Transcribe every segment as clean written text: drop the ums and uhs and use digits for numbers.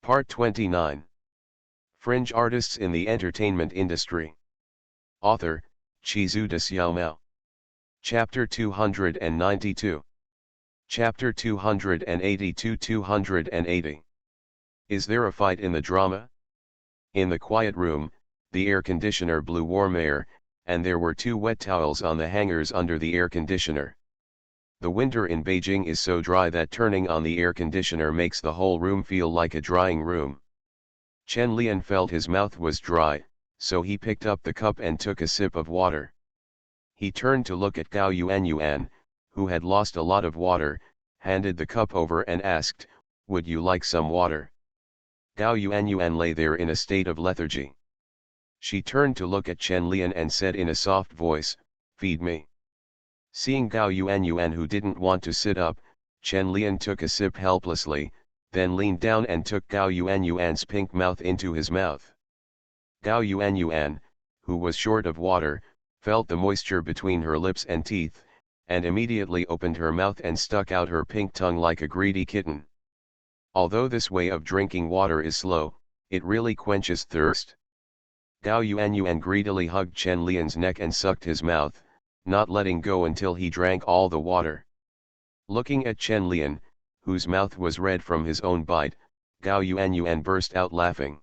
Part 29. Fringe Artists in the Entertainment Industry. Author, Chizu de Xiaomao. Chapter 292. Chapter 282-280. Is there a fight in the drama? In the quiet room, the air conditioner blew warm air, and there were 2 wet towels on the hangers under the air conditioner. The winter in Beijing is so dry that turning on the air conditioner makes the whole room feel like a drying room. Chen Lian felt his mouth was dry, so he picked up the cup and took a sip of water. He turned to look at Gao Yuan, who had lost a lot of water, handed the cup over and asked, "Would you like some water?" Gao Yuan lay there in a state of lethargy. She turned to look at Chen Lian and said in a soft voice, "Feed me." Seeing Gao Yuan who didn't want to sit up, Chen Lian took a sip helplessly, then leaned down and took Gao Yuan's pink mouth into his mouth. Gao Yuan, who was short of water, felt the moisture between her lips and teeth, and immediately opened her mouth and stuck out her pink tongue like a greedy kitten. Although this way of drinking water is slow, it really quenches thirst. Gao Yuan greedily hugged Chen Lian's neck and sucked his mouth, not letting go until he drank all the water. Looking at Chen Lian, whose mouth was red from his own bite, Gao Yuan burst out laughing.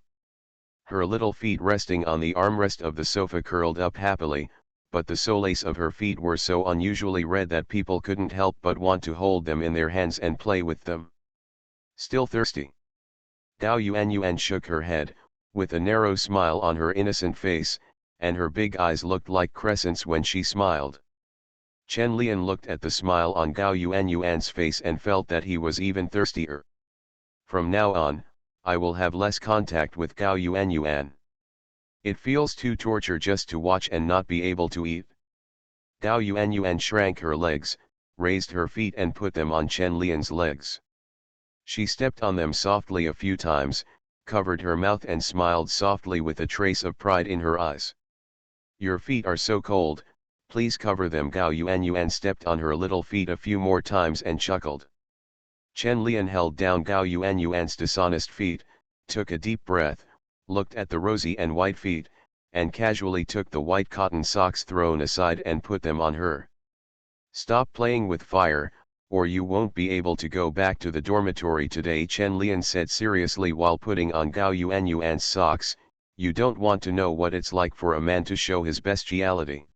Her little feet resting on the armrest of the sofa curled up happily, but the soles of her feet were so unusually red that people couldn't help but want to hold them in their hands and play with them. Still thirsty? Gao Yuan shook her head, with a narrow smile on her innocent face, and her big eyes looked like crescents when she smiled. Chen Lian looked at the smile on Gao Yuan's face and felt that he was even thirstier. From now on, I will have less contact with Gao Yuan. It feels too torture just to watch and not be able to eat. Gao Yuan shrank her legs, raised her feet and put them on Chen Lian's legs. She stepped on them softly a few times, covered her mouth and smiled softly with a trace of pride in her eyes. "Your feet are so cold, please cover them." Gao Yuan stepped on her little feet a few more times and chuckled. Chen Lian held down Gao Yuan's dishonest feet, took a deep breath, looked at the rosy and white feet, and casually took the white cotton socks thrown aside and put them on her. "Stop playing with fire, or you won't be able to go back to the dormitory today," Chen Lian said seriously while putting on Gao Yuan's socks. "You don't want to know what it's like for a man to show his bestiality."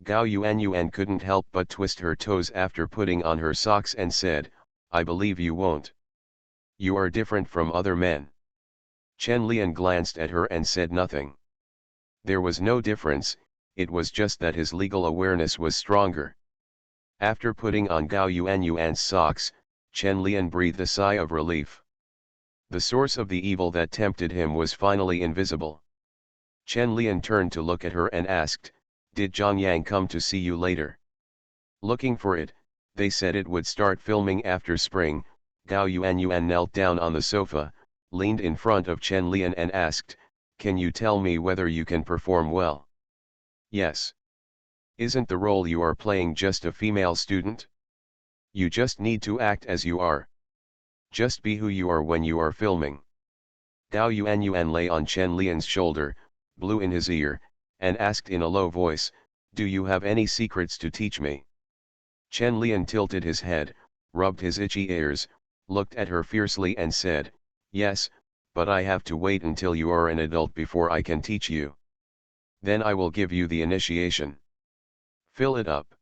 Gao Yuan couldn't help but twist her toes after putting on her socks and said, "I believe you won't. You are different from other men." Chen Lian glanced at her and said nothing. There was no difference, it was just that his legal awareness was stronger. After putting on Gao Yuan's socks, Chen Lian breathed a sigh of relief. The source of the evil that tempted him was finally invisible. Chen Lian turned to look at her and asked, "Did Zhang Yang come to see you later?" "Looking for it, they said it would start filming after spring." Gao Yuan knelt down on the sofa, leaned in front of Chen Lian and asked, "Can you tell me whether you can perform well?" "Yes. Isn't the role you are playing just a female student? You just need to act as you are. Just be who you are when you are filming." Gao Yuan lay on Chen Lian's shoulder, blew in his ear, and asked in a low voice, "Do you have any secrets to teach me?" Chen Lian tilted his head, rubbed his itchy ears, looked at her fiercely and said, "Yes, but I have to wait until you are an adult before I can teach you. Then I will give you the initiation. Fill it up."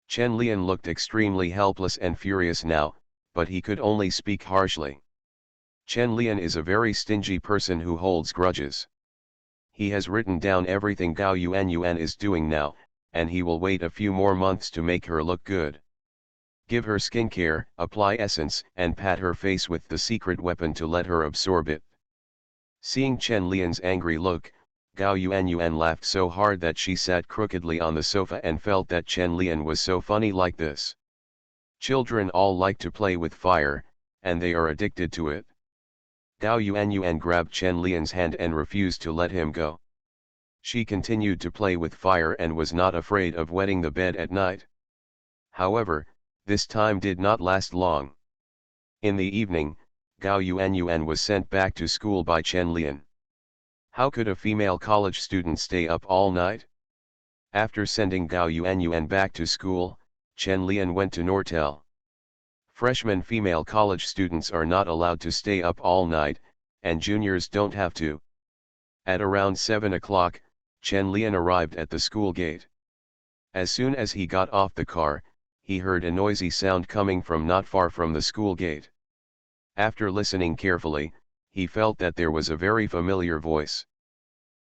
Chen Lian looked extremely helpless and furious now, but he could only speak harshly. Chen Lian is a very stingy person who holds grudges. He has written down everything Gao Yuan is doing now, and he will wait a few more months to make her look good. Give her skincare, apply essence, and pat her face with the secret weapon to let her absorb it. Seeing Chen Lian's angry look, Gao Yuan laughed so hard that she sat crookedly on the sofa and felt that Chen Lian was so funny like this. Children all like to play with fire, and they are addicted to it. Gao Yuan grabbed Chen Lian's hand and refused to let him go. She continued to play with fire and was not afraid of wetting the bed at night. However, this time did not last long. In the evening, Gao Yuanyuan was sent back to school by Chen Lian. How could a female college student stay up all night? After sending Gao Yuanyuan back to school, Chen Lian went to Nortel. Freshman female college students are not allowed to stay up all night, and juniors don't have to. At around 7 o'clock, Chen Lian arrived at the school gate. As soon as he got off the car, he heard a noisy sound coming from not far from the school gate. After listening carefully, he felt that there was a very familiar voice.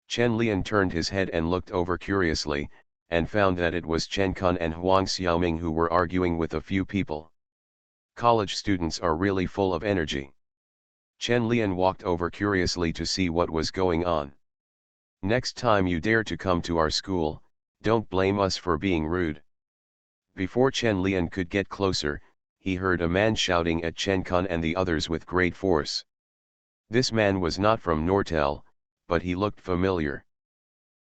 Chen Lian turned his head and looked over curiously, and found that it was Chen Kun and Huang Xiaoming who were arguing with a few people. College students are really full of energy. Chen Lian walked over curiously to see what was going on. Next time you dare to come to our school, don't blame us for being rude. Before Chen Lian could get closer, he heard a man shouting at Chen Kun and the others with great force. This man was not from Nortel, but he looked familiar.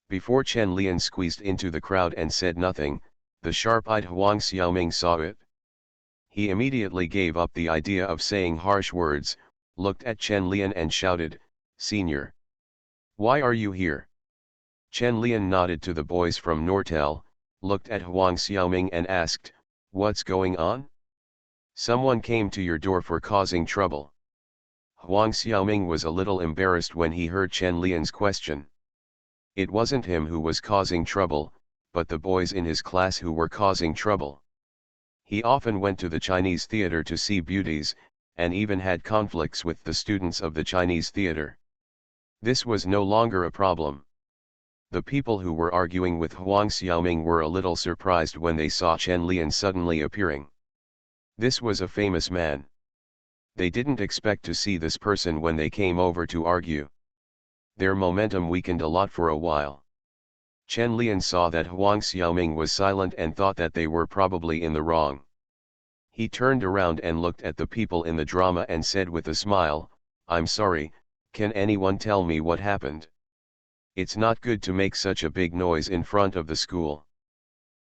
Before Chen Lian squeezed into the crowd and said nothing, the sharp-eyed Huang Xiaoming saw it. He immediately gave up the idea of saying harsh words, looked at Chen Lian and shouted, "Senior! Why are you here?" Chen Lian nodded to the boys from Nortel, looked at Huang Xiaoming and asked, "What's going on? Someone came to your door for causing trouble." Huang Xiaoming was a little embarrassed when he heard Chen Lian's question. It wasn't him who was causing trouble, but the boys in his class who were causing trouble. He often went to the Chinese theater to see beauties, and even had conflicts with the students of the Chinese theater. This was no longer a problem. The people who were arguing with Huang Xiaoming were a little surprised when they saw Chen Lian suddenly appearing. This was a famous man. They didn't expect to see this person when they came over to argue. Their momentum weakened a lot for a while. Chen Lian saw that Huang Xiaoming was silent and thought that they were probably in the wrong. He turned around and looked at the people in the drama and said with a smile, "I'm sorry, can anyone tell me what happened? It's not good to make such a big noise in front of the school."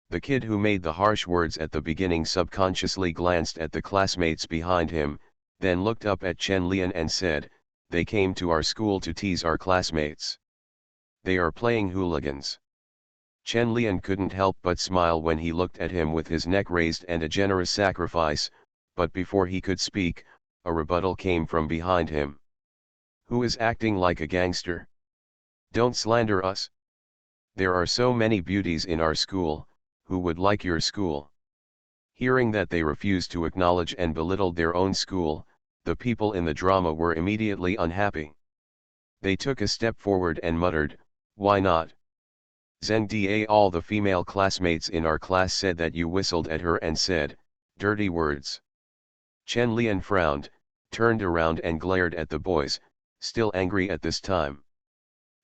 The kid who made the harsh words at the beginning subconsciously glanced at the classmates behind him, then looked up at Chen Lian and said, "They came to our school to tease our classmates. They are playing hooligans." Chen Lian couldn't help but smile when he looked at him with his neck raised and a generous sacrifice, but before he could speak, a rebuttal came from behind him. "Who is acting like a gangster? Don't slander us. There are so many beauties in our school, who would like your school." Hearing that they refused to acknowledge and belittled their own school, the people in the drama were immediately unhappy. They took a step forward and muttered, "Why not? Zengda, all the female classmates in our class said that you whistled at her and said dirty words." Chen Lian frowned, turned around and glared at the boys, still angry at this time.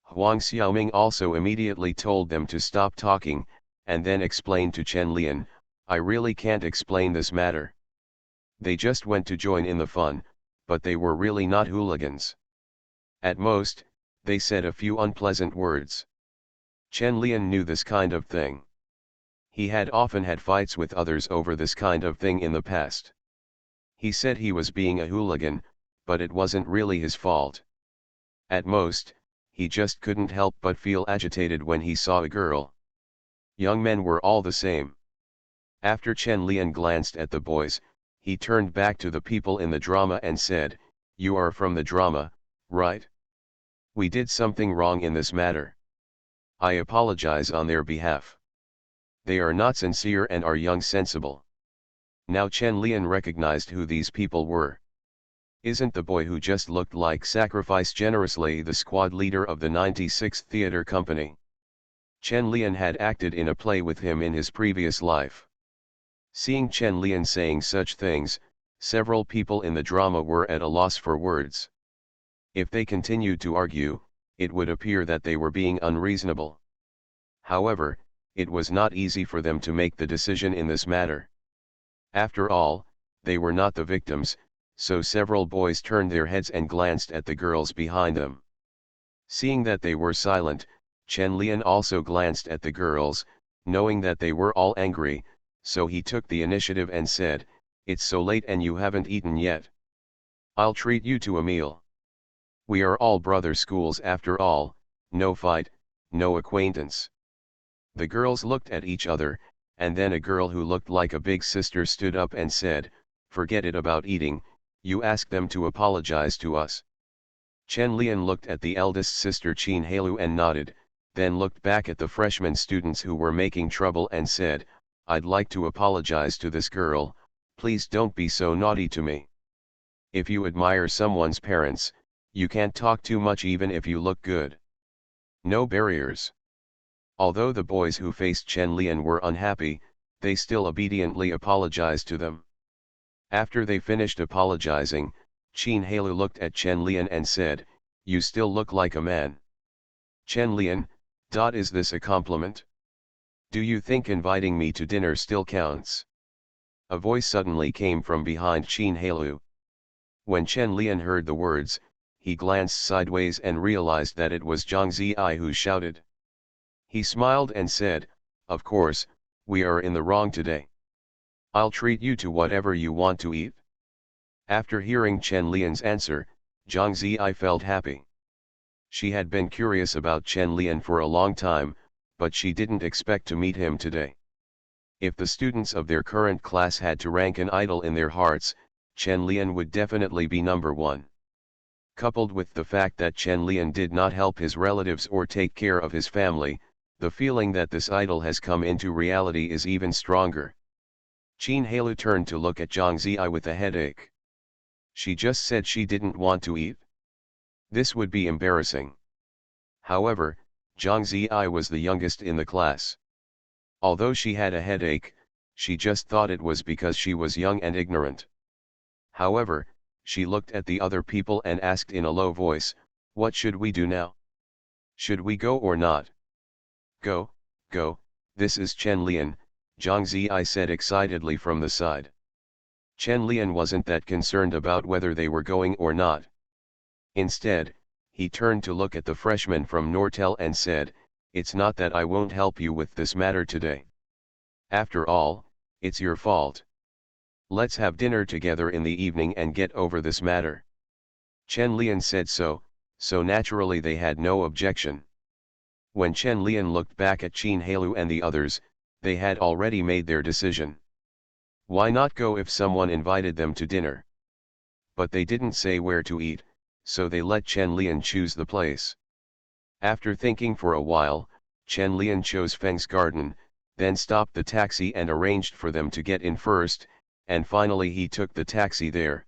Huang Xiaoming also immediately told them to stop talking, and then explained to Chen Lian, "I really can't explain this matter. They just went to join in the fun, but they were really not hooligans. At most, they said a few unpleasant words." Chen Lian knew this kind of thing. He had often had fights with others over this kind of thing in the past. He said he was being a hooligan, but it wasn't really his fault. At most, he just couldn't help but feel agitated when he saw a girl. Young men were all the same. After Chen Lian glanced at the boys, he turned back to the people in the drama and said, "You are from the drama, right? We did something wrong in this matter. I apologize on their behalf. They are not sincere and are young sensible." Now Chen Lian recognized who these people were. Isn't the boy who just looked like Sacrifice Generously the squad leader of the 96th Theater Company? Chen Lian had acted in a play with him in his previous life. Seeing Chen Lian saying such things, several people in the drama were at a loss for words. If they continued to argue, it would appear that they were being unreasonable. However, it was not easy for them to make the decision in this matter. After all, they were not the victims, so several boys turned their heads and glanced at the girls behind them. Seeing that they were silent, Chen Lian also glanced at the girls, knowing that they were all angry, so he took the initiative and said, "It's so late and you haven't eaten yet. I'll treat you to a meal. We are all brother schools after all, no fight, no acquaintance. The girls looked at each other, and then a girl who looked like a big sister stood up and said, "Forget it about eating, you ask them to apologize to us." Chen Lian looked at the eldest sister Qin Heilu and nodded, then looked back at the freshman students who were making trouble and said, "I'd like to apologize to this girl, please don't be so naughty to me." If you admire someone's parents, you can't talk too much even if you look good. No barriers. Although the boys who faced Chen Lian were unhappy, they still obediently apologized to them. After they finished apologizing, Qin Heilu looked at Chen Lian and said, "You still look like a man." Chen Lian, is this a compliment? Do you think inviting me to dinner still counts? A voice suddenly came from behind Qin Heilu. When Chen Lian heard the words, he glanced sideways and realized that it was Zhang Ziyi who shouted. He smiled and said, "Of course, we are in the wrong today. I'll treat you to whatever you want to eat." After hearing Chen Lian's answer, Zhang Ziyi felt happy. She had been curious about Chen Lian for a long time, but she didn't expect to meet him today. If the students of their current class had to rank an idol in their hearts, Chen Lian would definitely be number one. Coupled with the fact that Chen Lian did not help his relatives or take care of his family, the feeling that this idol has come into reality is even stronger. Qin Heilu turned to look at Zhang Ziyi with a headache. She just said she didn't want to eat. This would be embarrassing. However, Zhang Ziyi was the youngest in the class. Although she had a headache, she just thought it was because she was young and ignorant. However, she looked at the other people and asked in a low voice, "What should we do now? Should we go or not?" "Go, go, this is Chen Lian," Zhang Ziyi said excitedly from the side. Chen Lian wasn't that concerned about whether they were going or not. Instead, he turned to look at the freshman from Nortel and said, "It's not that I won't help you with this matter today. After all, it's your fault. Let's have dinner together in the evening and get over this matter." Chen Lian said so naturally they had no objection. When Chen Lian looked back at Qin Heilu and the others, they had already made their decision. Why not go if someone invited them to dinner? But they didn't say where to eat, so they let Chen Lian choose the place. After thinking for a while, Chen Lian chose Feng's garden, then stopped the taxi and arranged for them to get in first, and finally he took the taxi there.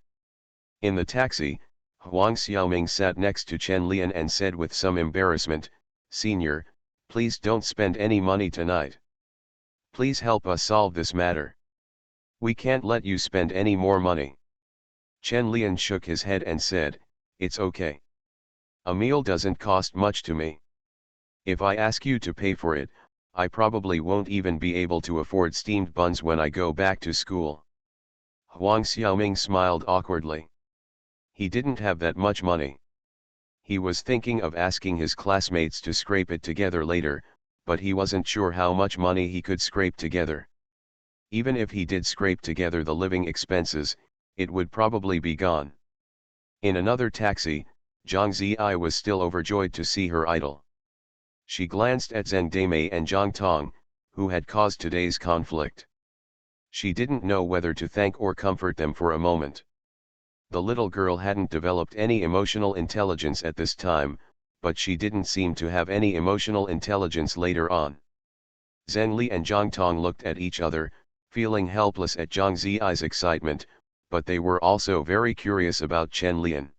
In the taxi, Huang Xiaoming sat next to Chen Lian and said with some embarrassment, "Senior, please don't spend any money tonight. Please help us solve this matter. We can't let you spend any more money." Chen Lian shook his head and said, "It's okay. A meal doesn't cost much to me. If I ask you to pay for it, I probably won't even be able to afford steamed buns when I go back to school." Huang Xiaoming smiled awkwardly. He didn't have that much money. He was thinking of asking his classmates to scrape it together later, but he wasn't sure how much money he could scrape together. Even if he did scrape together the living expenses, it would probably be gone. In another taxi, Zhang Ziyi was still overjoyed to see her idol. She glanced at Zheng Deimei and Zhang Tong, who had caused today's conflict. She didn't know whether to thank or comfort them for a moment. The little girl hadn't developed any emotional intelligence at this time, but she didn't seem to have any emotional intelligence later on. Zheng Li and Zhang Tong looked at each other, feeling helpless at Zhang Ziyi's excitement, but they were also very curious about Chen Lian.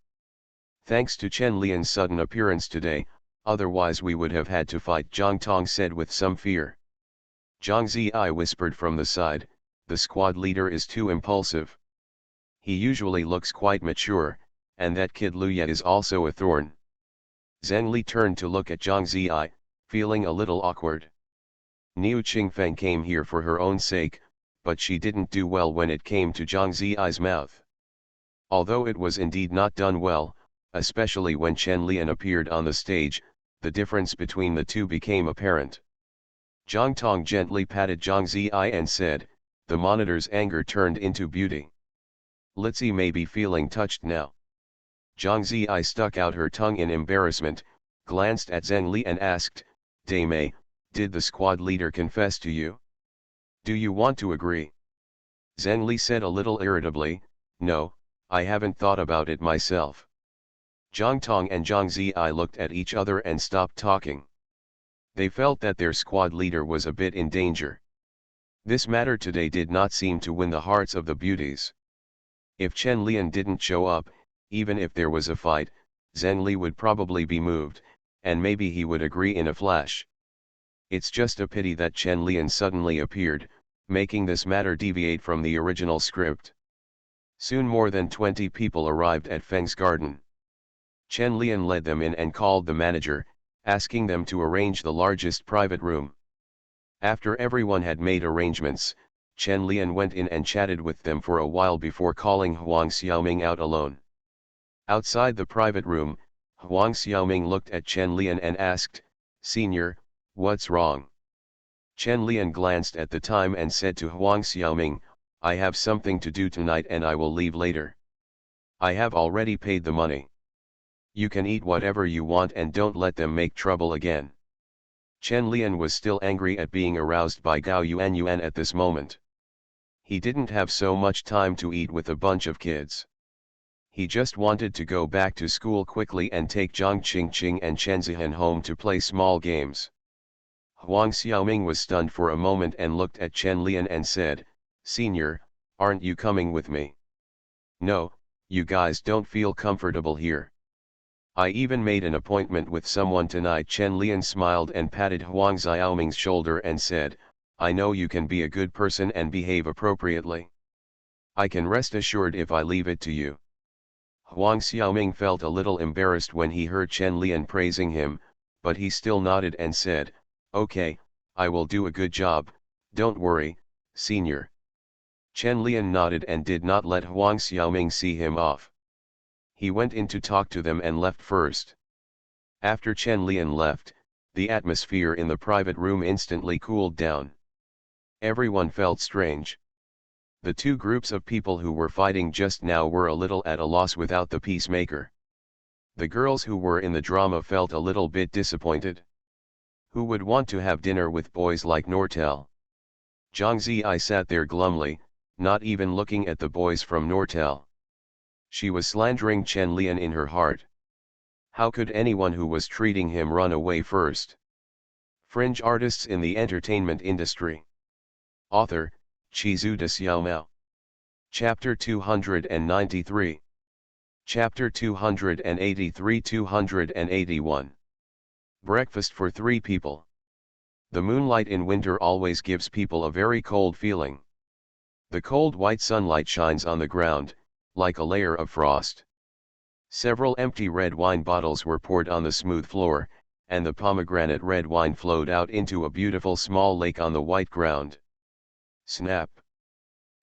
"Thanks to Chen Lian's sudden appearance today, otherwise we would have had to fight," Zhang Tong said with some fear. Zhang Ziyi whispered from the side, "The squad leader is too impulsive. He usually looks quite mature, and that kid Luya is also a thorn." Zheng Li turned to look at Zhang Ziyi, feeling a little awkward. Niu Qingfeng came here for her own sake, but she didn't do well when it came to Zhang Ziyi's mouth. Although it was indeed not done well, especially when Chen Lian appeared on the stage, the difference between the two became apparent. Zhang Tong gently patted Zhang Ziyi and said, "The monitor's anger turned into beauty. Litzy may be feeling touched now." Zhang Ziyi stuck out her tongue in embarrassment, glanced at Zheng Li and asked, Dame, did the squad leader confess to you? Do you want to agree? Zheng Li said a little irritably, no, I haven't thought about it myself. Zhang Tong and Zhang Ziyi looked at each other and stopped talking. They felt that their squad leader was a bit in danger. This matter today did not seem to win the hearts of the beauties. If Chen Lian didn't show up, even if there was a fight, Zheng Li would probably be moved, and maybe he would agree in a flash. It's just a pity that Chen Lian suddenly appeared, making this matter deviate from the original script. Soon more than 20 people arrived at Feng's garden. Chen Lian led them in and called the manager, asking them to arrange the largest private room. After everyone had made arrangements, Chen Lian went in and chatted with them for a while before calling Huang Xiaoming out alone. Outside the private room, Huang Xiaoming looked at Chen Lian and asked, Senior, what's wrong? Chen Lian glanced at the time and said to Huang Xiaoming, I have something to do tonight and I will leave later. I have already paid the money. You can eat whatever you want and don't let them make trouble again. Chen Lian was still angry at being aroused by Gao Yuan at this moment. He didn't have so much time to eat with a bunch of kids. He just wanted to go back to school quickly and take Zhang Qingqing and Chen Zihan home to play small games. Huang Xiaoming was stunned for a moment and looked at Chen Lian and said, Senior, aren't you coming with me? No, you guys don't feel comfortable here. I even made an appointment with someone tonight. Chen Lian smiled and patted Huang Xiaoming's shoulder and said, I know you can be a good person and behave appropriately. I can rest assured if I leave it to you. Huang Xiaoming felt a little embarrassed when he heard Chen Lian praising him, but he still nodded and said, Okay, I will do a good job, don't worry, Senior. Chen Lian nodded and did not let Huang Xiaoming see him off. He went in to talk to them and left first. After Chen Lian left, the atmosphere in the private room instantly cooled down. Everyone felt strange. The two groups of people who were fighting just now were a little at a loss without the peacemaker. The girls who were in the drama felt a little bit disappointed. Who would want to have dinner with boys like Nortel? Zhang Ziyi sat there glumly, not even looking at the boys from Nortel. She was slandering Chen Lian in her heart. How could anyone who was treating him run away first? Fringe artists in the entertainment industry. Author, Chizu de Xiaomao. Chapter 293. Chapter 283-281. Breakfast for 3 people. The moonlight in winter always gives people a very cold feeling. The cold white sunlight shines on the ground, like a layer of frost. Several empty red wine bottles were poured on the smooth floor, and the pomegranate red wine flowed out into a beautiful small lake on the white ground. Snap!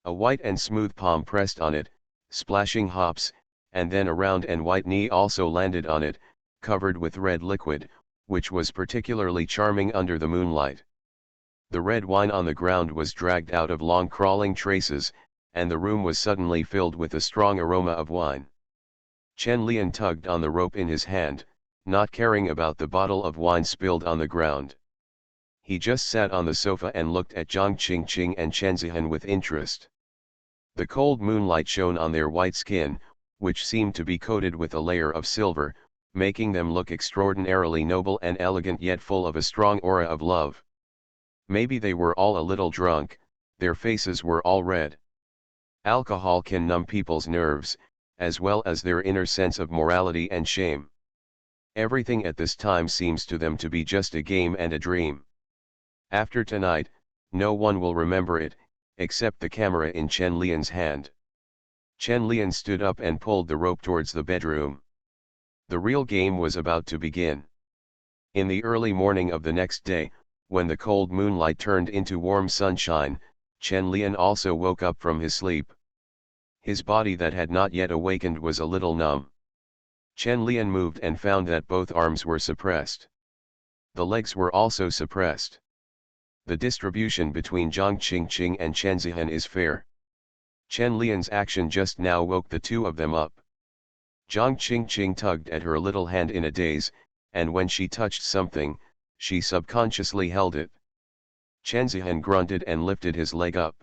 A white and smooth palm pressed on it, splashing hops, and then a round and white knee also landed on it, covered with red liquid, which was particularly charming under the moonlight. The red wine on the ground was dragged out of long crawling traces, and the room was suddenly filled with a strong aroma of wine. Chen Lian tugged on the rope in his hand, not caring about the bottle of wine spilled on the ground. He just sat on the sofa and looked at Zhang Qingqing and Chen Zihan with interest. The cold moonlight shone on their white skin, which seemed to be coated with a layer of silver, making them look extraordinarily noble and elegant yet full of a strong aura of love. Maybe they were all a little drunk, their faces were all red. Alcohol can numb people's nerves, as well as their inner sense of morality and shame. Everything at this time seems to them to be just a game and a dream. After tonight, no one will remember it, except the camera in Chen Lian's hand. Chen Lian stood up and pulled the rope towards the bedroom. The real game was about to begin. In the early morning of the next day, when the cold moonlight turned into warm sunshine, Chen Lian also woke up from his sleep. His body that had not yet awakened was a little numb. Chen Lian moved and found that both arms were suppressed. The legs were also suppressed. The distribution between Zhang Qingqing and Chen Zihan is fair. Chen Lian's action just now woke the two of them up. Jiang Qingqing tugged at her little hand in a daze, and when she touched something, she subconsciously held it. Chen Zihan grunted and lifted his leg up.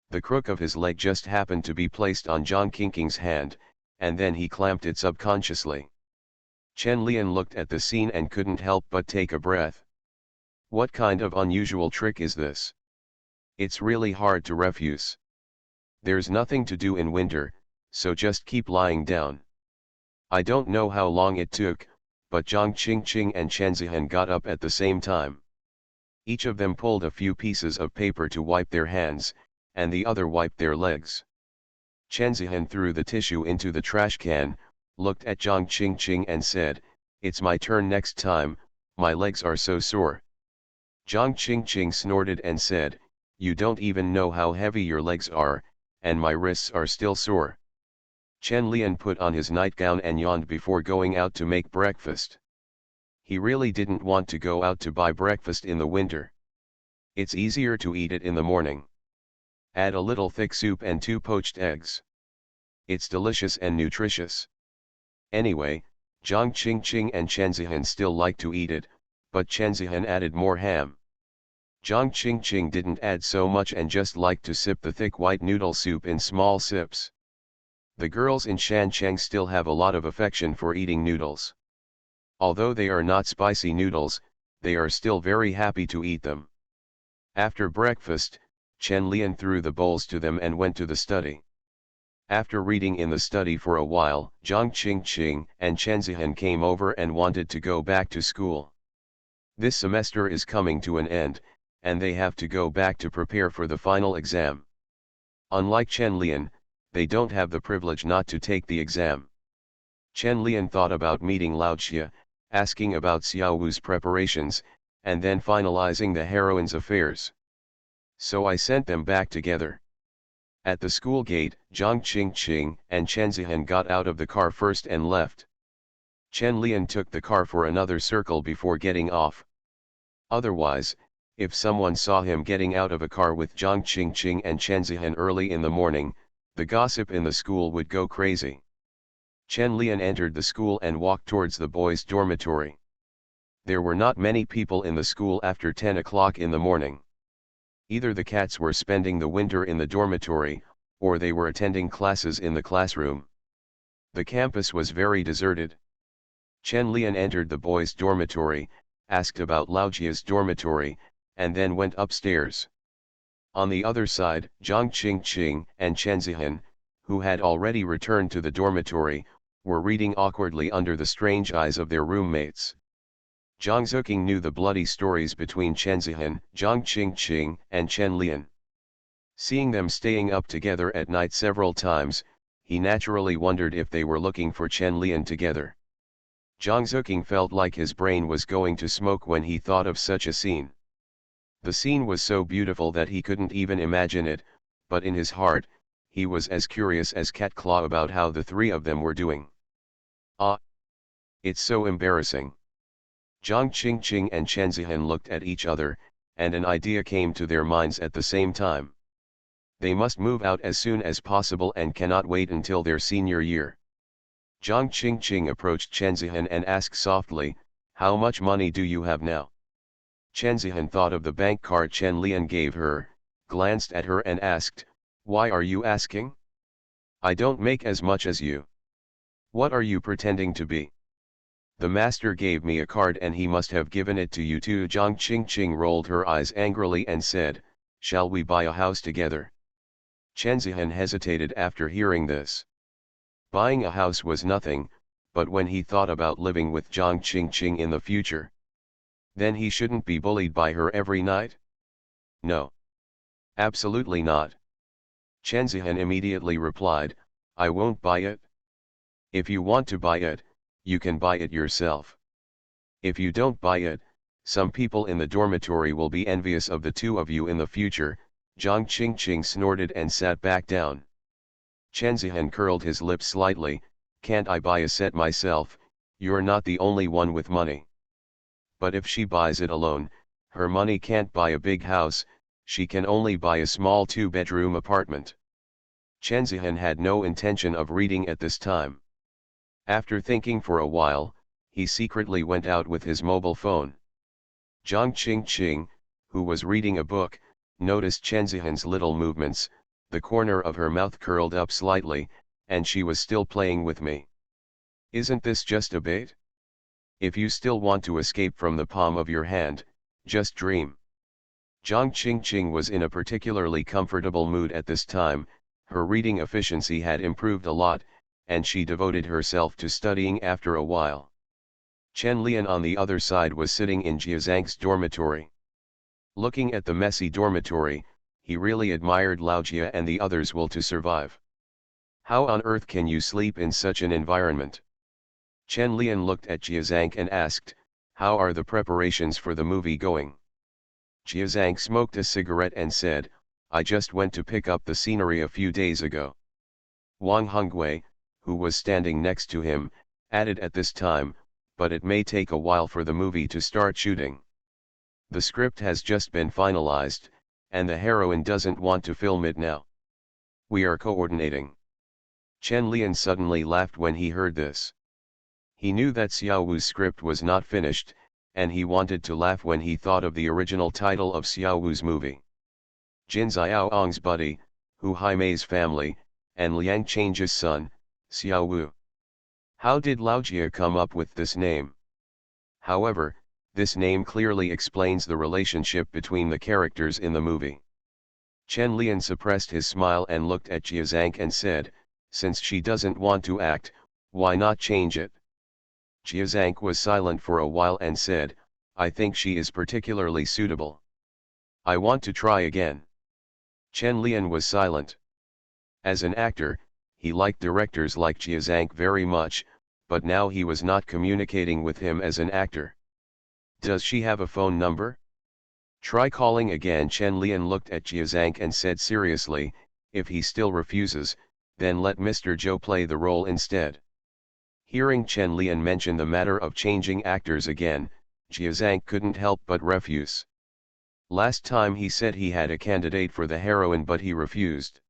The crook of his leg just happened to be placed on Jiang Qingqing's hand, and then he clamped it subconsciously. Chen Lian looked at the scene and couldn't help but take a breath. What kind of unusual trick is this? It's really hard to refuse. There's nothing to do in winter, so just keep lying down. I don't know how long it took, but Jiang Qingqing and Chen Zihan got up at the same time. Each of them pulled a few pieces of paper to wipe their hands, and the other wiped their legs. Chen Zihan threw the tissue into the trash can, looked at Jiang Qingqing and said, "It's my turn next time, my legs are so sore." Jiang Qingqing snorted and said, "You don't even know how heavy your legs are, and my wrists are still sore." Chen Lian put on his nightgown and yawned before going out to make breakfast. He really didn't want to go out to buy breakfast in the winter. It's easier to eat it in the morning. Add a little thick soup and 2 poached eggs. It's delicious and nutritious. Anyway, Jiang Qingqing and Chen Zihan still like to eat it, but Chen Zihan added more ham. Jiang Qingqing didn't add so much and just liked to sip the thick white noodle soup in small sips. The girls in Shancheng still have a lot of affection for eating noodles. Although they are not spicy noodles, they are still very happy to eat them. After breakfast, Chen Lian threw the bowls to them and went to the study. After reading in the study for a while, Jiang Qingqing and Chen Zihan came over and wanted to go back to school. This semester is coming to an end, and they have to go back to prepare for the final exam. Unlike Chen Lian, they don't have the privilege not to take the exam. Chen Lian thought about meeting Lao Xia, asking about Xiao Wu's preparations, and then finalizing the heroine's affairs. So I sent them back together. At the school gate, Jiang Qingqing and Chen Zihan got out of the car first and left. Chen Lian took the car for another circle before getting off. Otherwise, if someone saw him getting out of a car with Jiang Qingqing and Chen Zihan early in the morning, the gossip in the school would go crazy. Chen Lian entered the school and walked towards the boys' dormitory. There were not many people in the school after 10 o'clock in the morning. Either the cats were spending the winter in the dormitory, or they were attending classes in the classroom. The campus was very deserted. Chen Lian entered the boys' dormitory, asked about Lao Jia's dormitory, and then went upstairs. On the other side, Jiang Qingqing and Chen Zihan, who had already returned to the dormitory, were reading awkwardly under the strange eyes of their roommates. Jiang Zuqing knew the bloody stories between Chen Zihan, Jiang Qingqing, and Chen Lian. Seeing them staying up together at night several times, he naturally wondered if they were looking for Chen Lian together. Jiang Zuqing felt like his brain was going to smoke when he thought of such a scene. The scene was so beautiful that he couldn't even imagine it, but in his heart, he was as curious as Cat Claw about how the three of them were doing. Ah! It's so embarrassing. Jiang Qingqing and Chen Zihan looked at each other, and an idea came to their minds at the same time. They must move out as soon as possible and cannot wait until their senior year. Jiang Qingqing approached Chen Zihan and asked softly, "How much money do you have now?" Chen Zihan thought of the bank card Chen Lian gave her, glanced at her and asked, "Why are you asking? I don't make as much as you. What are you pretending to be? The master gave me a card and he must have given it to you too." Jiang Qingqing rolled her eyes angrily and said, "Shall we buy a house together?" Chen Zihan hesitated after hearing this. Buying a house was nothing, but when he thought about living with Jiang Qingqing in the future, then he shouldn't be bullied by her every night? No. Absolutely not. Chen Zihan immediately replied, "I won't buy it. If you want to buy it, you can buy it yourself. If you don't buy it, some people in the dormitory will be envious of the two of you in the future." Jiang Qingqing snorted and sat back down. Chen Zihan curled his lips slightly, "Can't I buy a set myself? You're not the only one with money." But if she buys it alone, her money can't buy a big house, she can only buy a small 2-bedroom apartment. Chen Zihan had no intention of reading at this time. After thinking for a while, he secretly went out with his mobile phone. Zhang Qingqing, who was reading a book, noticed Chen Zihan's little movements, the corner of her mouth curled up slightly, and she was still playing with me. Isn't this just a bait? If you still want to escape from the palm of your hand, just dream. Zhang Qingqing was in a particularly comfortable mood at this time, her reading efficiency had improved a lot, and she devoted herself to studying after a while. Chen Lian on the other side was sitting in Jia Zhang's dormitory. Looking at the messy dormitory, he really admired Lao Jia and the others' will to survive. How on earth can you sleep in such an environment? Chen Lian looked at Jia Zhang and asked, how are the preparations for the movie going? Jia Zhang smoked a cigarette and said, I just went to pick up the scenery a few days ago. Wang Hongwei, who was standing next to him, added at this time, but it may take a while for the movie to start shooting. The script has just been finalized, and the heroine doesn't want to film it now. We are coordinating. Chen Lian suddenly laughed when he heard this. He knew that Xiao Wu's script was not finished, and he wanted to laugh when he thought of the original title of Xiao Wu's movie. Jin Xiaoong's buddy, Hu Haimei's family, and Liang Chang's son, Xiao Wu. How did Lao Jia come up with this name? However, this name clearly explains the relationship between the characters in the movie. Chen Lian suppressed his smile and looked at Jia Zhang and said, since she doesn't want to act, why not change it? Jia Zhang was silent for a while and said, I think she is particularly suitable. I want to try again. Chen Lian was silent. As an actor, he liked directors like Jia Zhang very much, but now he was not communicating with him as an actor. Does she have a phone number? Try calling again. Chen Lian looked at Jia Zhang and said seriously, if he still refuses, then let Mr. Zhou play the role instead. Hearing Chen Lian mention the matter of changing actors again, Jia Zhang couldn't help but refuse. Last time he said he had a candidate for the heroine but he refused.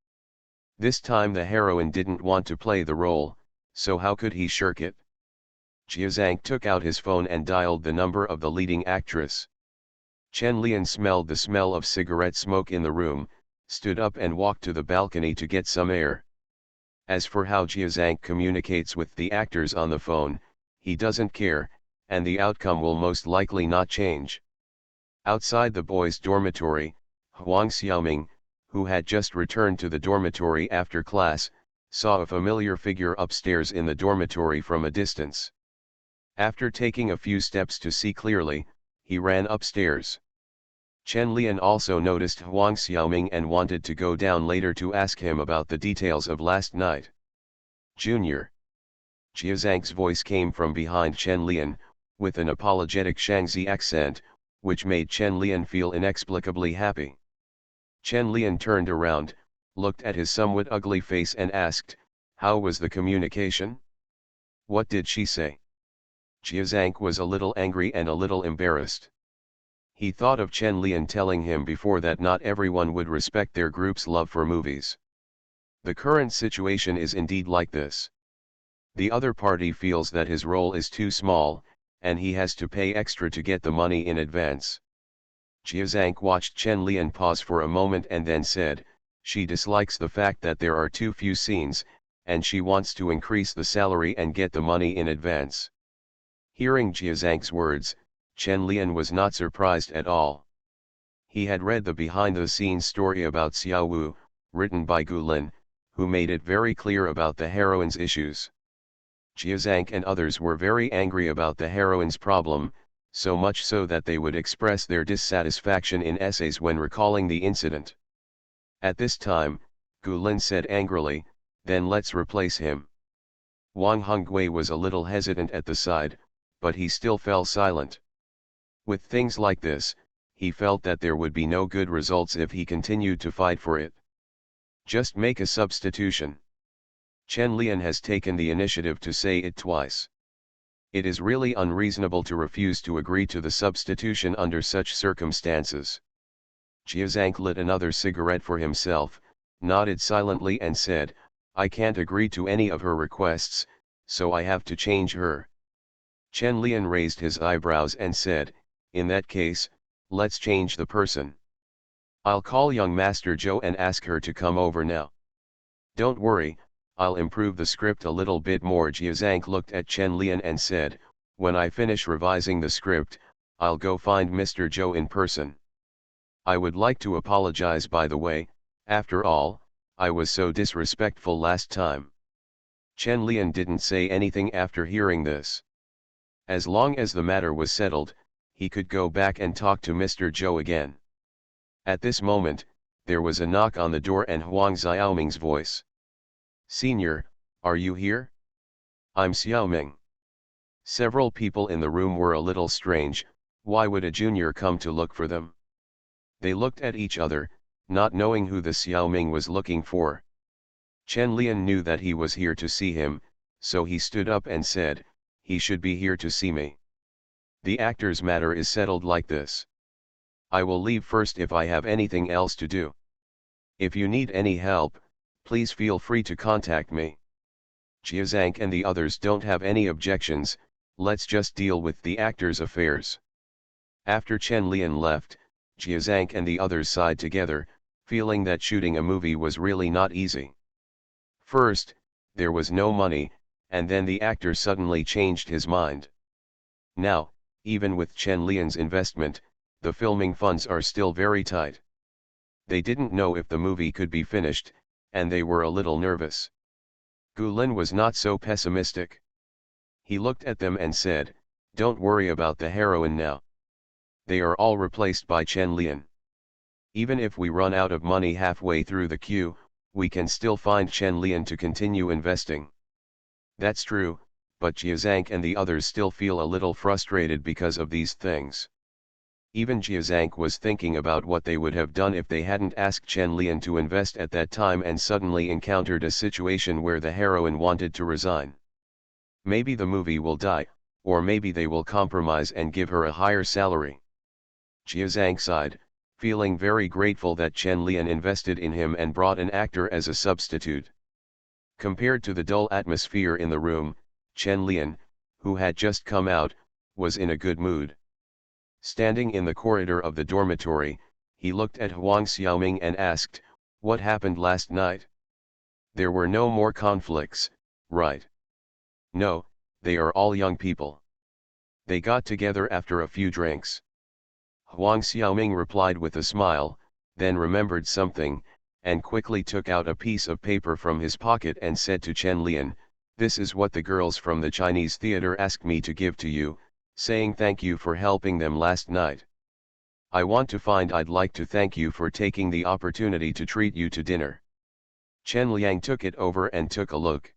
This time the heroine didn't want to play the role, so how could he shirk it? Jia Zhang took out his phone and dialed the number of the leading actress. Chen Lian smelled the smell of cigarette smoke in the room, stood up and walked to the balcony to get some air. As for how Jia Zhang communicates with the actors on the phone, he doesn't care, and the outcome will most likely not change. Outside the boys' dormitory, Huang Xiaoming, who had just returned to the dormitory after class, saw a familiar figure upstairs in the dormitory from a distance. After taking a few steps to see clearly, he ran upstairs. Chen Lian also noticed Huang Xiaoming and wanted to go down later to ask him about the details of last night. Junior. Jia Zhang's voice came from behind Chen Lian, with an apologetic Shaanxi accent, which made Chen Lian feel inexplicably happy. Chen Lian turned around, looked at his somewhat ugly face and asked, how was the communication? What did she say? Jia Zhang was a little angry and a little embarrassed. He thought of Chen Lian telling him before that not everyone would respect their group's love for movies. The current situation is indeed like this. The other party feels that his role is too small, and he has to pay extra to get the money in advance. Jia Zhang watched Chen Lian pause for a moment and then said, she dislikes the fact that there are too few scenes, and she wants to increase the salary and get the money in advance. Hearing Jia Zhang's words, Chen Lian was not surprised at all. He had read the behind-the-scenes story about Xiao Wu, written by Gu Lin, who made it very clear about the heroine's issues. Jia Zhang and others were very angry about the heroine's problem, so much so that they would express their dissatisfaction in essays when recalling the incident. At this time, Gu Lin said angrily, then let's replace him. Wang Hongwei was a little hesitant at the side, but he still fell silent. With things like this, he felt that there would be no good results if he continued to fight for it. Just make a substitution. Chen Lian has taken the initiative to say it twice. It is really unreasonable to refuse to agree to the substitution under such circumstances. Jia Zhang lit another cigarette for himself, nodded silently and said, I can't agree to any of her requests, so I have to change her. Chen Lian raised his eyebrows and said, in that case, let's change the person. I'll call young Master Zhou and ask her to come over now. Don't worry, I'll improve the script a little bit more. Jiazang looked at Chen Lian and said, when I finish revising the script, I'll go find Mr. Zhou in person. I would like to apologize by the way, after all, I was so disrespectful last time. Chen Lian didn't say anything after hearing this. As long as the matter was settled, he could go back and talk to Mr. Zhou again. At this moment, there was a knock on the door and Huang Xiaoming's voice. Senior, are you here? I'm Xiaoming. Several people in the room were a little strange. Why would a junior come to look for them? They looked at each other, not knowing who the Xiaoming was looking for. Chen Lian knew that he was here to see him, so he stood up and said, he should be here to see me. The actor's matter is settled like this. I will leave first if I have anything else to do. If you need any help, please feel free to contact me. Jiazang and the others don't have any objections, let's just deal with the actor's affairs. After Chen Lian left, Jiazang and the others sighed together, feeling that shooting a movie was really not easy. First, there was no money, and then the actor suddenly changed his mind. Now, even with Chen Lian's investment, the filming funds are still very tight. They didn't know if the movie could be finished, and they were a little nervous. Gu Lin was not so pessimistic. He looked at them and said, don't worry about the heroine now. They are all replaced by Chen Lian. Even if we run out of money halfway through the queue, we can still find Chen Lian to continue investing. That's true, but Jiazang and the others still feel a little frustrated because of these things. Even Jiazang was thinking about what they would have done if they hadn't asked Chen Lian to invest at that time and suddenly encountered a situation where the heroine wanted to resign. Maybe the movie will die, or maybe they will compromise and give her a higher salary. Jiazang sighed, feeling very grateful that Chen Lian invested in him and brought an actor as a substitute. Compared to the dull atmosphere in the room, Chen Lian, who had just come out, was in a good mood. Standing in the corridor of the dormitory, he looked at Huang Xiaoming and asked, what happened last night? There were no more conflicts, right? No, they are all young people. They got together after a few drinks. Huang Xiaoming replied with a smile, then remembered something, and quickly took out a piece of paper from his pocket and said to Chen Lian, this is what the girls from the Chinese theater asked me to give to you, saying thank you for helping them last night. I'd like to thank you for taking the opportunity to treat you to dinner. Chen Liang took it over and took a look.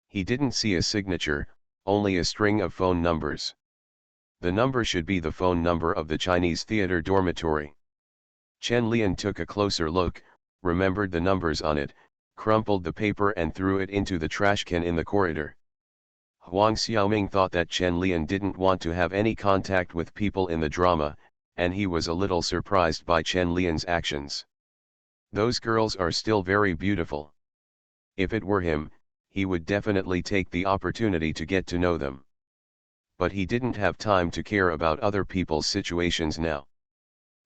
He didn't see a signature, only a string of phone numbers. The number should be the phone number of the Chinese theater dormitory. Chen Lian took a closer look, remembered the numbers on it, crumpled the paper and threw it into the trash can in the corridor. Huang Xiaoming thought that Chen Lian didn't want to have any contact with people in the drama, and he was a little surprised by Chen Lian's actions. Those girls are still very beautiful. If it were him, he would definitely take the opportunity to get to know them. But he didn't have time to care about other people's situations now.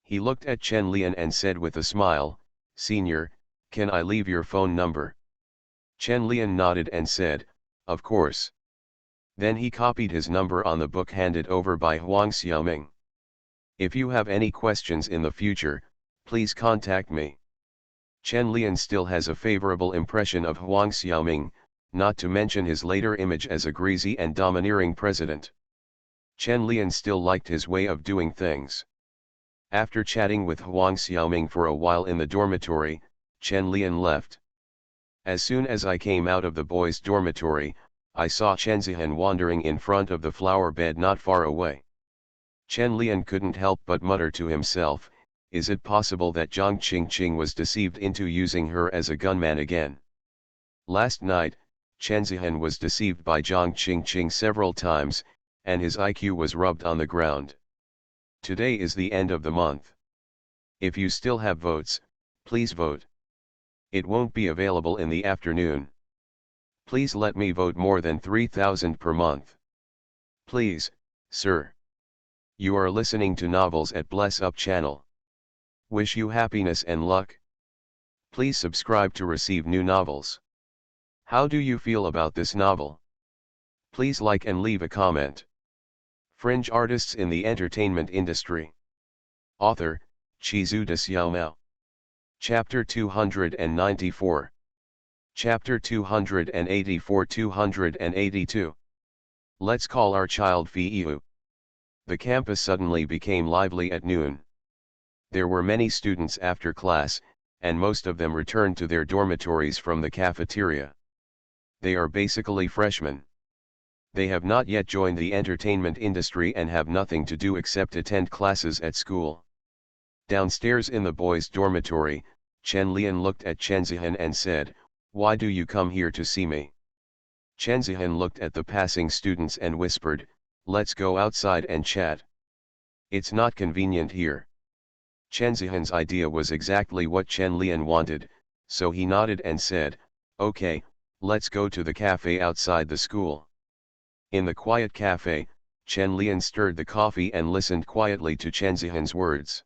He looked at Chen Lian and said with a smile, Senior, can I leave your phone number? Chen Lian nodded and said, of course. Then he copied his number on the book handed over by Huang Xiaoming. If you have any questions in the future, please contact me. Chen Lian still has a favorable impression of Huang Xiaoming, not to mention his later image as a greasy and domineering president. Chen Lian still liked his way of doing things. After chatting with Huang Xiaoming for a while in the dormitory, Chen Lian left. As soon as I came out of the boys' dormitory, I saw Chen Zihan wandering in front of the flower bed not far away. Chen Lian couldn't help but mutter to himself, is it possible that Zhang Qingqing was deceived into using her as a gunman again? Last night, Chen Zihan was deceived by Zhang Qingqing several times, and his IQ was rubbed on the ground. Today is the end of the month. If you still have votes, please vote. It won't be available in the afternoon. Please let me vote more than 3,000 per month. Please, sir. You are listening to Novels at Bless Up channel. Wish you happiness and luck. Please subscribe to receive new novels. How do you feel about this novel? Please like and leave a comment. Fringe artists in the entertainment industry. Author, Chizuda Xiaomao. Chapter 294. Chapter 284-282. Let's call our child Fiyu. The campus suddenly became lively at noon. There were many students after class, and most of them returned to their dormitories from the cafeteria. They are basically freshmen. They have not yet joined the entertainment industry and have nothing to do except attend classes at school. Downstairs in the boys' dormitory, Chen Lian looked at Chen Zihan and said, "Why do you come here to see me?" Chen Zihan looked at the passing students and whispered, "Let's go outside and chat. It's not convenient here." Chen Zihan's idea was exactly what Chen Lian wanted, so he nodded and said, "Okay, let's go to the cafe outside the school." In the quiet cafe, Chen Lian stirred the coffee and listened quietly to Chen Zihan's words.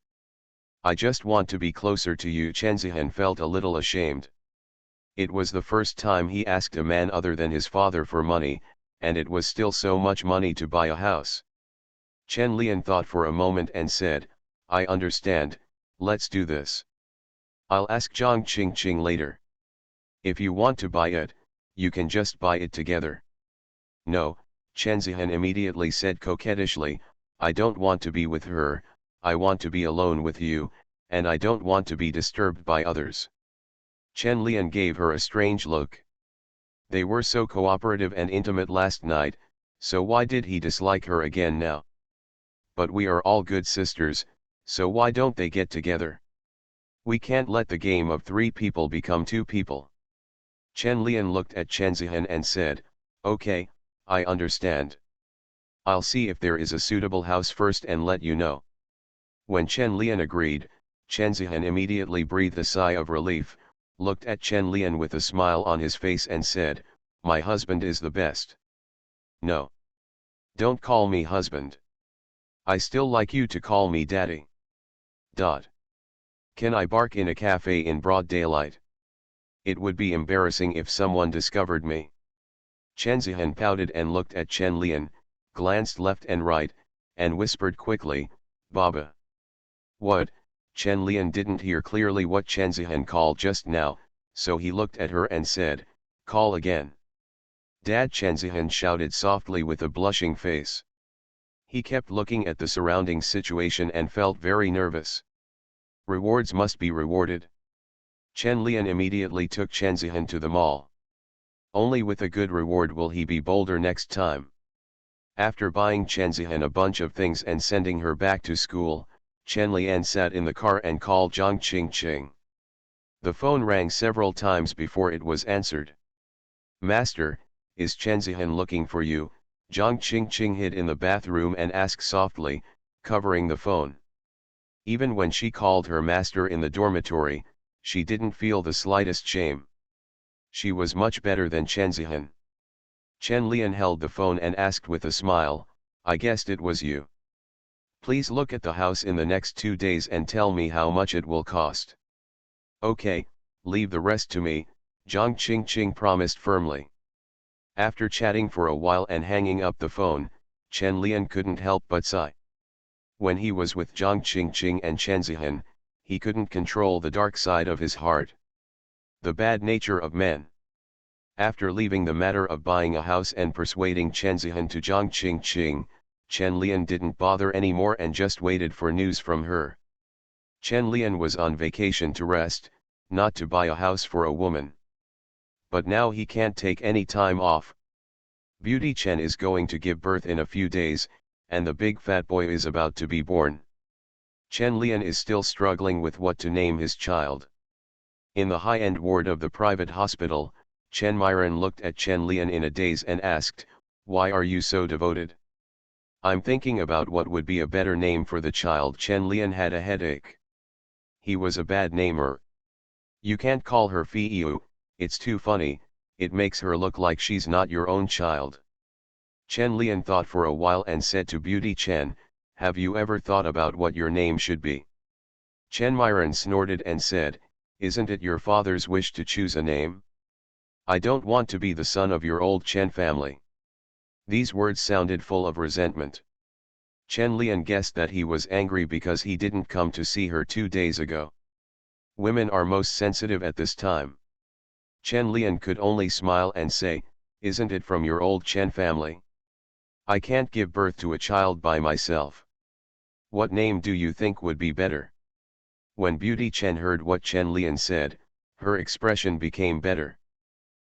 "I just want to be closer to you." Chen Zihan felt a little ashamed. It was the first time he asked a man other than his father for money, and it was still so much money to buy a house. Chen Lian thought for a moment and said, "I understand, let's do this. I'll ask Zhang Qingqing later. If you want to buy it, you can just buy it together." "No," Chen Zihan immediately said coquettishly, "I don't want to be with her, I want to be alone with you, and I don't want to be disturbed by others." Chen Lian gave her a strange look. They were so cooperative and intimate last night, so why did he dislike her again now? "But we are all good sisters, so why don't they get together? We can't let the game of 3 people become 2 people." Chen Lian looked at Chen Zihan and said, "Okay, I understand. I'll see if there is a suitable house first and let you know." When Chen Lian agreed, Chen Zihan immediately breathed a sigh of relief, looked at Chen Lian with a smile on his face and said, "My husband is the best." "No. Don't call me husband. I still like you to call me daddy." "Can I bark in a cafe in broad daylight? It would be embarrassing if someone discovered me." Chen Zihan pouted and looked at Chen Lian, glanced left and right, and whispered quickly, "Baba." "What?" Chen Lian didn't hear clearly what Chen Zihan called just now, so he looked at her and said, "Call again." "Dad," Chen Zihan shouted softly with a blushing face. He kept looking at the surrounding situation and felt very nervous. Rewards must be rewarded. Chen Lian immediately took Chen Zihan to the mall. Only with a good reward will he be bolder next time. After buying Chen Zihan a bunch of things and sending her back to school, Chen Lian sat in the car and called Zhang Qingqing. The phone rang several times before it was answered. "Master, is Chen Zihan looking for you?" Zhang Qingqing hid in the bathroom and asked softly, covering the phone. Even when she called her master in the dormitory, she didn't feel the slightest shame. She was much better than Chen Zihan. Chen Lian held the phone and asked with a smile, "I guessed it was you. Please look at the house in the next 2 days and tell me how much it will cost." "Okay, leave the rest to me," Zhang Qingqing promised firmly. After chatting for a while and hanging up the phone, Chen Lian couldn't help but sigh. When he was with Zhang Qingqing and Chen Zihan, he couldn't control the dark side of his heart. The bad nature of men. After leaving the matter of buying a house and persuading Chen Zihan to Zhang Qingqing, Chen Lian didn't bother anymore and just waited for news from her. Chen Lian was on vacation to rest, not to buy a house for a woman. But now he can't take any time off. Beauty Chen is going to give birth in a few days, and the big fat boy is about to be born. Chen Lian is still struggling with what to name his child. In the high-end ward of the private hospital, Chen Myron looked at Chen Lian in a daze and asked, "Why are you so devoted?" "I'm thinking about what would be a better name for the child." Chen Lian had a headache. He was a bad namer. "You can't call her Fiyu, it's too funny, it makes her look like she's not your own child. Chen Lian thought for a while and said to Beauty Chen, have you ever thought about what your name should be? Chen Myron snorted and said, isn't it your father's wish to choose a name? I don't want to be the son of your old Chen family. These words sounded full of resentment. Chen Lian guessed that he was angry because he didn't come to see her 2 days ago. Women are most sensitive at this time. Chen Lian could only smile and say, isn't it from your old Chen family? I can't give birth to a child by myself. What name do you think would be better? When Beauty Chen heard what Chen Lian said, her expression became better.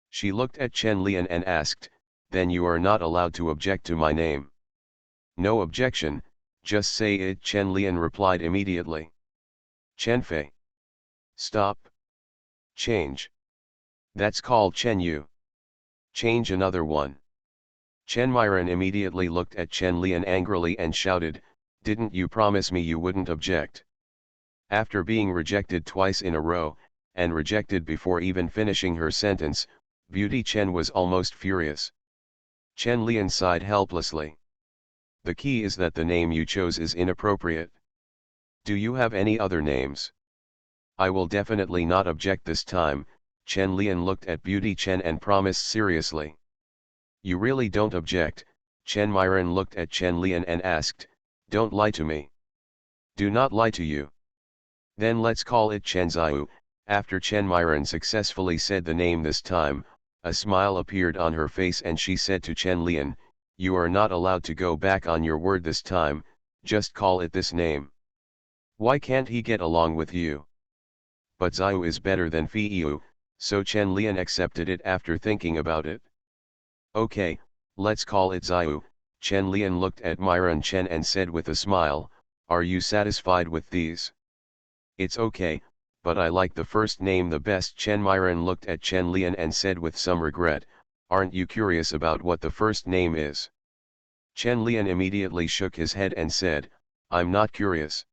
She looked at Chen Lian and asked, then you are not allowed to object to my name. No objection, just say it, Chen Lian replied immediately. Chen Fei. Stop. Change. That's called Chen Yu. Change another one. Chen Myron immediately looked at Chen Lian angrily and shouted, didn't you promise me you wouldn't object? After being rejected twice in a row, and rejected before even finishing her sentence, Beauty Chen was almost furious. Chen Lian sighed helplessly. The key is that the name you chose is inappropriate. Do you have any other names? I will definitely not object this time, Chen Lian looked at Beauty Chen and promised seriously. You really don't object? Chen Myron looked at Chen Lian and asked, don't lie to me. Do not lie to you. Then let's call it Chen Ziyu. After Chen Myron successfully said the name this time, a smile appeared on her face and she said to Chen Lian, you are not allowed to go back on your word this time, just call it this name. Why can't he get along with you? But Ziyu is better than Fiyu, so Chen Lian accepted it after thinking about it. Okay, let's call it Ziyu. Chen Lian looked at Myron Chen and said with a smile, are you satisfied with these? It's okay, but I like the first name the best. Chen Myron looked at Chen Lian and said with some regret, aren't you curious about what the first name is? Chen Lian immediately shook his head and said, I'm not curious.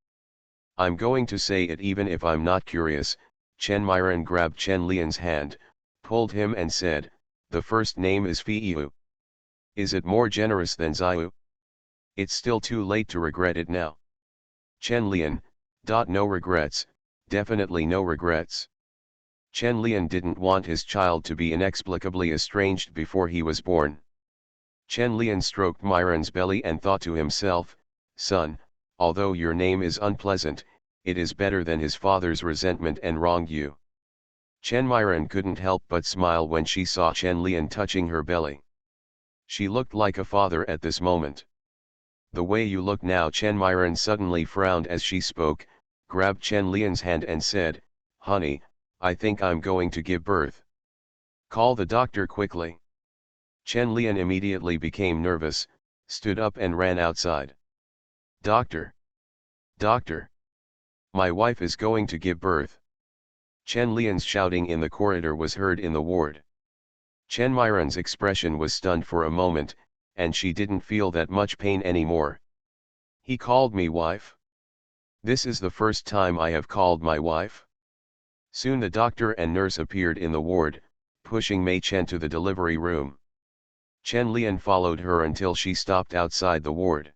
I'm going to say it even if I'm not curious. Chen Myron grabbed Chen Lian's hand, pulled him and said, the first name is Fiyu. Is it more generous than Ziyu? It's still too late to regret it now. Chen Lian, no regrets, definitely no regrets. Chen Lian didn't want his child to be inexplicably estranged before he was born. Chen Lian stroked Myron's belly and thought to himself, son, although your name is unpleasant, it is better than his father's resentment and wronged you. Chen Myron couldn't help but smile when she saw Chen Lian touching her belly. She looked like a father at this moment. The way you look now. Chen Myron suddenly frowned as she spoke, grabbed Chen Lian's hand and said, honey, I think I'm going to give birth. Call the doctor quickly. Chen Lian immediately became nervous, stood up and ran outside. Doctor! Doctor! My wife is going to give birth. Chen Lian's shouting in the corridor was heard in the ward. Chen Myron's expression was stunned for a moment, and she didn't feel that much pain anymore. He called me wife? This is the first time I have called my wife. Soon the doctor and nurse appeared in the ward, pushing Mei Chen to the delivery room. Chen Lian followed her until she stopped outside the ward.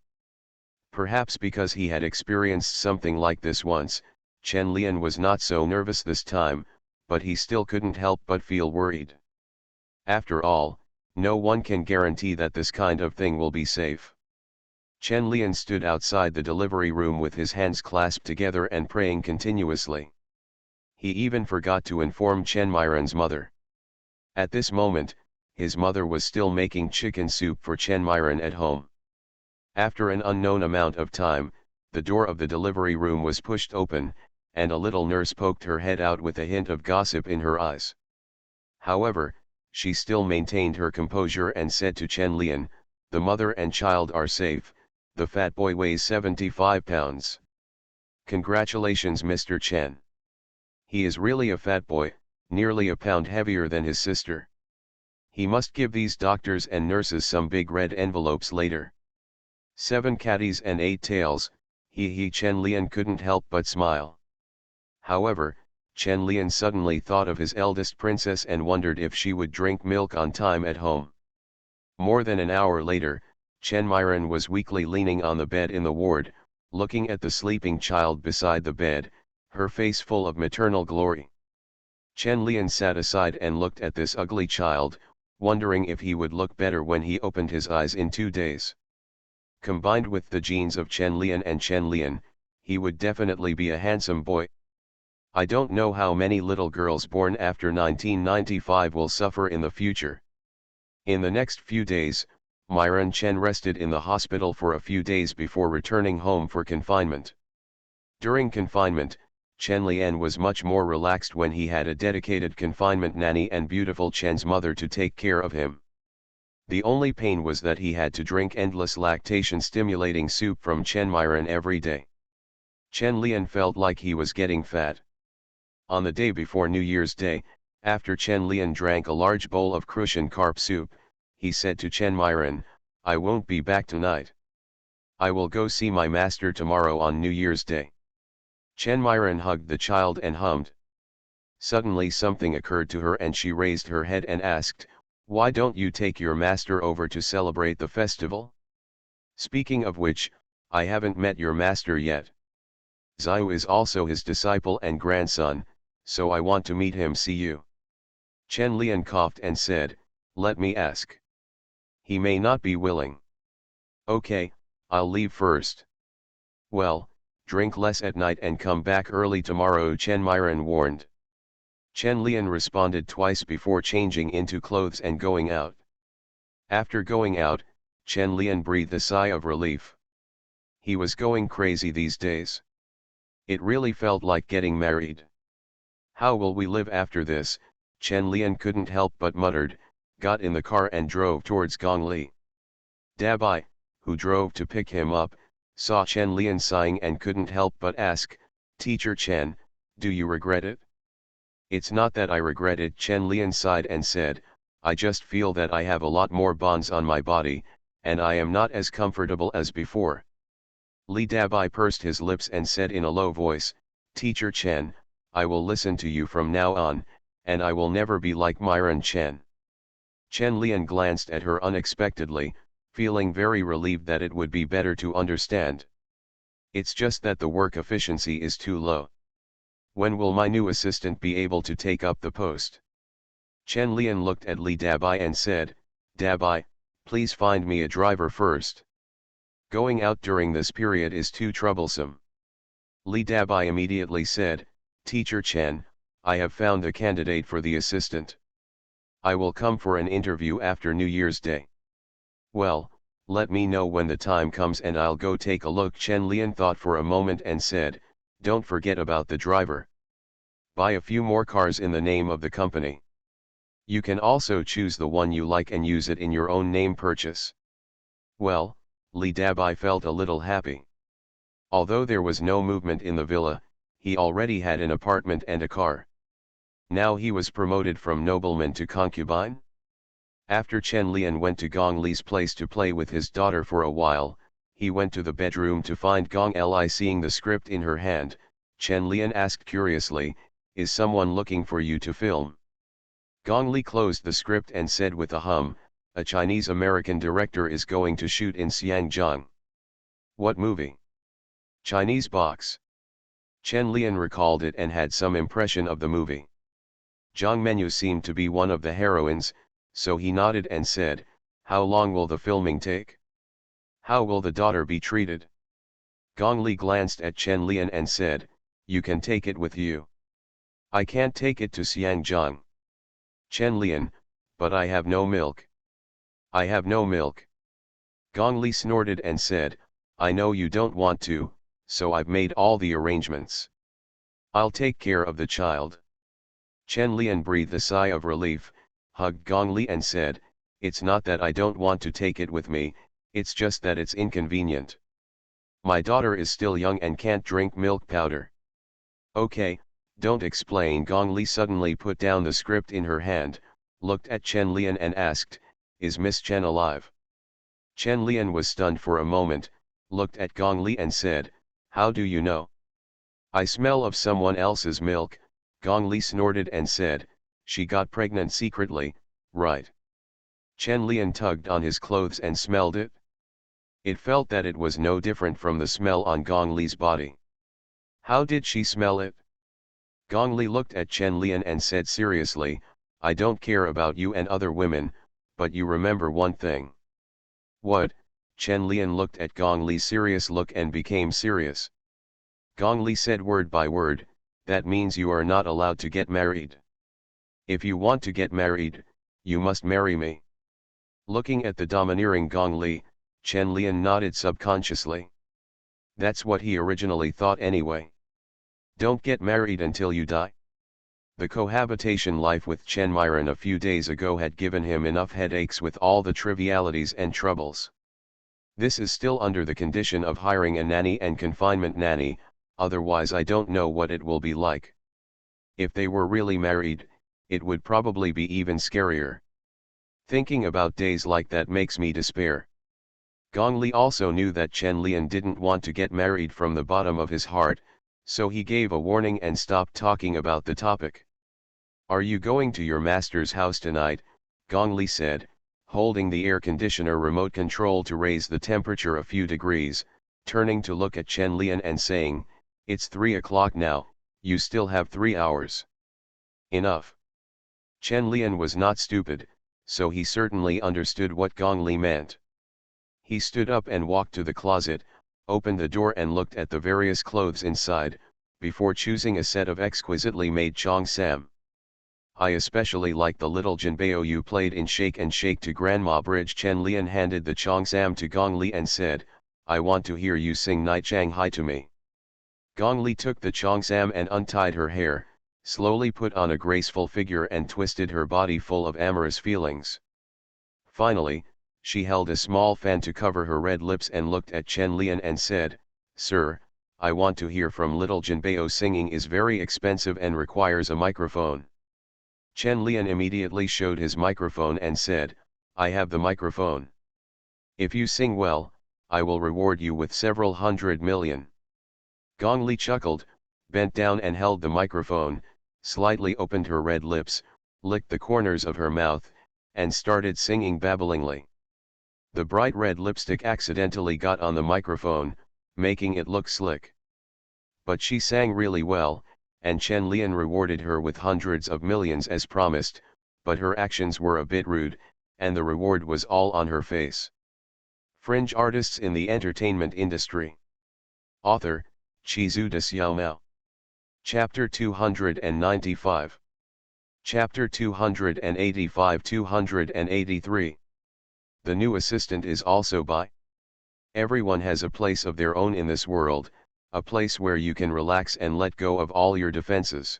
Perhaps because he had experienced something like this once, Chen Lian was not so nervous this time, but he still couldn't help but feel worried. After all, no one can guarantee that this kind of thing will be safe. Chen Lian stood outside the delivery room with his hands clasped together and praying continuously. He even forgot to inform Chen Myron's mother. At this moment, his mother was still making chicken soup for Chen Myron at home. After an unknown amount of time, the door of the delivery room was pushed open, and a little nurse poked her head out with a hint of gossip in her eyes. However, she still maintained her composure and said to Chen Lian, the mother and child are safe, the fat boy weighs 75 pounds. Congratulations Mr. Chen. He is really a fat boy, nearly a pound heavier than his sister. He must give these doctors and nurses some big red envelopes later. 7 catties and 8 tails, Chen Lian couldn't help but smile. However, Chen Lian suddenly thought of his eldest princess and wondered if she would drink milk on time at home. More than an hour later, Chen Myron was weakly leaning on the bed in the ward, looking at the sleeping child beside the bed, her face full of maternal glory. Chen Lian sat aside and looked at this ugly child, wondering if he would look better when he opened his eyes in 2 days. Combined with the genes of Chen Lian and Chen Lian, he would definitely be a handsome boy. I don't know how many little girls born after 1995 will suffer in the future. In the next few days, Myron Chen rested in the hospital for a few days before returning home for confinement. During confinement, Chen Lian was much more relaxed when he had a dedicated confinement nanny and beautiful Chen's mother to take care of him. The only pain was that he had to drink endless lactation-stimulating soup from Chen Myron every day. Chen Lian felt like he was getting fat. On the day before New Year's Day, after Chen Lian drank a large bowl of Crucian carp soup, he said to Chen Myron, "I won't be back tonight. I will go see my master tomorrow on New Year's Day." Chen Myron hugged the child and hummed. Suddenly something occurred to her and she raised her head and asked, "Why don't you take your master over to celebrate the festival? Speaking of which, I haven't met your master yet. Xiao is also his disciple and grandson, so I want to meet him. See you." Chen Lian coughed and said, "Let me ask. He may not be willing." "Okay, I'll leave first." "Well, drink less at night and come back early tomorrow," Chen Myron warned. Chen Lian responded twice before changing into clothes and going out. After going out, Chen Lian breathed a sigh of relief. He was going crazy these days. It really felt like getting married. "How will we live after this?" Chen Lian couldn't help but muttered, got in the car and drove towards Gongli. Dabai, who drove to pick him up, saw Chen Lian sighing and couldn't help but ask, "Teacher Chen, do you regret it?" "It's not that I regret it," Chen Lian sighed and said, "I just feel that I have a lot more bonds on my body, and I am not as comfortable as before." Li Dabai pursed his lips and said in a low voice, "Teacher Chen, I will listen to you from now on, and I will never be like Myron Chen." Chen Lian glanced at her unexpectedly, feeling very relieved that it would be better to understand. "It's just that the work efficiency is too low. When will my new assistant be able to take up the post?" Chen Lian looked at Li Dabai and said, "Dabai, please find me a driver first. Going out during this period is too troublesome." Li Dabai immediately said, "Teacher Chen, I have found a candidate for the assistant. I will come for an interview after New Year's Day." "Well, let me know when the time comes and I'll go take a look." Chen Lian thought for a moment and said, "Don't forget about the driver. Buy a few more cars in the name of the company. You can also choose the one you like and use it in your own name purchase." Well, Li Dabai felt a little happy. Although there was no movement in the villa, he already had an apartment and a car. Now he was promoted from nobleman to concubine? After Chen Lian went to Gong Li's place to play with his daughter for a while, he went to the bedroom to find Gong Li seeing the script in her hand. Chen Lian asked curiously, "Is someone looking for you to film?" Gong Li closed the script and said with a hum, "A Chinese-American director is going to shoot in Xiangjiang." "What movie?" "Chinese Box." Chen Lian recalled it and had some impression of the movie. Zhang Menyu seemed to be one of the heroines, so he nodded and said, "How long will the filming take? How will the daughter be treated?" Gong Li glanced at Chen Lian and said, "You can take it with you." "I can't take it to Xiangjiang." Chen Lian, "But I have no milk." "I have no milk." Gong Li snorted and said, "I know you don't want to, so I've made all the arrangements. I'll take care of the child." Chen Lian breathed a sigh of relief, hugged Gong Li and said, "It's not that I don't want to take it with me, it's just that it's inconvenient. My daughter is still young and can't drink milk powder." "Okay, don't explain." Gong Li suddenly put down the script in her hand, looked at Chen Lian and asked, "Is Miss Chen alive?" Chen Lian was stunned for a moment, looked at Gong Li and said, "How do you know?" "I smell of someone else's milk," Gong Li snorted and said, "She got pregnant secretly, right?" Chen Lian tugged on his clothes and smelled it. It felt that it was no different from the smell on Gong Li's body. How did she smell it? Gong Li looked at Chen Lian and said seriously, "I don't care about you and other women, but you remember one thing." "What?" Chen Lian looked at Gong Li's serious look and became serious. Gong Li said word by word, "That means you are not allowed to get married. If you want to get married, you must marry me." Looking at the domineering Gong Li, Chen Lian nodded subconsciously. That's what he originally thought anyway. Don't get married until you die. The cohabitation life with Chen Myron a few days ago had given him enough headaches with all the trivialities and troubles. This is still under the condition of hiring a nanny and confinement nanny, otherwise I don't know what it will be like. If they were really married, it would probably be even scarier. Thinking about days like that makes me despair. Gong Li also knew that Chen Lian didn't want to get married from the bottom of his heart, so he gave a warning and stopped talking about the topic. "Are you going to your master's house tonight?" Gong Li said, holding the air conditioner remote control to raise the temperature a few degrees, turning to look at Chen Lian and saying, "It's 3 o'clock now, you still have 3 hours. Enough." Chen Lian was not stupid, so he certainly understood what Gong Li meant. He stood up and walked to the closet, opened the door and looked at the various clothes inside, before choosing a set of exquisitely made cheongsam. "I especially like the little jinbeo you played in Shake and Shake to Grandma Bridge." Chen Lian handed the cheongsam to Gong Li and said, "I want to hear you sing Night Shanghai to me." Gong Li took the cheongsam and untied her hair, slowly put on a graceful figure and twisted her body full of amorous feelings. Finally, she held a small fan to cover her red lips and looked at Chen Lian and said, "Sir, I want to hear from little Jinbeo. Singing is very expensive and requires a microphone." Chen Lian immediately showed his microphone and said, "I have the microphone. If you sing well, I will reward you with several 100 million. Gong Li chuckled, bent down and held the microphone, slightly opened her red lips, licked the corners of her mouth, and started singing babblingly. The bright red lipstick accidentally got on the microphone, making it look slick. But she sang really well, and Chen Lian rewarded her with hundreds of millions as promised, but her actions were a bit rude, and the reward was all on her face. Fringe artists in the entertainment industry. Author, Chizu de Xiaomao. Chapter 295. Chapter 285-283. The new assistant is also by. Everyone has a place of their own in this world, a place where you can relax and let go of all your defenses.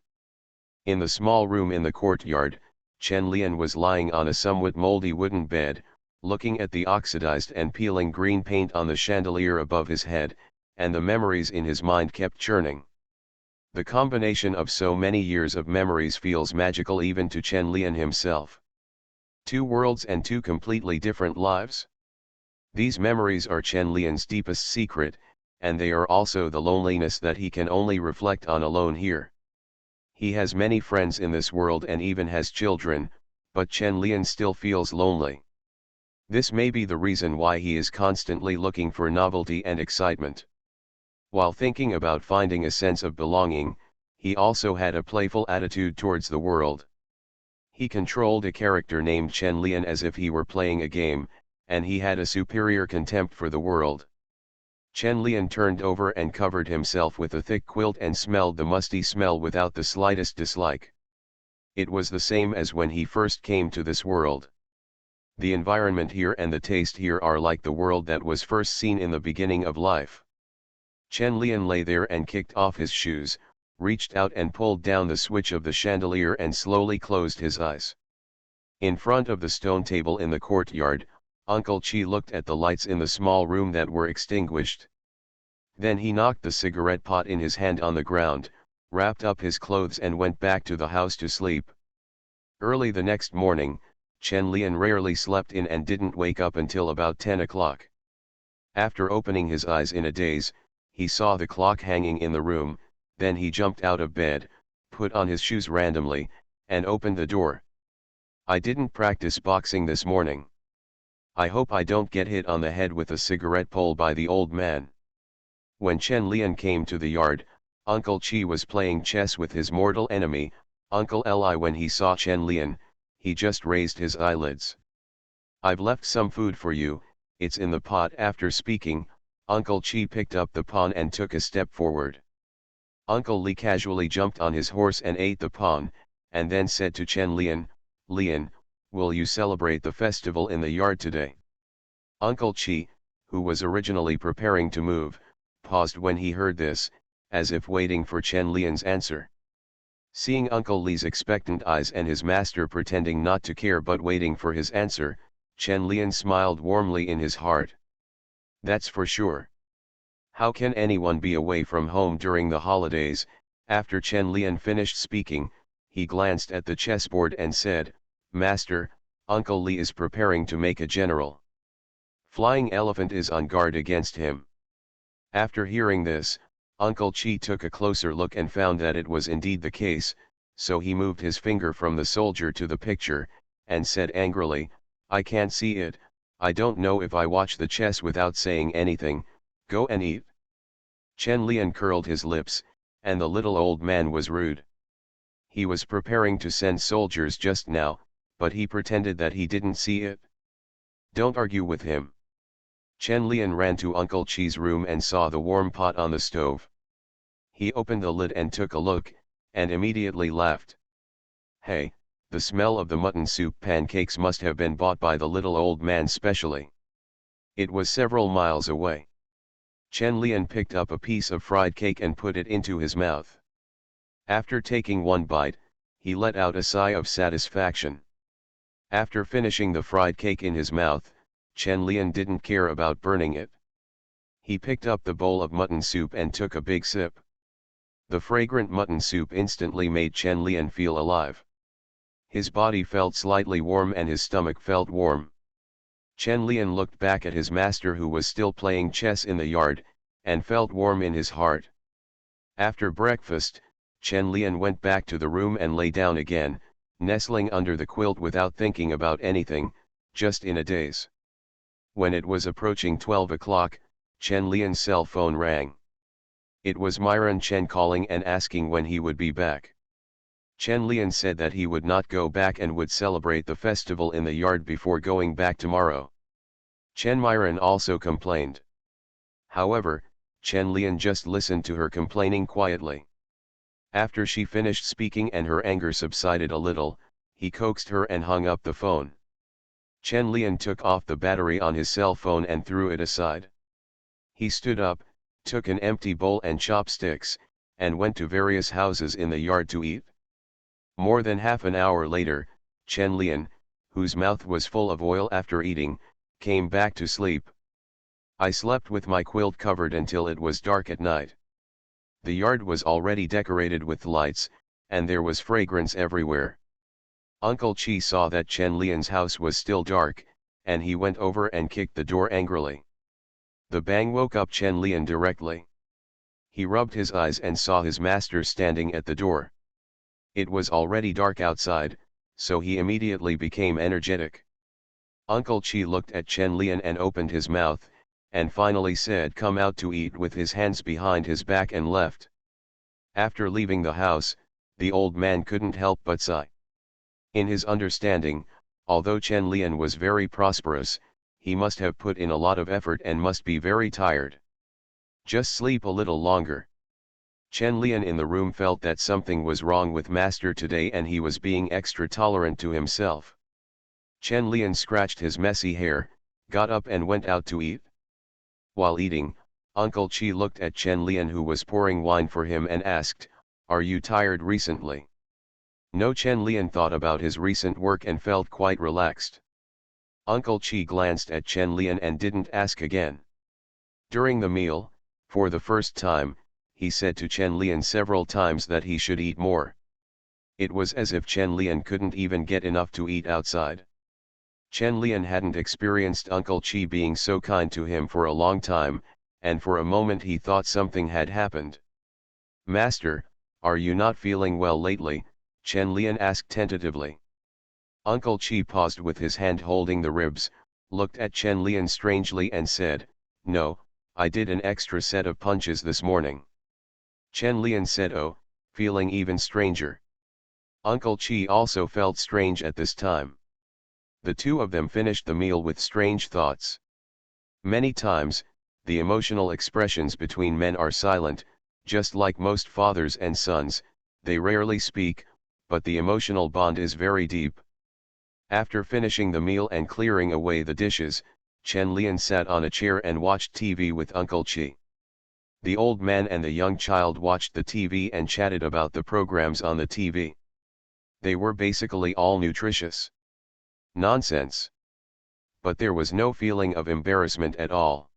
In the small room in the courtyard, Chen Lian was lying on a somewhat moldy wooden bed, looking at the oxidized and peeling green paint on the chandelier above his head, and the memories in his mind kept churning. The combination of so many years of memories feels magical even to Chen Lian himself. 2 worlds and 2 completely different lives? These memories are Chen Lian's deepest secret, and they are also the loneliness that he can only reflect on alone here. He has many friends in this world and even has children, but Chen Lian still feels lonely. This may be the reason why he is constantly looking for novelty and excitement. While thinking about finding a sense of belonging, he also had a playful attitude towards the world. He controlled a character named Chen Lian as if he were playing a game, and he had a superior contempt for the world. Chen Lian turned over and covered himself with a thick quilt and smelled the musty smell without the slightest dislike. It was the same as when he first came to this world. The environment here and the taste here are like the world that was first seen in the beginning of life. Chen Lian lay there and kicked off his shoes, reached out and pulled down the switch of the chandelier and slowly closed his eyes. In front of the stone table in the courtyard, Uncle Chi looked at the lights in the small room that were extinguished. Then he knocked the cigarette pot in his hand on the ground, wrapped up his clothes and went back to the house to sleep. Early the next morning, Chen Lian rarely slept in and didn't wake up until about 10 o'clock. After opening his eyes in a daze, he saw the clock hanging in the room, then he jumped out of bed, put on his shoes randomly, and opened the door. I didn't practice boxing this morning. I hope I don't get hit on the head with a cigarette pole by the old man. When Chen Lian came to the yard, Uncle Chi was playing chess with his mortal enemy, Uncle Li. When he saw Chen Lian, he just raised his eyelids. I've left some food for you, it's in the pot. After speaking, Uncle Chi picked up the pawn and took a step forward. Uncle Li casually jumped on his horse and ate the pawn, and then said to Chen Lian, "Lian, will you celebrate the festival in the yard today?" Uncle Chi, who was originally preparing to move, paused when he heard this, as if waiting for Chen Lian's answer. Seeing Uncle Li's expectant eyes and his master pretending not to care but waiting for his answer, Chen Lian smiled warmly in his heart. That's for sure. How can anyone be away from home during the holidays? After Chen Lian finished speaking, he glanced at the chessboard and said, "Master, Uncle Li is preparing to make a general. Flying Elephant is on guard against him." After hearing this, Uncle Chi took a closer look and found that it was indeed the case, so he moved his finger from the soldier to the picture, and said angrily, "I can't see it, I don't know if I watch the chess without saying anything, go and eat." Chen Lian curled his lips, and the little old man was rude. He was preparing to send soldiers just now, but he pretended that he didn't see it. Don't argue with him. Chen Lian ran to Uncle Chi's room and saw the warm pot on the stove. He opened the lid and took a look, and immediately laughed. Hey, the smell of the mutton soup pancakes must have been bought by the little old man specially. It was several miles away. Chen Lian picked up a piece of fried cake and put it into his mouth. After taking one bite, he let out a sigh of satisfaction. After finishing the fried cake in his mouth, Chen Lian didn't care about burning it. He picked up the bowl of mutton soup and took a big sip. The fragrant mutton soup instantly made Chen Lian feel alive. His body felt slightly warm and his stomach felt warm. Chen Lian looked back at his master who was still playing chess in the yard, and felt warm in his heart. After breakfast, Chen Lian went back to the room and lay down again, nestling under the quilt without thinking about anything, just in a daze. When it was approaching 12 o'clock, Chen Lian's cell phone rang. It was Myron Chen calling and asking when he would be back. Chen Lian said that he would not go back and would celebrate the festival in the yard before going back tomorrow. Chen Myron also complained. However, Chen Lian just listened to her complaining quietly. After she finished speaking and her anger subsided a little, he coaxed her and hung up the phone. Chen Lian took off the battery on his cell phone and threw it aside. He stood up, took an empty bowl and chopsticks, and went to various houses in the yard to eat. More than half an hour later, Chen Lian, whose mouth was full of oil after eating, came back to sleep. I slept with my quilt covered until it was dark at night. The yard was already decorated with lights, and there was fragrance everywhere. Uncle Chi saw that Chen Lian's house was still dark, and he went over and kicked the door angrily. The bang woke up Chen Lian directly. He rubbed his eyes and saw his master standing at the door. It was already dark outside, so he immediately became energetic. Uncle Chi looked at Chen Lian and opened his mouth, and finally said come out to eat with his hands behind his back and left. After leaving the house, the old man couldn't help but sigh. In his understanding, although Chen Lian was very prosperous, he must have put in a lot of effort and must be very tired. Just sleep a little longer. Chen Lian in the room felt that something was wrong with master today and he was being extra tolerant to himself. Chen Lian scratched his messy hair, got up and went out to eat. While eating, Uncle Chi looked at Chen Lian who was pouring wine for him and asked, "Are you tired recently?" No, Chen Lian thought about his recent work and felt quite relaxed. Uncle Chi glanced at Chen Lian and didn't ask again. During the meal, for the first time, he said to Chen Lian several times that he should eat more. It was as if Chen Lian couldn't even get enough to eat outside. Chen Lian hadn't experienced Uncle Chi being so kind to him for a long time, and for a moment he thought something had happened. "Master, "Are you not feeling well lately?" Chen Lian asked tentatively. Uncle Chi paused with his hand holding the ribs, looked at Chen Lian strangely and said, "No, I did an extra set of punches this morning." Chen Lian said, "Oh," feeling even stranger. Uncle Chi also felt strange at this time. The two of them finished the meal with strange thoughts. Many times, the emotional expressions between men are silent, just like most fathers and sons, they rarely speak, but the emotional bond is very deep. After finishing the meal and clearing away the dishes, Chen Lian sat on a chair and watched TV with Uncle Chi. The old man and the young child watched the TV and chatted about the programs on the TV. They were basically all nutritious nonsense. But there was no feeling of embarrassment at all.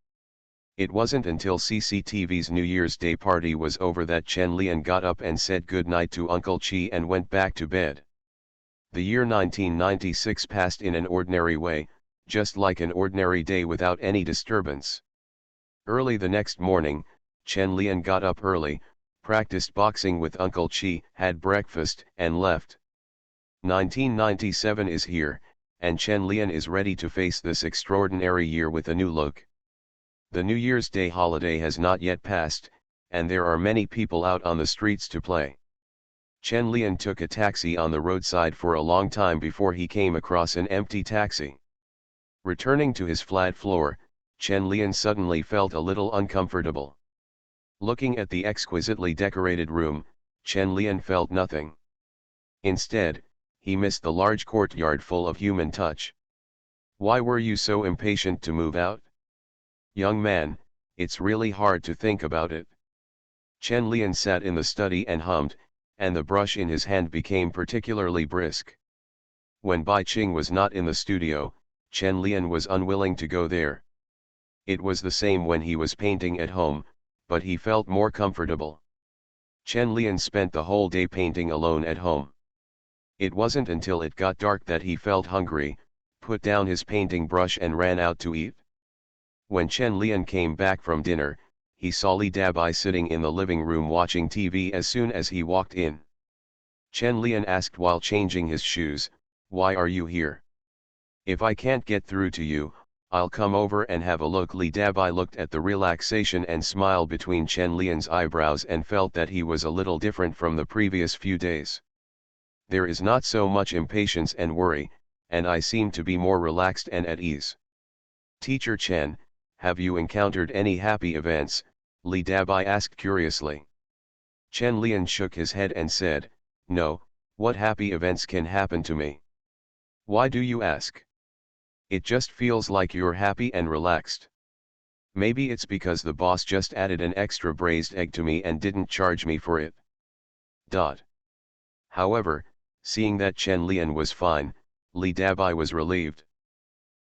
It wasn't until CCTV's New Year's Day party was over that Chen Lian got up and said good night to Uncle Chi and went back to bed. The year 1996 passed in an ordinary way, just like an ordinary day without any disturbance. Early the next morning, Chen Lian got up early, practiced boxing with Uncle Chi, had breakfast, and left. 1997 is here, and Chen Lian is ready to face this extraordinary year with a new look. The New Year's Day holiday has not yet passed, and there are many people out on the streets to play. Chen Lian took a taxi on the roadside for a long time before he came across an empty taxi. Returning to his flat floor, Chen Lian suddenly felt a little uncomfortable. Looking at the exquisitely decorated room, Chen Lian felt nothing. Instead, he missed the large courtyard full of human touch. "Why were you so impatient to move out?" "Young man, it's really hard to think about it." Chen Lian sat in the study and hummed, and the brush in his hand became particularly brisk. When Bai Qing was not in the studio, Chen Lian was unwilling to go there. It was the same when he was painting at home, but he felt more comfortable. Chen Lian spent the whole day painting alone at home. It wasn't until it got dark that he felt hungry, put down his painting brush and ran out to eat. When Chen Lian came back from dinner, he saw Li Dabai sitting in the living room watching TV as soon as he walked in. Chen Lian asked while changing his shoes, "Why are you here?" "If I can't get through to you, I'll come over and have a look." Li Dabai looked at the relaxation and smile between Chen Lian's eyebrows and felt that he was a little different from the previous few days. "There is not so much impatience and worry, and I seem to be more relaxed and at ease." "Teacher Chen, have you encountered any happy events?" Li Dabai asked curiously. Chen Lian shook his head and said, "No, what happy events can happen to me?" "Why do you ask?" "It just feels like you're happy and relaxed." "Maybe it's because the boss just added an extra braised egg to me and didn't charge me for it." However, seeing that Chen Lian was fine, Li Dabai was relieved.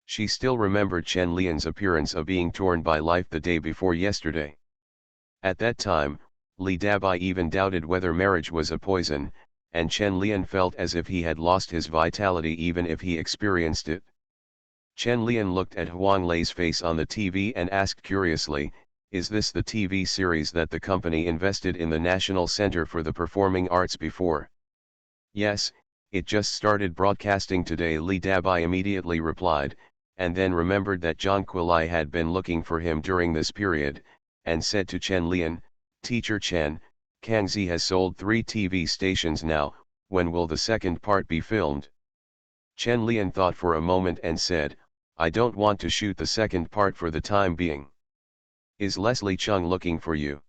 She still remembered Chen Lian's appearance of being torn by life the day before yesterday. At that time, Li Dabai even doubted whether marriage was a poison, and Chen Lian felt as if he had lost his vitality even if he experienced it. Chen Lian looked at Huang Lei's face on the TV and asked curiously, "Is this the TV series that the company invested in the National Center for the Performing Arts before?" "Yes, it just started broadcasting today," Li Dabai immediately replied, and then remembered that Zhang Quilai had been looking for him during this period, and said to Chen Lian, "Teacher Chen, Kangzi has sold 3 TV stations now, when will the second part be filmed?" Chen Lian thought for a moment and said, "I don't want to shoot the second part for the time being." "Is Leslie Chung looking for you?"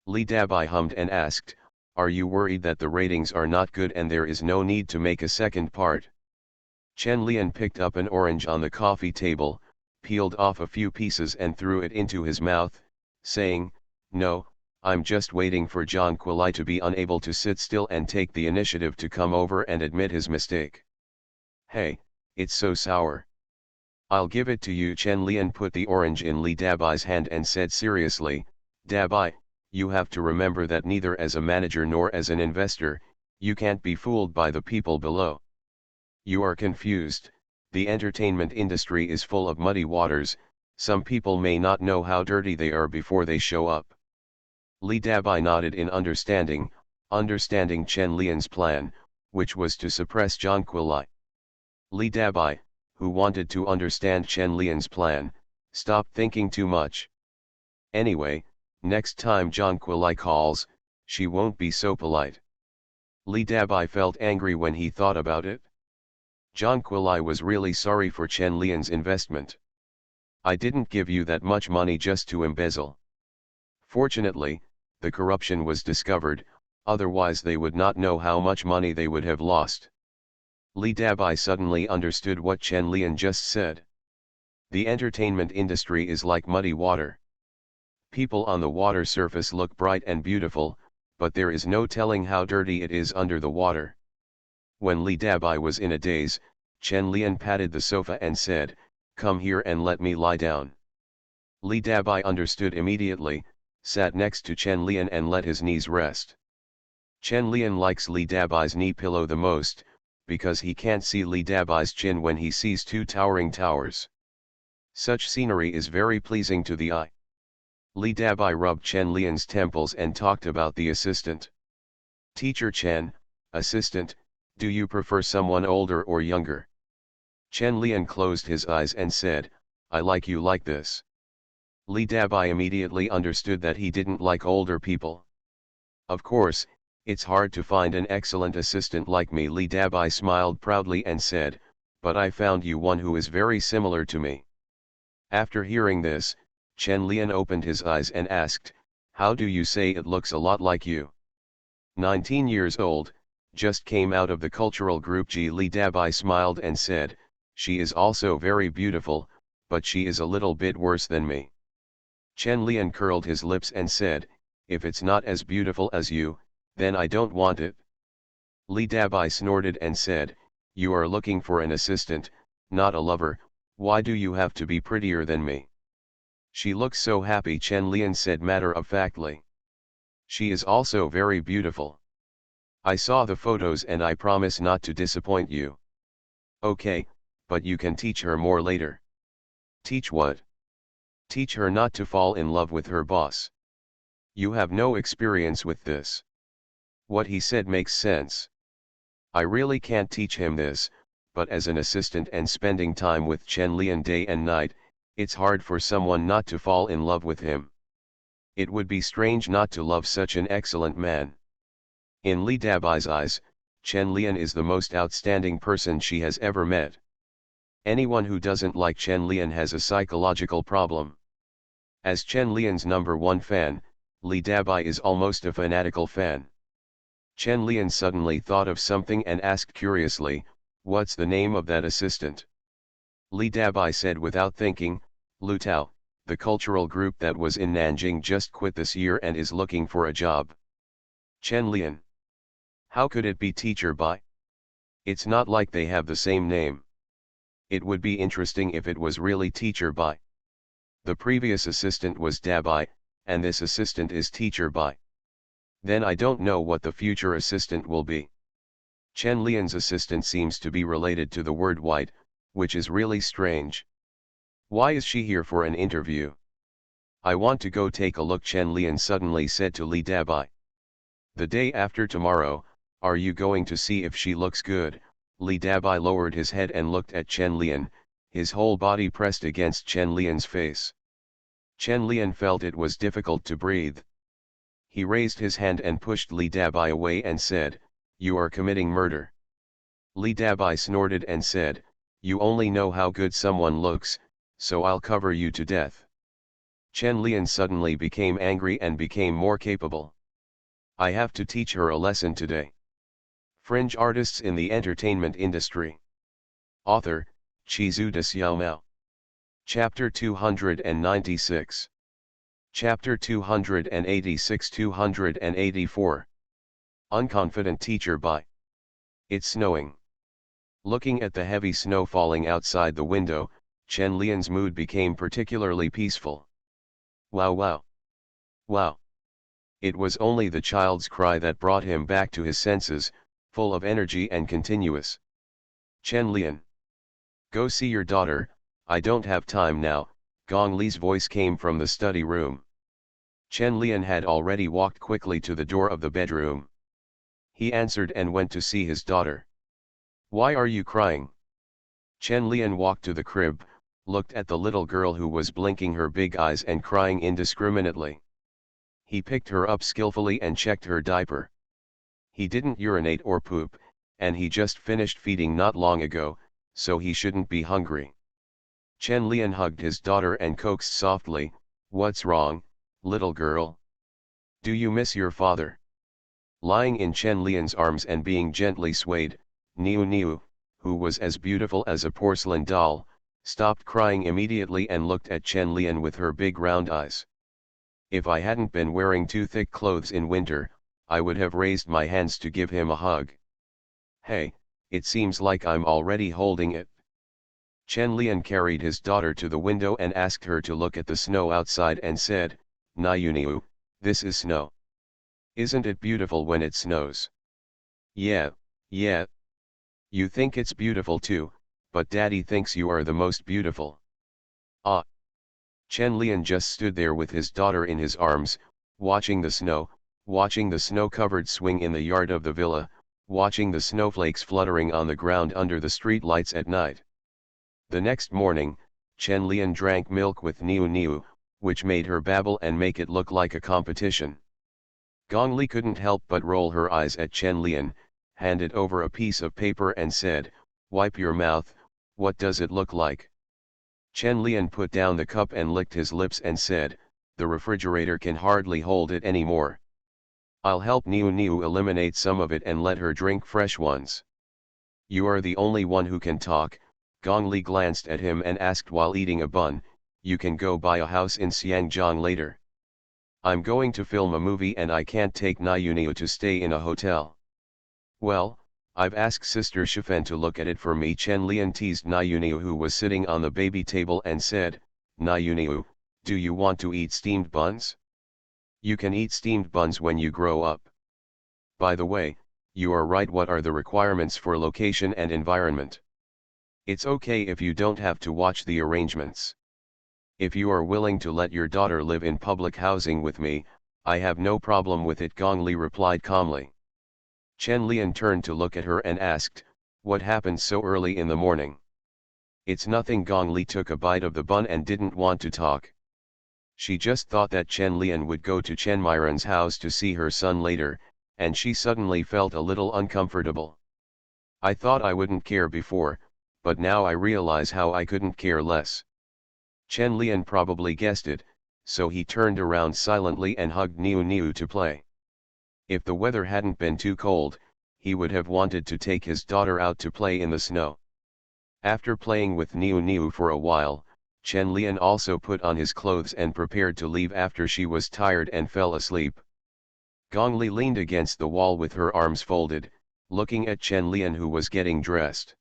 Li Dabai hummed and asked, "Are you worried that the ratings are not good and there is no need to make a second part?" Chen Lian picked up an orange on the coffee table, peeled off a few pieces and threw it into his mouth, saying, "No, I'm just waiting for Zhang Quilai to be unable to sit still and take the initiative to come over and admit his mistake." "Hey, it's so sour." "I'll give it to you." Chen Lian put the orange in Li Dabai's hand and said seriously, "Dabai, you have to remember that neither as a manager nor as an investor, you can't be fooled by the people below. You are confused, the entertainment industry is full of muddy waters, some people may not know how dirty they are before they show up." Li Dabai nodded in understanding, understanding Chen Lian's plan, which was to suppress Zhang Kuilai. Li Dabai, who wanted to understand Chen Lian's plan, stopped thinking too much. Anyway, next time Zhang Kuilai calls, she won't be so polite. Li Dabai felt angry when he thought about it. Zhang Kuilai was really sorry for Chen Lian's investment. I didn't give you that much money just to embezzle. Fortunately, the corruption was discovered, otherwise they would not know how much money they would have lost. Li Dabai suddenly understood what Chen Lian just said. The entertainment industry is like muddy water. People on the water surface look bright and beautiful, but there is no telling how dirty it is under the water. When Li Dabai was in a daze, Chen Lian patted the sofa and said, "Come here and let me lie down." Li Dabai understood immediately, sat next to Chen Lian and let his knees rest. Chen Lian likes Li Dabai's knee pillow the most, because he can't see Li Dabai's chin when he sees two towering towers. Such scenery is very pleasing to the eye. Li Dabai rubbed Chen Lian's temples and talked about the assistant. "Teacher Chen, assistant, do you prefer someone older or younger?" Chen Lian closed his eyes and said, "I like you like this." Li Dabai immediately understood that he didn't like older people. "Of course, it's hard to find an excellent assistant like me." Li Dabai smiled proudly and said, "But I found you one who is very similar to me." After hearing this, Chen Lian opened his eyes and asked, "How do you say it looks a lot like you?" 19 years old, just came out of the cultural group G. Li Dabai smiled and said, "She is also very beautiful, but she is a little bit worse than me." Chen Lian curled his lips and said, "If it's not as beautiful as you, then I don't want it." Li Dabai snorted and said, "You are looking for an assistant, not a lover. Why do you have to be prettier than me?" "She looks so happy," Chen Lian said matter-of-factly. "She is also very beautiful. I saw the photos and I promise not to disappoint you." "Okay, but you can teach her more later." "Teach what?" "Teach her not to fall in love with her boss." "You have no experience with this." What he said makes sense. I really can't teach him this, but as an assistant and spending time with Chen Lian day and night, it's hard for someone not to fall in love with him. It would be strange not to love such an excellent man. In Li Dabai's eyes, Chen Lian is the most outstanding person she has ever met. Anyone who doesn't like Chen Lian has a psychological problem. As Chen Lian's #1 fan, Li Dabai is almost a fanatical fan. Chen Lian suddenly thought of something and asked curiously, "What's the name of that assistant?" Li Dabai said without thinking, "Lu Tao, the cultural group that was in Nanjing just quit this year and is looking for a job." Chen Lian. "How could it be Teacher Bai? It's not like they have the same name." "It would be interesting if it was really Teacher Bai. The previous assistant was Dabai, and this assistant is Teacher Bai. Then I don't know what the future assistant will be." Chen Lian's assistant seems to be related to the word white, which is really strange. "Why is she here for an interview?" "I want to go take a look," Chen Lian suddenly said to Li Dabai. "The day after tomorrow, are you going to see if she looks good?" Li Dabai lowered his head and looked at Chen Lian, his whole body pressed against Chen Lian's face. Chen Lian felt it was difficult to breathe. He raised his hand and pushed Li Dabai away and said, "You are committing murder." Li Dabai snorted and said, "You only know how good someone looks, so I'll cover you to death." Chen Lian suddenly became angry and became more capable. "I have to teach her a lesson today." Fringe artists in the entertainment industry. Author, Chizu de Xiaomao. Chapter 296. Chapter 286-284. Unconfident Teacher Bai. It's snowing. Looking at the heavy snow falling outside the window, Chen Lian's mood became particularly peaceful. Wow wow. Wow. It was only the child's cry that brought him back to his senses, full of energy and continuous. "Chen Lian. Go see your daughter, I don't have time now," Gong Li's voice came from the study room. Chen Lian had already walked quickly to the door of the bedroom. He answered and went to see his daughter. "Why are you crying?" Chen Lian walked to the crib, looked at the little girl who was blinking her big eyes and crying indiscriminately. He picked her up skillfully and checked her diaper. He didn't urinate or poop, and he just finished feeding not long ago, so he shouldn't be hungry. Chen Lian hugged his daughter and coaxed softly, "What's wrong, little girl? Do you miss your father?" Lying in Chen Lian's arms and being gently swayed, Niu Niu, who was as beautiful as a porcelain doll, stopped crying immediately and looked at Chen Lian with her big round eyes. "If I hadn't been wearing too thick clothes in winter, I would have raised my hands to give him a hug. Hey, it seems like I'm already holding it." Chen Lian carried his daughter to the window and asked her to look at the snow outside and said, "Niu Niu, this is snow. Isn't it beautiful when it snows?" "Yeah, yeah. You think it's beautiful too, but Daddy thinks you are the most beautiful." Ah. Chen Lian just stood there with his daughter in his arms, watching the snow-covered swing in the yard of the villa, watching the snowflakes fluttering on the ground under the street lights at night. The next morning, Chen Lian drank milk with Niu Niu, which made her babble and make it look like a competition. Gong Li couldn't help but roll her eyes at Chen Lian, handed over a piece of paper and said, "Wipe your mouth, what does it look like?" Chen Lian put down the cup and licked his lips and said, "The refrigerator can hardly hold it anymore. I'll help Niu Niu eliminate some of it and let her drink fresh ones." "You are the only one who can talk." Gong Li glanced at him and asked while eating a bun, "You can go buy a house in Xiangjiang later. I'm going to film a movie and I can't take Niu Niu to stay in a hotel." "Well, I've asked Sister Shifen to look at it for me." Chen Lian teased Niu Niu, who was sitting on the baby table, and said, "Niu Niu, do you want to eat steamed buns? You can eat steamed buns when you grow up. By the way, you are right. What are the requirements for location and environment? It's okay if you don't have to watch the arrangements. If you are willing to let your daughter live in public housing with me, I have no problem with it," Gong Li replied calmly. Chen Lian turned to look at her and asked, "What happened so early in the morning?" "It's nothing." Gong Li took a bite of the bun and didn't want to talk. She just thought that Chen Lian would go to Chen Myron's house to see her son later, and she suddenly felt a little uncomfortable. "I thought I wouldn't care before, but now I realize how I couldn't care less." Chen Lian probably guessed it, so he turned around silently and hugged Niu Niu to play. If the weather hadn't been too cold, he would have wanted to take his daughter out to play in the snow. After playing with Niu Niu for a while, Chen Lian also put on his clothes and prepared to leave after she was tired and fell asleep. Gong Li leaned against the wall with her arms folded, looking at Chen Lian, who was getting dressed.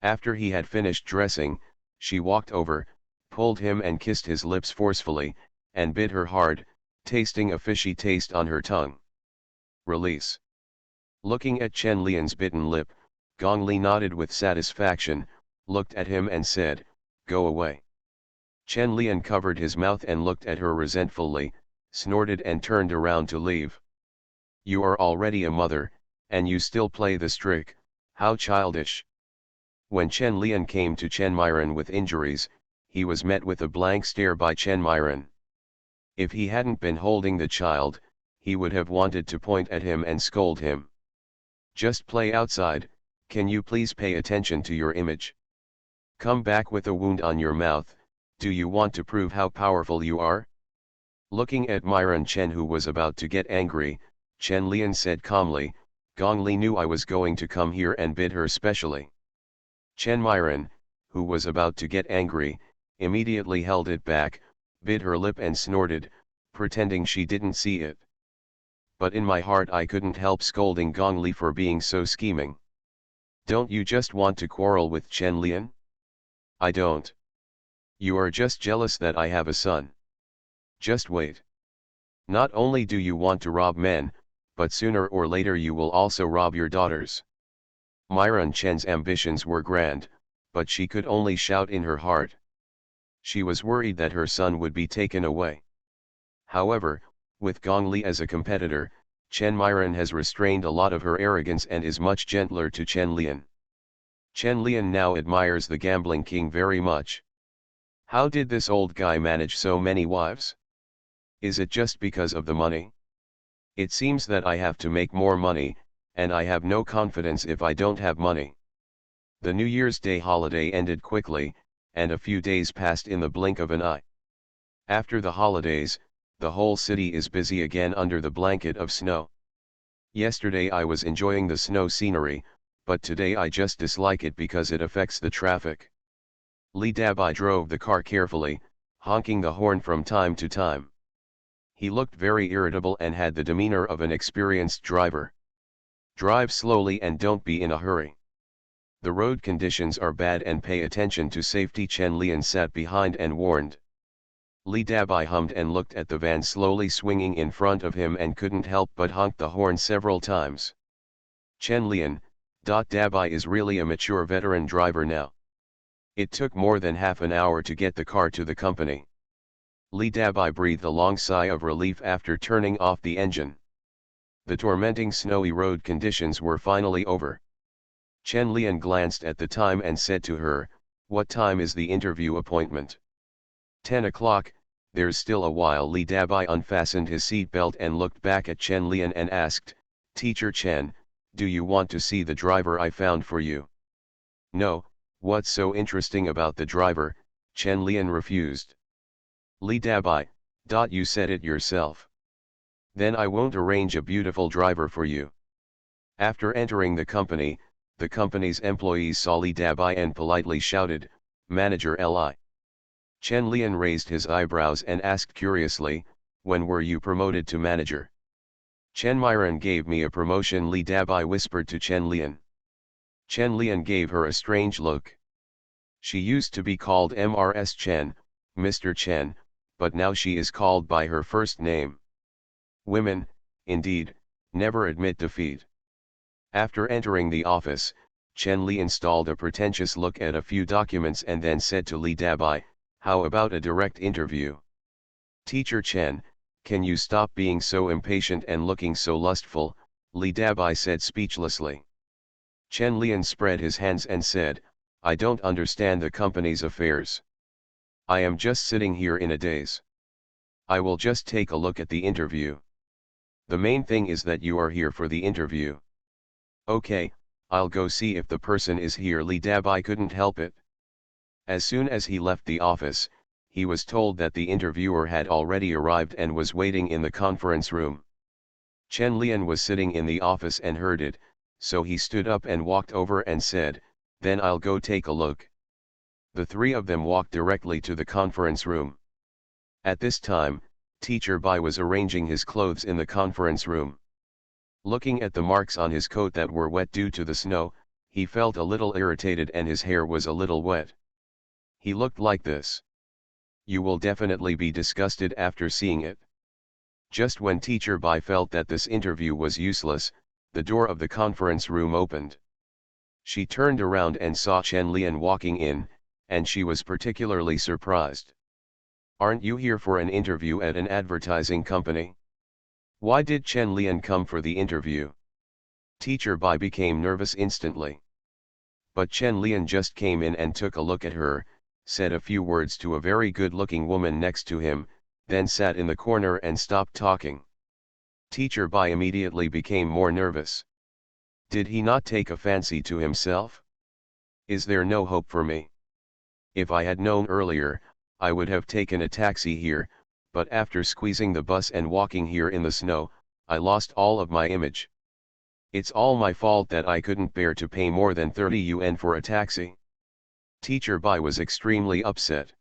After he had finished dressing, she walked over, pulled him and kissed his lips forcefully, and bit her hard, tasting a fishy taste on her tongue. "Release." Looking at Chen Lian's bitten lip, Gong Li nodded with satisfaction, looked at him and said, "Go away." Chen Lian covered his mouth and looked at her resentfully, snorted and turned around to leave. "You are already a mother, and you still play the strict, how childish." When Chen Lian came to Chen Myron with injuries, he was met with a blank stare by Chen Myron. If he hadn't been holding the child, he would have wanted to point at him and scold him. "Just play outside, can you please pay attention to your image? Come back with a wound on your mouth, do you want to prove how powerful you are?" Looking at Myron Chen, who was about to get angry, Chen Lian said calmly, "Gong Li knew I was going to come here and bid her specially." Chen Myron, who was about to get angry, immediately held it back, bit her lip and snorted, pretending she didn't see it. But in my heart I couldn't help scolding Gong Li for being so scheming. "Don't you just want to quarrel with Chen Lian?" "I don't. You are just jealous that I have a son. Just wait. Not only do you want to rob men, but sooner or later you will also rob your daughters." Myron Chen's ambitions were grand, but she could only shout in her heart. She was worried that her son would be taken away. However, with Gong Li as a competitor, Chen Miran has restrained a lot of her arrogance and is much gentler to Chen Lian. Chen Lian now admires the gambling king very much. How did this old guy manage so many wives? Is it just because of the money? It seems that I have to make more money, and I have no confidence if I don't have money. The New Year's Day holiday ended quickly, and a few days passed in the blink of an eye. After the holidays, the whole city is busy again under the blanket of snow. Yesterday I was enjoying the snow scenery, but today I just dislike it because it affects the traffic. Li Dabai drove the car carefully, honking the horn from time to time. He looked very irritable and had the demeanor of an experienced driver. Drive slowly and don't be in a hurry. The road conditions are bad and pay attention to safety. Chen Lian sat behind and warned. Li Dabai hummed and looked at the van slowly swinging in front of him and couldn't help but honk the horn several times. Chen Lian, Dabai is really a mature veteran driver now. It took more than half an hour to get the car to the company. Li Dabai breathed a long sigh of relief after turning off the engine. The tormenting snowy road conditions were finally over. Chen Lian glanced at the time and said to her, "What time is the interview appointment?" 10 o'clock, there's still a while. Li Dabai unfastened his seatbelt and looked back at Chen Lian and asked, "Teacher Chen, do you want to see the driver I found for you?" "No, what's so interesting about the driver?" Chen Lian refused. Li Dabai, you said it yourself. Then I won't arrange a beautiful driver for you. After entering the company's employees saw Li Dabai and politely shouted, "Manager Li." Chen Lian raised his eyebrows and asked curiously, "When were you promoted to manager?" "Chen Miran gave me a promotion," Li Dabai whispered to Chen Lian. Chen Lian gave her a strange look. She used to be called Mrs. Chen, Mr. Chen, but now she is called by her first name. Women, indeed, never admit defeat. After entering the office, Chen Li installed a pretentious look at a few documents and then said to Li Dabai, "How about a direct interview?" "Teacher Chen, can you stop being so impatient and looking so lustful?" Li Dabai said speechlessly. Chen Lian spread his hands and said, "I don't understand the company's affairs. I am just sitting here in a daze. I will just take a look at the interview. The main thing is that you are here for the interview." "Okay, I'll go see if the person is here." Li Dabai couldn't help it. As soon as he left the office, he was told that the interviewer had already arrived and was waiting in the conference room. Chen Lian was sitting in the office and heard it, so he stood up and walked over and said, "Then I'll go take a look." The three of them walked directly to the conference room. At this time, Teacher Bai was arranging his clothes in the conference room. Looking at the marks on his coat that were wet due to the snow, he felt a little irritated and his hair was a little wet. He looked like this. You will definitely be disgusted after seeing it. Just when Teacher Bai felt that this interview was useless, the door of the conference room opened. She turned around and saw Chen Lian walking in, and she was particularly surprised. "Aren't you here for an interview at an advertising company? Why did Chen Lian come for the interview?" Teacher Bai became nervous instantly. But Chen Lian just came in and took a look at her, said a few words to a very good-looking woman next to him, then sat in the corner and stopped talking. Teacher Bai immediately became more nervous. Did he not take a fancy to himself? Is there no hope for me? If I had known earlier, I would have taken a taxi here, but after squeezing the bus and walking here in the snow, I lost all of my image. It's all my fault that I couldn't bear to pay more than 30 yuan for a taxi. Teacher Bai was extremely upset.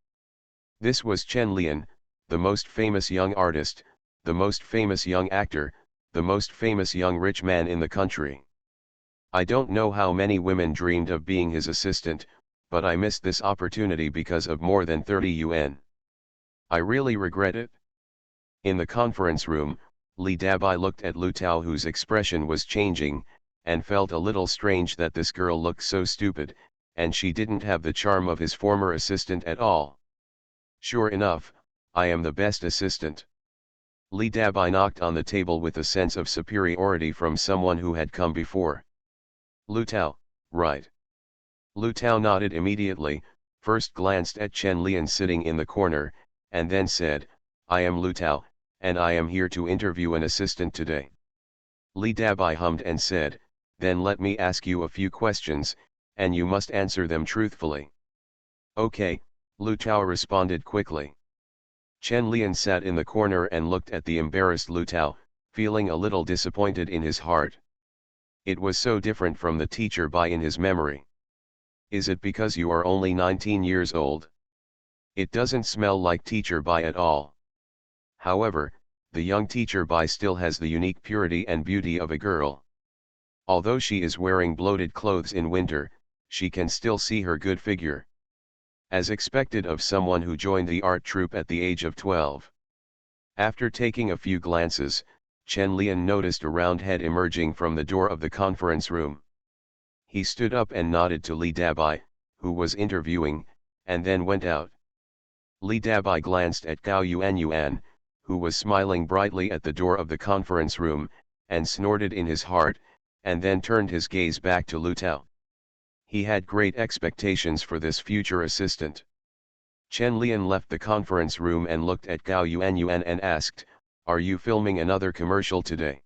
This was Chen Lian, the most famous young artist, the most famous young actor, the most famous young rich man in the country. I don't know how many women dreamed of being his assistant, but I missed this opportunity because of more than 30 yuan. I really regret it." In the conference room, Li Dabai looked at Lu Tao, whose expression was changing, and felt a little strange that this girl looked so stupid, and she didn't have the charm of his former assistant at all. "Sure enough, I am the best assistant. Li Dabai knocked on the table with a sense of superiority from someone who had come before. Lu Tao, right. Lu Tao nodded immediately, first glanced at Chen Lian sitting in the corner, and then said, I am Lu Tao, and I am here to interview an assistant today. Li Dabai hummed and said, then let me ask you a few questions, and you must answer them truthfully. Okay, Lu Tao responded quickly. Chen Lian sat in the corner and looked at the embarrassed Lu Tao, feeling a little disappointed in his heart. It was so different from the teacher Bai in his memory. Is it because you are only 19 years old? It doesn't smell like teacher Bai at all. However, the young teacher Bai still has the unique purity and beauty of a girl. Although she is wearing bloated clothes in winter, she can still see her good figure. As expected of someone who joined the art troupe at the age of 12. After taking a few glances, Chen Lian noticed a round head emerging from the door of the conference room. He stood up and nodded to Li Dabai, who was interviewing, and then went out. Li Dabai glanced at Gao Yuan, who was smiling brightly at the door of the conference room, and snorted in his heart, and then turned his gaze back to Lu Tao. He had great expectations for this future assistant. Chen Lian left the conference room and looked at Gao Yuan and asked, are you filming another commercial today?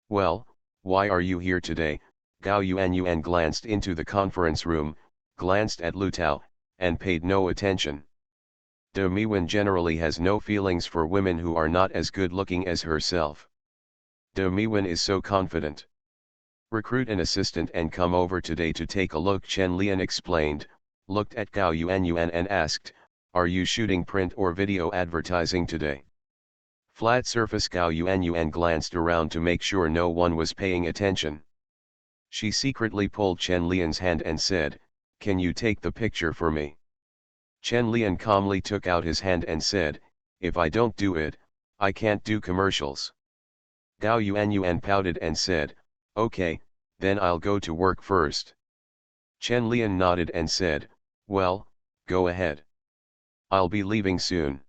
Well, why are you here today? Gao Yuan glanced into the conference room, glanced at Lu Tao, and paid no attention. De Miwen generally has no feelings for women who are not as good looking as herself. De Miwen is so confident. Recruit an assistant and come over today to take a look, Chen Lian explained, looked at Gao Yuan and asked, are you shooting print or video advertising today? Flat surface. Gao Yuan glanced around to make sure no one was paying attention. She secretly pulled Chen Lian's hand and said, can you take the picture for me? Chen Lian calmly took out his hand and said, if I don't do it, I can't do commercials. Gao Yuan pouted and said, okay, then I'll go to work first. Chen Lian nodded and said, well, go ahead. I'll be leaving soon.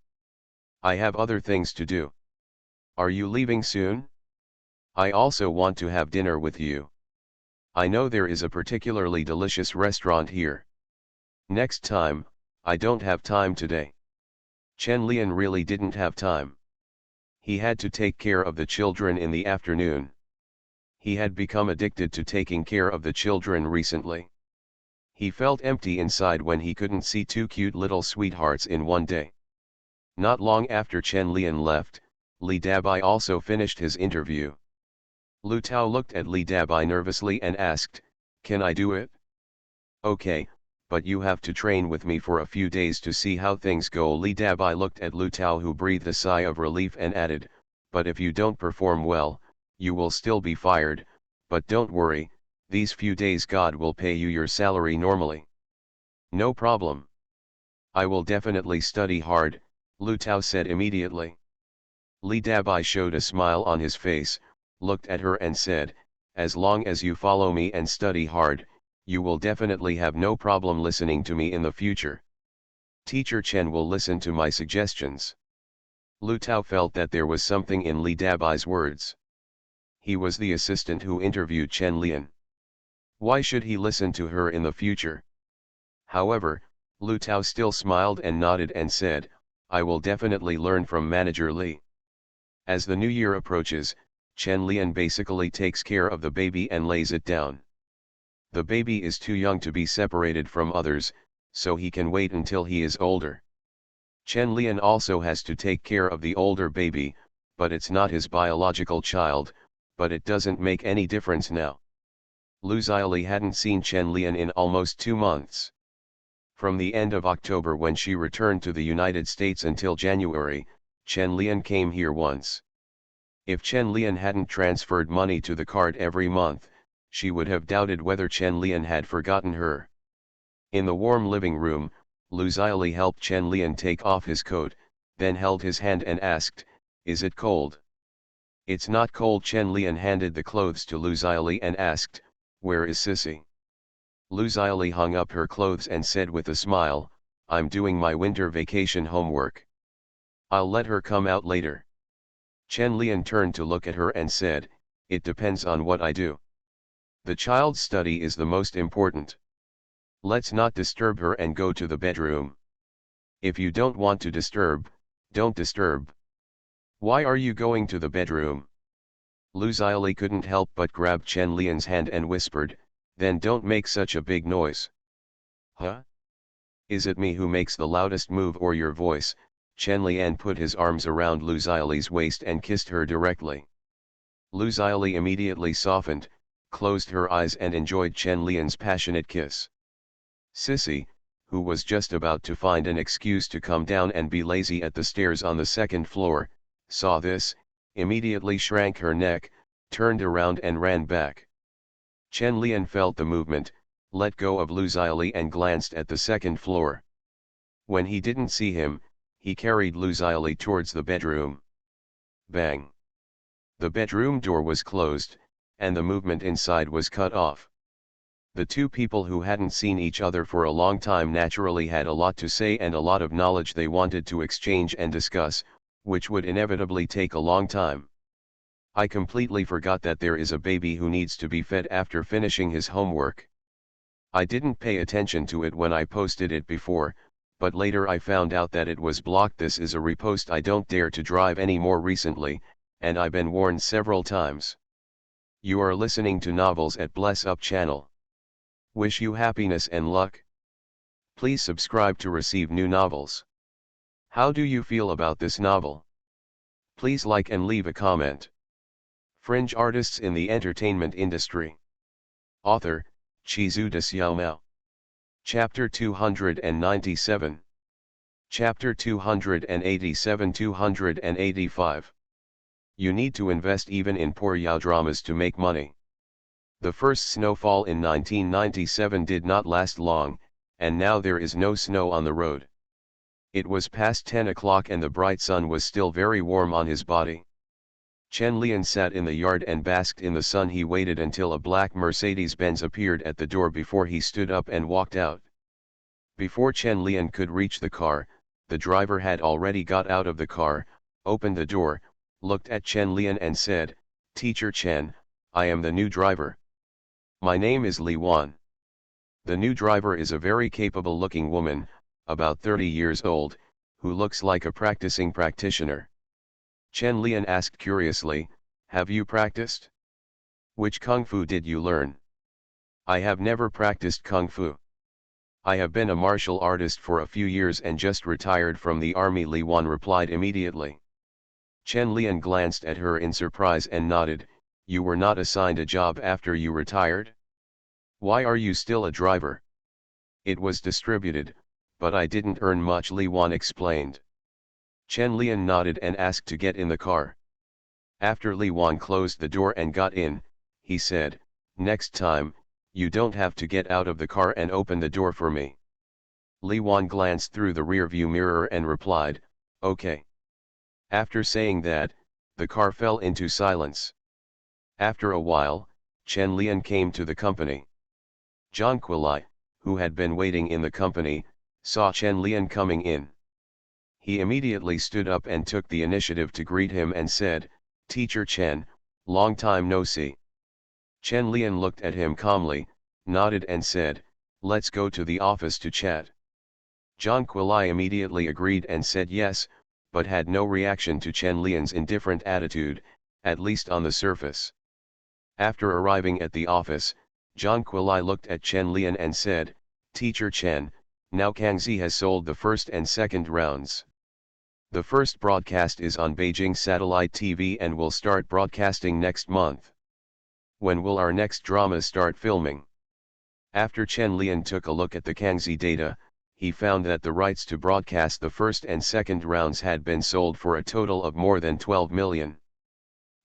I have other things to do. Are you leaving soon? I also want to have dinner with you. I know there is a particularly delicious restaurant here. Next time, I don't have time today. Chen Lian really didn't have time. He had to take care of the children in the afternoon. He had become addicted to taking care of the children recently. He felt empty inside when he couldn't see two cute little sweethearts in one day. Not long after Chen Lian left, Li Dabai also finished his interview. Lu Tao looked at Li Dabai nervously and asked, can I do it? Okay, but you have to train with me for a few days to see how things go. Li Dabai looked at Lu Tao, who breathed a sigh of relief and added, but if you don't perform well, you will still be fired, but don't worry, these few days God will pay you your salary normally. No problem. I will definitely study hard, Lu Tao said immediately. Li Dabai showed a smile on his face, looked at her and said, as long as you follow me and study hard, you will definitely have no problem listening to me in the future. Teacher Chen will listen to my suggestions. Lu Tao felt that there was something in Li Dabai's words. He was the assistant who interviewed Chen Lian. Why should he listen to her in the future? However, Lu Tao still smiled and nodded and said, I will definitely learn from Manager Li. As the new year approaches, Chen Lian basically takes care of the baby and lays it down. The baby is too young to be separated from others, so he can wait until he is older. Chen Lian also has to take care of the older baby, but it's not his biological child, but it doesn't make any difference now. Lu Xiaoli hadn't seen Chen Lian in almost 2 months. From the end of October when she returned to the United States until January, Chen Lian came here once. If Chen Lian hadn't transferred money to the card every month, she would have doubted whether Chen Lian had forgotten her. In the warm living room, Lu Xiaoli helped Chen Lian take off his coat, then held his hand and asked, is it cold? It's not cold. Chen Lian handed the clothes to Lu Xiaoli and asked, where is Sissy? Lu Xiaoli hung up her clothes and said with a smile, I'm doing my winter vacation homework. I'll let her come out later. Chen Lian turned to look at her and said, "It depends on what I do. The child's study is the most important. Let's not disturb her and go to the bedroom. If you don't want to disturb, don't disturb. Why are you going to the bedroom?" Lu Xiaoli couldn't help but grab Chen Lian's hand and whispered, "Then don't make such a big noise." "Huh? Is it me who makes the loudest move or your voice?" Chen Lian put his arms around Lu Xiaoli's waist and kissed her directly. Lu Xiaoli immediately softened, closed her eyes and enjoyed Chen Lian's passionate kiss. Sissy, who was just about to find an excuse to come down and be lazy at the stairs on the second floor, saw this, immediately shrank her neck, turned around and ran back. Chen Lian felt the movement, let go of Lu Xiaoli and glanced at the second floor. When he didn't see him, he carried Lu Xiaoli towards the bedroom. Bang! The bedroom door was closed, and the movement inside was cut off. The two people who hadn't seen each other for a long time naturally had a lot to say and a lot of knowledge they wanted to exchange and discuss, which would inevitably take a long time. "I completely forgot that there is a baby who needs to be fed after finishing his homework. I didn't pay attention to it when I posted it before, but later I found out that it was blocked. This is a repost. I don't dare to drive any more recently, and I've been warned several times." You are listening to Novels at Bless Up channel. Wish you happiness and luck. Please subscribe to receive new novels. How do you feel about this novel? Please like and leave a comment. Fringe artists in the entertainment industry. Author, Chizu de Xiaomao. Chapter 297. Chapter 287-285. You need to invest even in poor Yao dramas to make money. The first snowfall in 1997 did not last long, and now there is no snow on the road. It was past 10 o'clock and the bright sun was still very warm on his body. Chen Lian sat in the yard and basked in the sun. He waited until a black Mercedes-Benz appeared at the door before he stood up and walked out. Before Chen Lian could reach the car, the driver had already got out of the car, opened the door, looked at Chen Lian and said, "Teacher Chen, I am the new driver. My name is Li Wan." The new driver is a very capable-looking woman, about 30 years old, who looks like a practicing practitioner. Chen Lian asked curiously, "Have you practiced? Which kung fu did you learn?" "I have never practiced kung fu. I have been a martial artist for a few years and just retired from the army," Li Wan replied immediately. Chen Lian glanced at her in surprise and nodded. "You were not assigned a job after you retired? Why are you still a driver?" "It was distributed, but I didn't earn much," Li Wan explained. Chen Lian nodded and asked to get in the car. After Li Wan closed the door and got in, he said, "Next time, you don't have to get out of the car and open the door for me." Li Wan glanced through the rearview mirror and replied, "Okay." After saying that, the car fell into silence. After a while, Chen Lian came to the company. Zhang Quilai, who had been waiting in the company, saw Chen Lian coming in. He immediately stood up and took the initiative to greet him and said, "Teacher Chen, long time no see." Chen Lian looked at him calmly, nodded and said, "Let's go to the office to chat." Zhang Quilai immediately agreed and said yes, but had no reaction to Chen Lian's indifferent attitude, at least on the surface. After arriving at the office, Zhang Quilai looked at Chen Lian and said, "Teacher Chen, now Kangxi has sold the first and second rounds. The first broadcast is on Beijing Satellite TV and will start broadcasting next month. When will our next drama start filming?" After Chen Lian took a look at the Kangxi data, he found that the rights to broadcast the first and second rounds had been sold for a total of more than 12 million.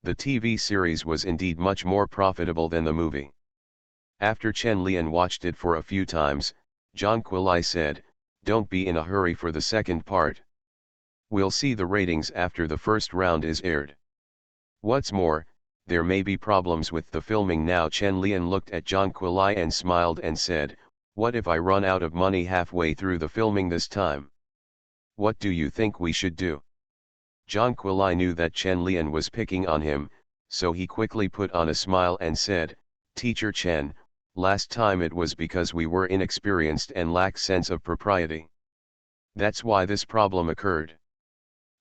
The TV series was indeed much more profitable than the movie. After Chen Lian watched it for a few times, Zhang Quilai said, "Don't be in a hurry for the second part. We'll see the ratings after the first round is aired. What's more, there may be problems with the filming now." Chen Lian looked at Zhang Quilai and smiled and said, "What if I run out of money halfway through the filming this time? What do you think we should do?" Zhang Kuilai knew that Chen Lian was picking on him, so he quickly put on a smile and said, "Teacher Chen, last time it was because we were inexperienced and lack sense of propriety. That's why this problem occurred.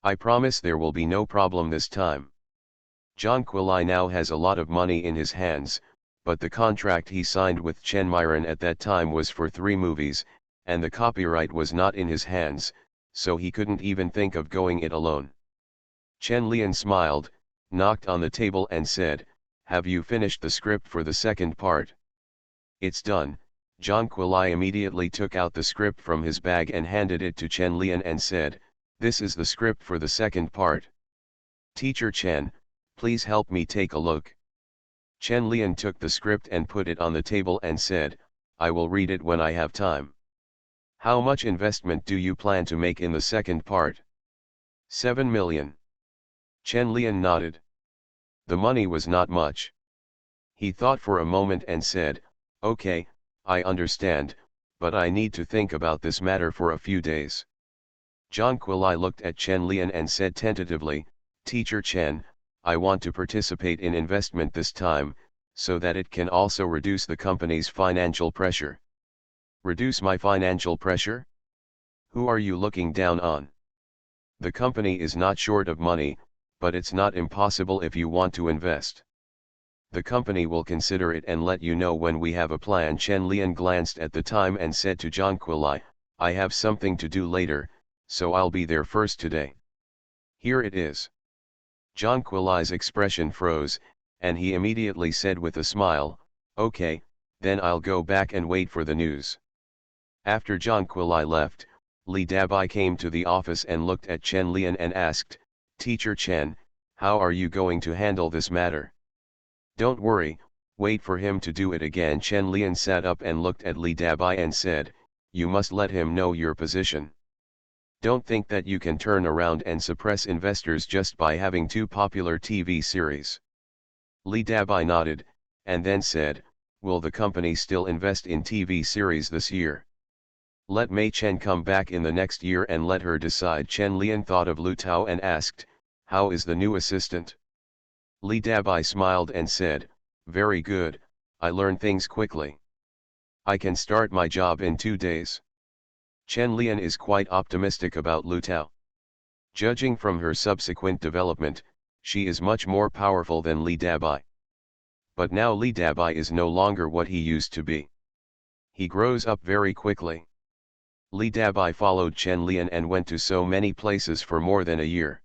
I promise there will be no problem this time." Zhang Kuilai now has a lot of money in his hands, but the contract he signed with Chen Miren at that time was for 3 movies, and the copyright was not in his hands, so he couldn't even think of going it alone. Chen Lian smiled, knocked on the table and said, "Have you finished the script for the second part?" "It's done." Zhang Kuilai immediately took out the script from his bag and handed it to Chen Lian and said, "This is the script for the second part. Teacher Chen, please help me take a look." Chen Lian took the script and put it on the table and said, "I will read it when I have time. How much investment do you plan to make in the second part?" 7 million. Chen Lian nodded. The money was not much. He thought for a moment and said, "Okay, I understand, but I need to think about this matter for a few days." Zhang Kuilai looked at Chen Lian and said tentatively, "Teacher Chen, I want to participate in investment this time, so that it can also reduce the company's financial pressure." "Reduce my financial pressure? Who are you looking down on? The company is not short of money, but it's not impossible if you want to invest. The company will consider it and let you know when we have a plan." Chen Lian glanced at the time and said to Zhang Kuilai, "I have something to do later, so I'll be there first today." "Here it is." Zhang Kuilai's expression froze, and he immediately said with a smile, "Okay, then I'll go back and wait for the news." After Zhang Kuilai left, Li Dabai came to the office and looked at Chen Lian and asked, "Teacher Chen, how are you going to handle this matter?" "Don't worry, wait for him to do it again." Chen Lian sat up and looked at Li Dabai and said, "You must let him know your position. Don't think that you can turn around and suppress investors just by having 2 popular TV series." Li Dabai nodded, and then said, "Will the company still invest in TV series this year? Let Mei Chen come back in the next year and let her decide." Chen Lian thought of Lu Tao and asked, "How is the new assistant?" Li Dabai smiled and said, "Very good, I learn things quickly. I can start my job in 2 days." Chen Lian is quite optimistic about Lu Tao. Judging from her subsequent development, she is much more powerful than Li Dabai. But now Li Dabai is no longer what he used to be. He grows up very quickly. Li Dabai followed Chen Lian and went to so many places for more than a year.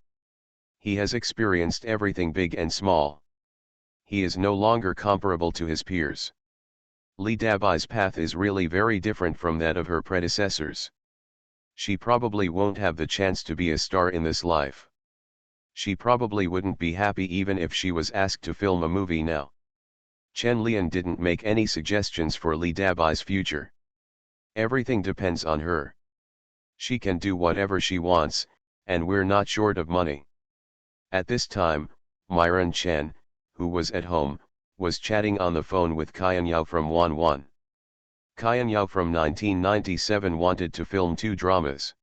He has experienced everything big and small. He is no longer comparable to his peers. Li Dabai's path is really very different from that of her predecessors. She probably won't have the chance to be a star in this life. She probably wouldn't be happy even if she was asked to film a movie now. Chen Lian didn't make any suggestions for Li Dabai's future. Everything depends on her. She can do whatever she wants, and we're not short of money. At this time, Myron Chen, who was at home, was chatting on the phone with Qian Yao from Wanwan. Qian Yao from 1997 wanted to film 2 dramas.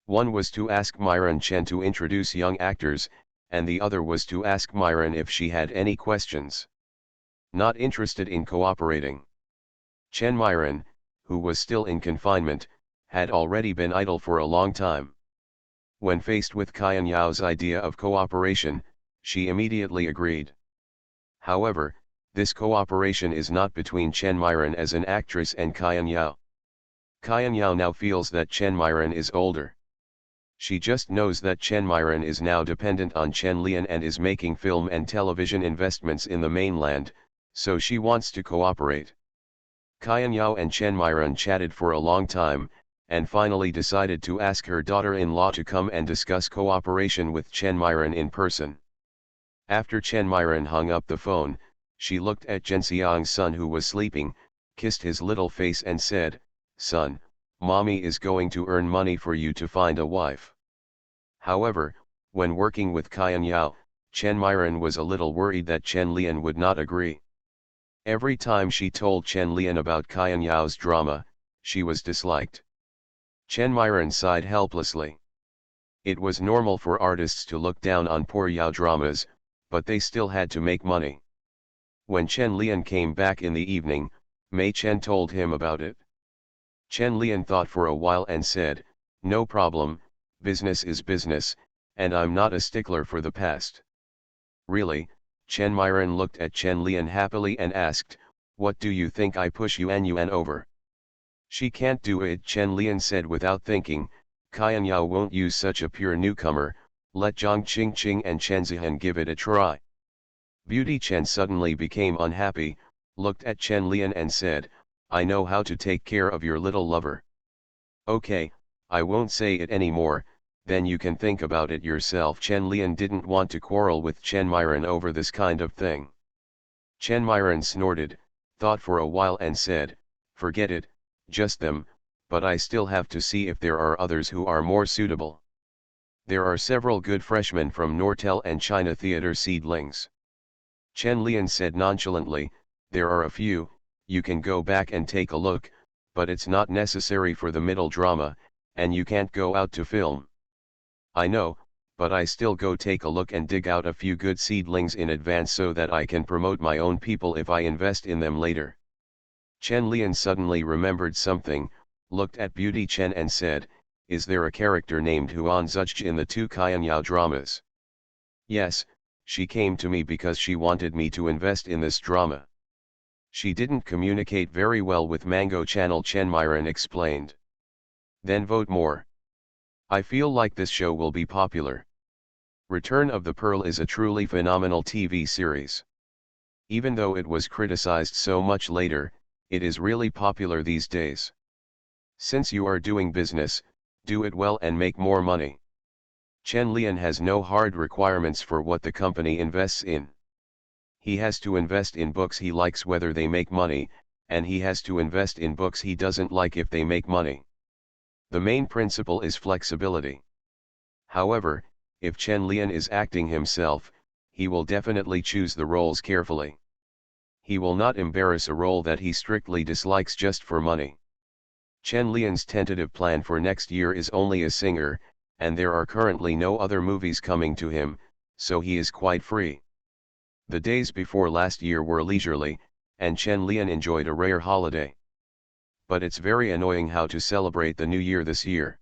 One was to ask Myron Chen to introduce young actors, and the other was to ask Myron if she had any questions. Not interested in cooperating. Chen Myron, who was still in confinement, had already been idle for a long time. When faced with Qian Yao's idea of cooperation, she immediately agreed. However, this cooperation is not between Chen Myron as an actress and Qian Yao. Qian Yao now feels that Chen Myron is older. She just knows that Chen Myron is now dependent on Chen Lian and is making film and television investments in the mainland, so she wants to cooperate. Qian Yao and Chen Myron chatted for a long time, and finally decided to ask her daughter-in-law to come and discuss cooperation with Chen Myron in person. After Chen Myron hung up the phone, she looked at Zhenxiang's son who was sleeping, kissed his little face and said, "Son, mommy is going to earn money for you to find a wife." However, when working with Qian Yao, Chen Myron was a little worried that Chen Lian would not agree. Every time she told Chen Lian about Qian Yao's drama, she was disliked. Chen Myron sighed helplessly. It was normal for artists to look down on poor Yao dramas, but they still had to make money. When Chen Lian came back in the evening, Mei Chen told him about it. Chen Lian thought for a while and said, "No problem, business is business, and I'm not a stickler for the past." "Really?" Chen Myron looked at Chen Lian happily and asked, "What do you think I push Yuan over?" "She can't do it," Chen Lian said without thinking. "Qian Yao won't use such a pure newcomer, let Zhang Qingqing and Chen Zihan give it a try." Beauty Chen suddenly became unhappy, looked at Chen Lian and said, "I know how to take care of your little lover." "Okay, I won't say it anymore, then you can think about it yourself." Chen Lian didn't want to quarrel with Chen Myron over this kind of thing. Chen Myron snorted, thought for a while and said, "Forget it, just them, but I still have to see if there are others who are more suitable. There are several good freshmen from Nortel and China Theater seedlings." Chen Lian said nonchalantly, "There are a few, you can go back and take a look, but it's not necessary for the middle drama, and you can't go out to film." "I know, but I still go take a look and dig out a few good seedlings in advance so that I can promote my own people if I invest in them later." Chen Lian suddenly remembered something, looked at Beauty Chen and said, "Is there a character named Huan Zhuj in the two Qian Yao dramas?" "Yes, she came to me because she wanted me to invest in this drama. She didn't communicate very well with Mango Channel," Chen Myron explained. "Then vote more. I feel like this show will be popular. Return of the Pearl is a truly phenomenal TV series. Even though it was criticized so much later, it is really popular these days. Since you are doing business, do it well and make more money." Chen Lian has no hard requirements for what the company invests in. He has to invest in books he likes whether they make money, and he has to invest in books he doesn't like if they make money. The main principle is flexibility. However, if Chen Lian is acting himself, he will definitely choose the roles carefully. He will not embarrass a role that he strictly dislikes just for money. Chen Lian's tentative plan for next year is only a singer, and there are currently no other movies coming to him, so he is quite free. The days before last year were leisurely, and Chen Lian enjoyed a rare holiday. But it's very annoying how to celebrate the New Year this year.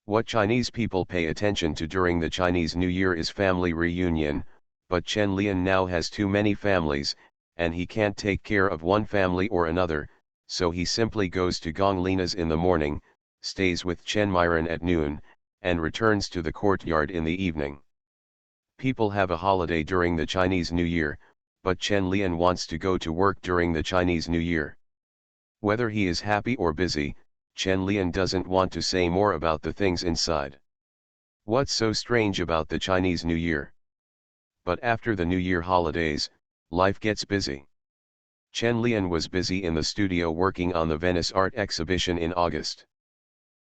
What Chinese people pay attention to during the Chinese New Year is family reunion, but Chen Lian now has too many families, and he can't take care of one family or another, so he simply goes to Gong Lina's in the morning, stays with Chen Myron at noon, and returns to the courtyard in the evening. People have a holiday during the Chinese New Year, but Chen Lian wants to go to work during the Chinese New Year. Whether he is happy or busy, Chen Lian doesn't want to say more about the things inside. What's so strange about the Chinese New Year? But after the New Year holidays, life gets busy. Chen Lian was busy in the studio working on the Venice Art Exhibition in August.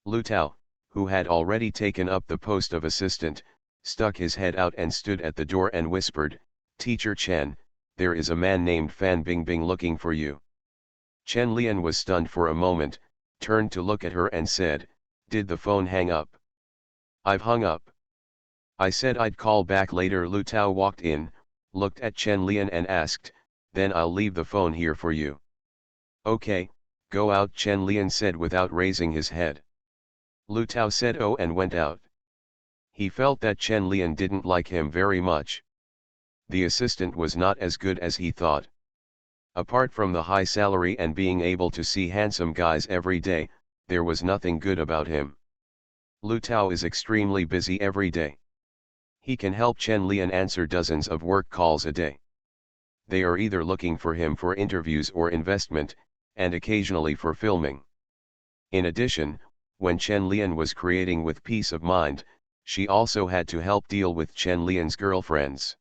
Lu Tao, who had already taken up the post of assistant, stuck his head out and stood at the door and whispered, "Teacher Chen, there is a man named Fan Bingbing looking for you." Chen Lian was stunned for a moment, turned to look at her and said, "Did the phone hang up?" "I've hung up. I said I'd call back later." Lu Tao walked in, looked at Chen Lian and asked, "Then I'll leave the phone here for you." "Okay, go out," Chen Lian said without raising his head. Lu Tao said oh and went out. He felt that Chen Lian didn't like him very much. The assistant was not as good as he thought. Apart from the high salary and being able to see handsome guys every day, there was nothing good about him. Lu Tao is extremely busy every day. He can help Chen Lian answer dozens of work calls a day. They are either looking for him for interviews or investment, and occasionally for filming. In addition, when Chen Lian was creating with Peace of Mind, she also had to help deal with Chen Lian's girlfriends.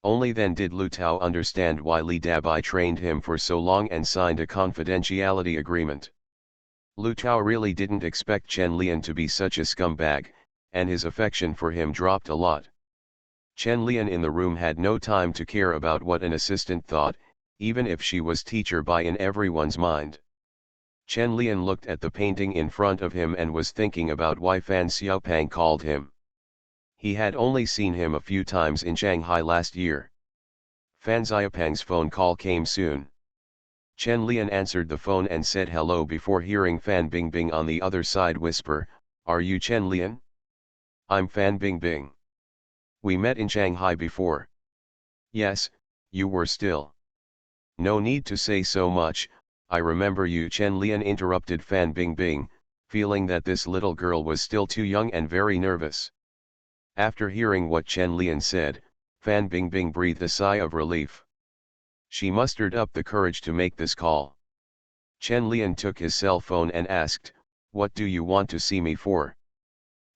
Only then did Lu Tao understand why Li Dabai trained him for so long and signed a confidentiality agreement. Lu Tao really didn't expect Chen Lian to be such a scumbag, and his affection for him dropped a lot. Chen Lian in the room had no time to care about what an assistant thought, even if she was teacher by in everyone's mind. Chen Lian looked at the painting in front of him and was thinking about why Fan Xiaopang called him. He had only seen him a few times in Shanghai last year. Fan Xiaopeng's phone call came soon. Chen Lian answered the phone and said hello before hearing Fan Bingbing on the other side whisper, "Are you Chen Lian?" "I'm Fan Bingbing. We met in Shanghai before." "Yes, you were still." "No need to say so much, I remember you." Chen Lian interrupted Fan Bingbing, feeling that this little girl was still too young and very nervous. After hearing what Chen Lian said, Fan Bingbing breathed a sigh of relief. She mustered up the courage to make this call. Chen Lian took his cell phone and asked, "What do you want to see me for?"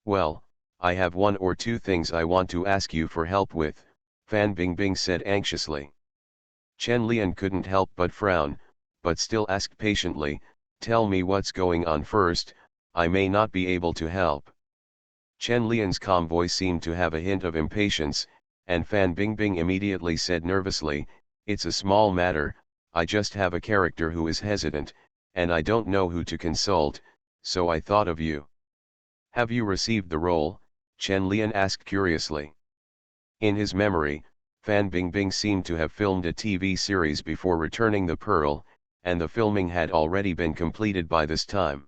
"Well, I have one or two things I want to ask you for help with," Fan Bingbing said anxiously. Chen Lian couldn't help but frown, but still asked patiently, "Tell me what's going on first, I may not be able to help." Chen Lian's calm voice seemed to have a hint of impatience, and Fan Bingbing immediately said nervously, "It's a small matter, I just have a character who is hesitant, and I don't know who to consult, so I thought of you." "Have you received the role?" Chen Lian asked curiously. In his memory, Fan Bingbing seemed to have filmed a TV series before returning the pearl, and the filming had already been completed by this time.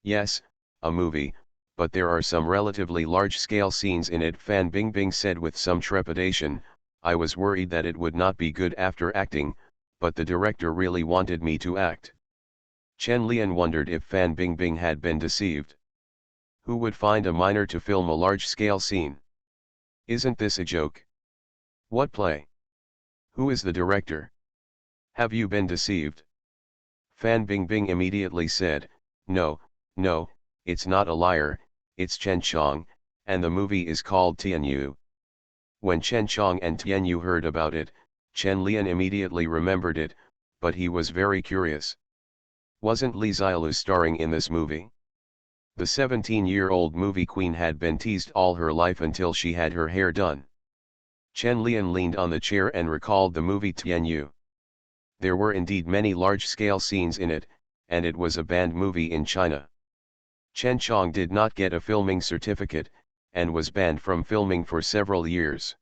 "Yes, a movie, but there are some relatively large-scale scenes in it," Fan Bingbing said with some trepidation. "I was worried that it would not be good after acting, but the director really wanted me to act." Chen Lian wondered if Fan Bingbing had been deceived. Who would find a minor to film a large-scale scene? Isn't this a joke? What play? Who is the director? Have you been deceived? Fan Bingbing immediately said, "No, no, it's not a liar, it's Chen Chong, and the movie is called Tianyu." When Chen Chong and Tianyu heard about it, Chen Lian immediately remembered it, but he was very curious. Wasn't Li Xiaolu starring in this movie? The 17-year-old movie queen had been teased all her life until she had her hair done. Chen Lian leaned on the chair and recalled the movie Tianyu. There were indeed many large-scale scenes in it, and it was a banned movie in China. Chen Chong did not get a filming certificate, and was banned from filming for several years.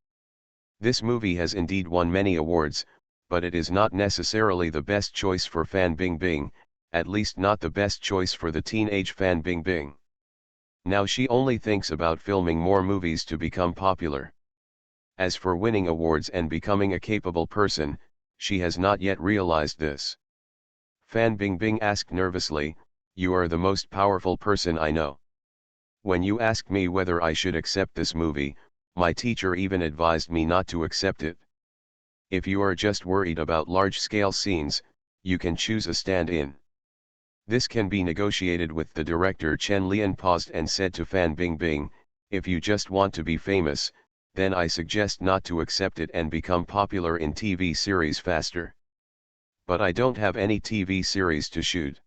This movie has indeed won many awards, but it is not necessarily the best choice for Fan Bingbing, at least not the best choice for the teenage Fan Bingbing. Now she only thinks about filming more movies to become popular. As for winning awards and becoming a capable person, she has not yet realized this. Fan Bingbing asked nervously, "You are the most powerful person I know. When you asked me whether I should accept this movie, my teacher even advised me not to accept it. If you are just worried about large-scale scenes, you can choose a stand-in. This can be negotiated with the director." Chen Lian paused and said to Fan Bingbing, "If you just want to be famous, then I suggest not to accept it and become popular in TV series faster." "But I don't have any TV series to shoot."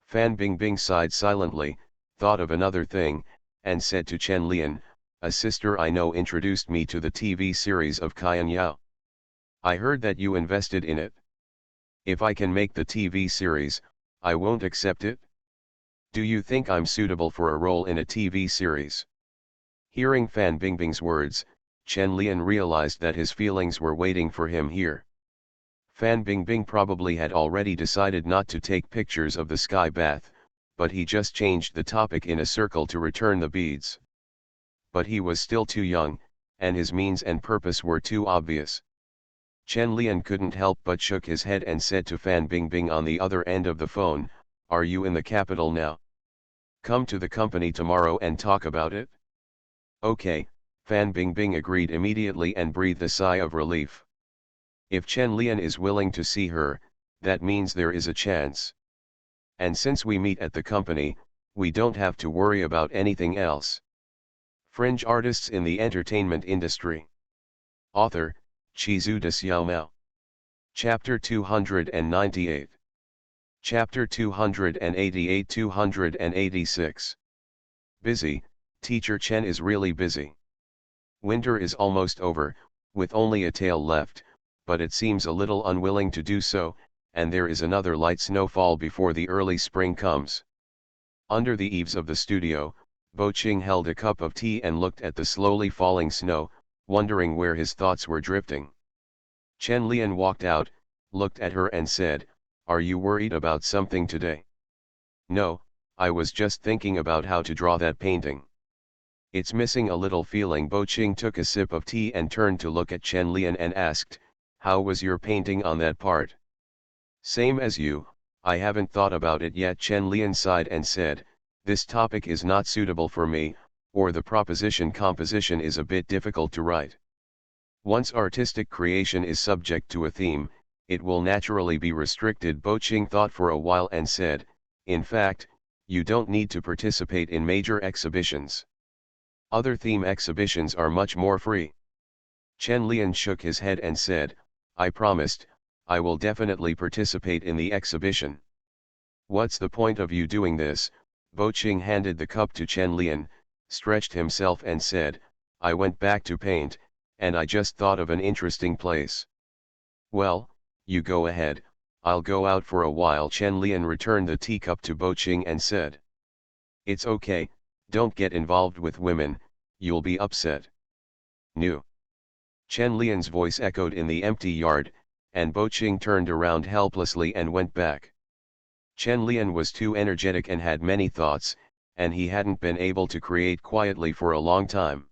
Fan Bingbing sighed silently, thought of another thing, and said to Chen Lian, "A sister I know introduced me to the TV series of Qian Yao. I heard that you invested in it. If I can make the TV series, I won't accept it. Do you think I'm suitable for a role in a TV series?" Hearing Fan Bingbing's words, Chen Lian realized that his feelings were waiting for him here. Fan Bingbing probably had already decided not to take pictures of the sky bath, but he just changed the topic in a circle to return the beads. But he was still too young, and his means and purpose were too obvious. Chen Lian couldn't help but shook his head and said to Fan Bingbing on the other end of the phone, "Are you in the capital now? Come to the company tomorrow and talk about it?" "Okay," Fan Bingbing agreed immediately and breathed a sigh of relief. If Chen Lian is willing to see her, that means there is a chance. And since we meet at the company, we don't have to worry about anything else. Fringe artists in the entertainment industry. Author, Chizu de Xiaomao. Chapter 298. Chapter 288-286. Busy, Teacher Chen is really busy. Winter is almost over, with only a tail left, but it seems a little unwilling to do so, and there is another light snowfall before the early spring comes. Under the eaves of the studio, Bo Ching held a cup of tea and looked at the slowly falling snow, wondering where his thoughts were drifting. Chen Lian walked out, looked at her and said, "Are you worried about something today?" "No, I was just thinking about how to draw that painting." "It's missing a little feeling." Bo Ching took a sip of tea and turned to look at Chen Lian and asked, "How was your painting on that part?" "Same as you, I haven't thought about it yet." Chen Lian sighed and said, "This topic is not suitable for me, or the proposition composition is a bit difficult to write. Once artistic creation is subject to a theme, it will naturally be restricted." Bo Ching thought for a while and said, "In fact, you don't need to participate in major exhibitions. Other theme exhibitions are much more free." Chen Lian shook his head and said, "I promised, I will definitely participate in the exhibition." "What's the point of you doing this?" Bo Ching handed the cup to Chen Lian, stretched himself and said, "I went back to paint, and I just thought of an interesting place." "Well, you go ahead, I'll go out for a while." Chen Lian returned the teacup to Bo Ching and said, "It's okay, don't get involved with women, you'll be upset." "No." Chen Lian's voice echoed in the empty yard, and Bo Ching turned around helplessly and went back. Chen Lian was too energetic and had many thoughts, and he hadn't been able to create quietly for a long time.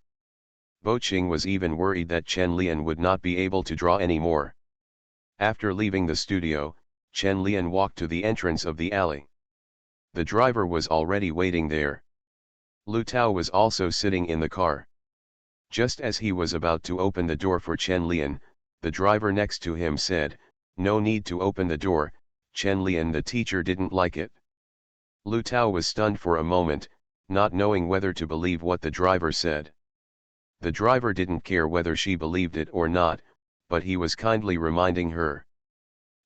Bo Ching was even worried that Chen Lian would not be able to draw anymore. After leaving the studio, Chen Lian walked to the entrance of the alley. The driver was already waiting there. Lu Tao was also sitting in the car. Just as he was about to open the door for Chen Lian, the driver next to him said, "No need to open the door, Chen Lian." The teacher didn't like it. Lu Tao was stunned for a moment, not knowing whether to believe what the driver said. The driver didn't care whether she believed it or not, but he was kindly reminding her.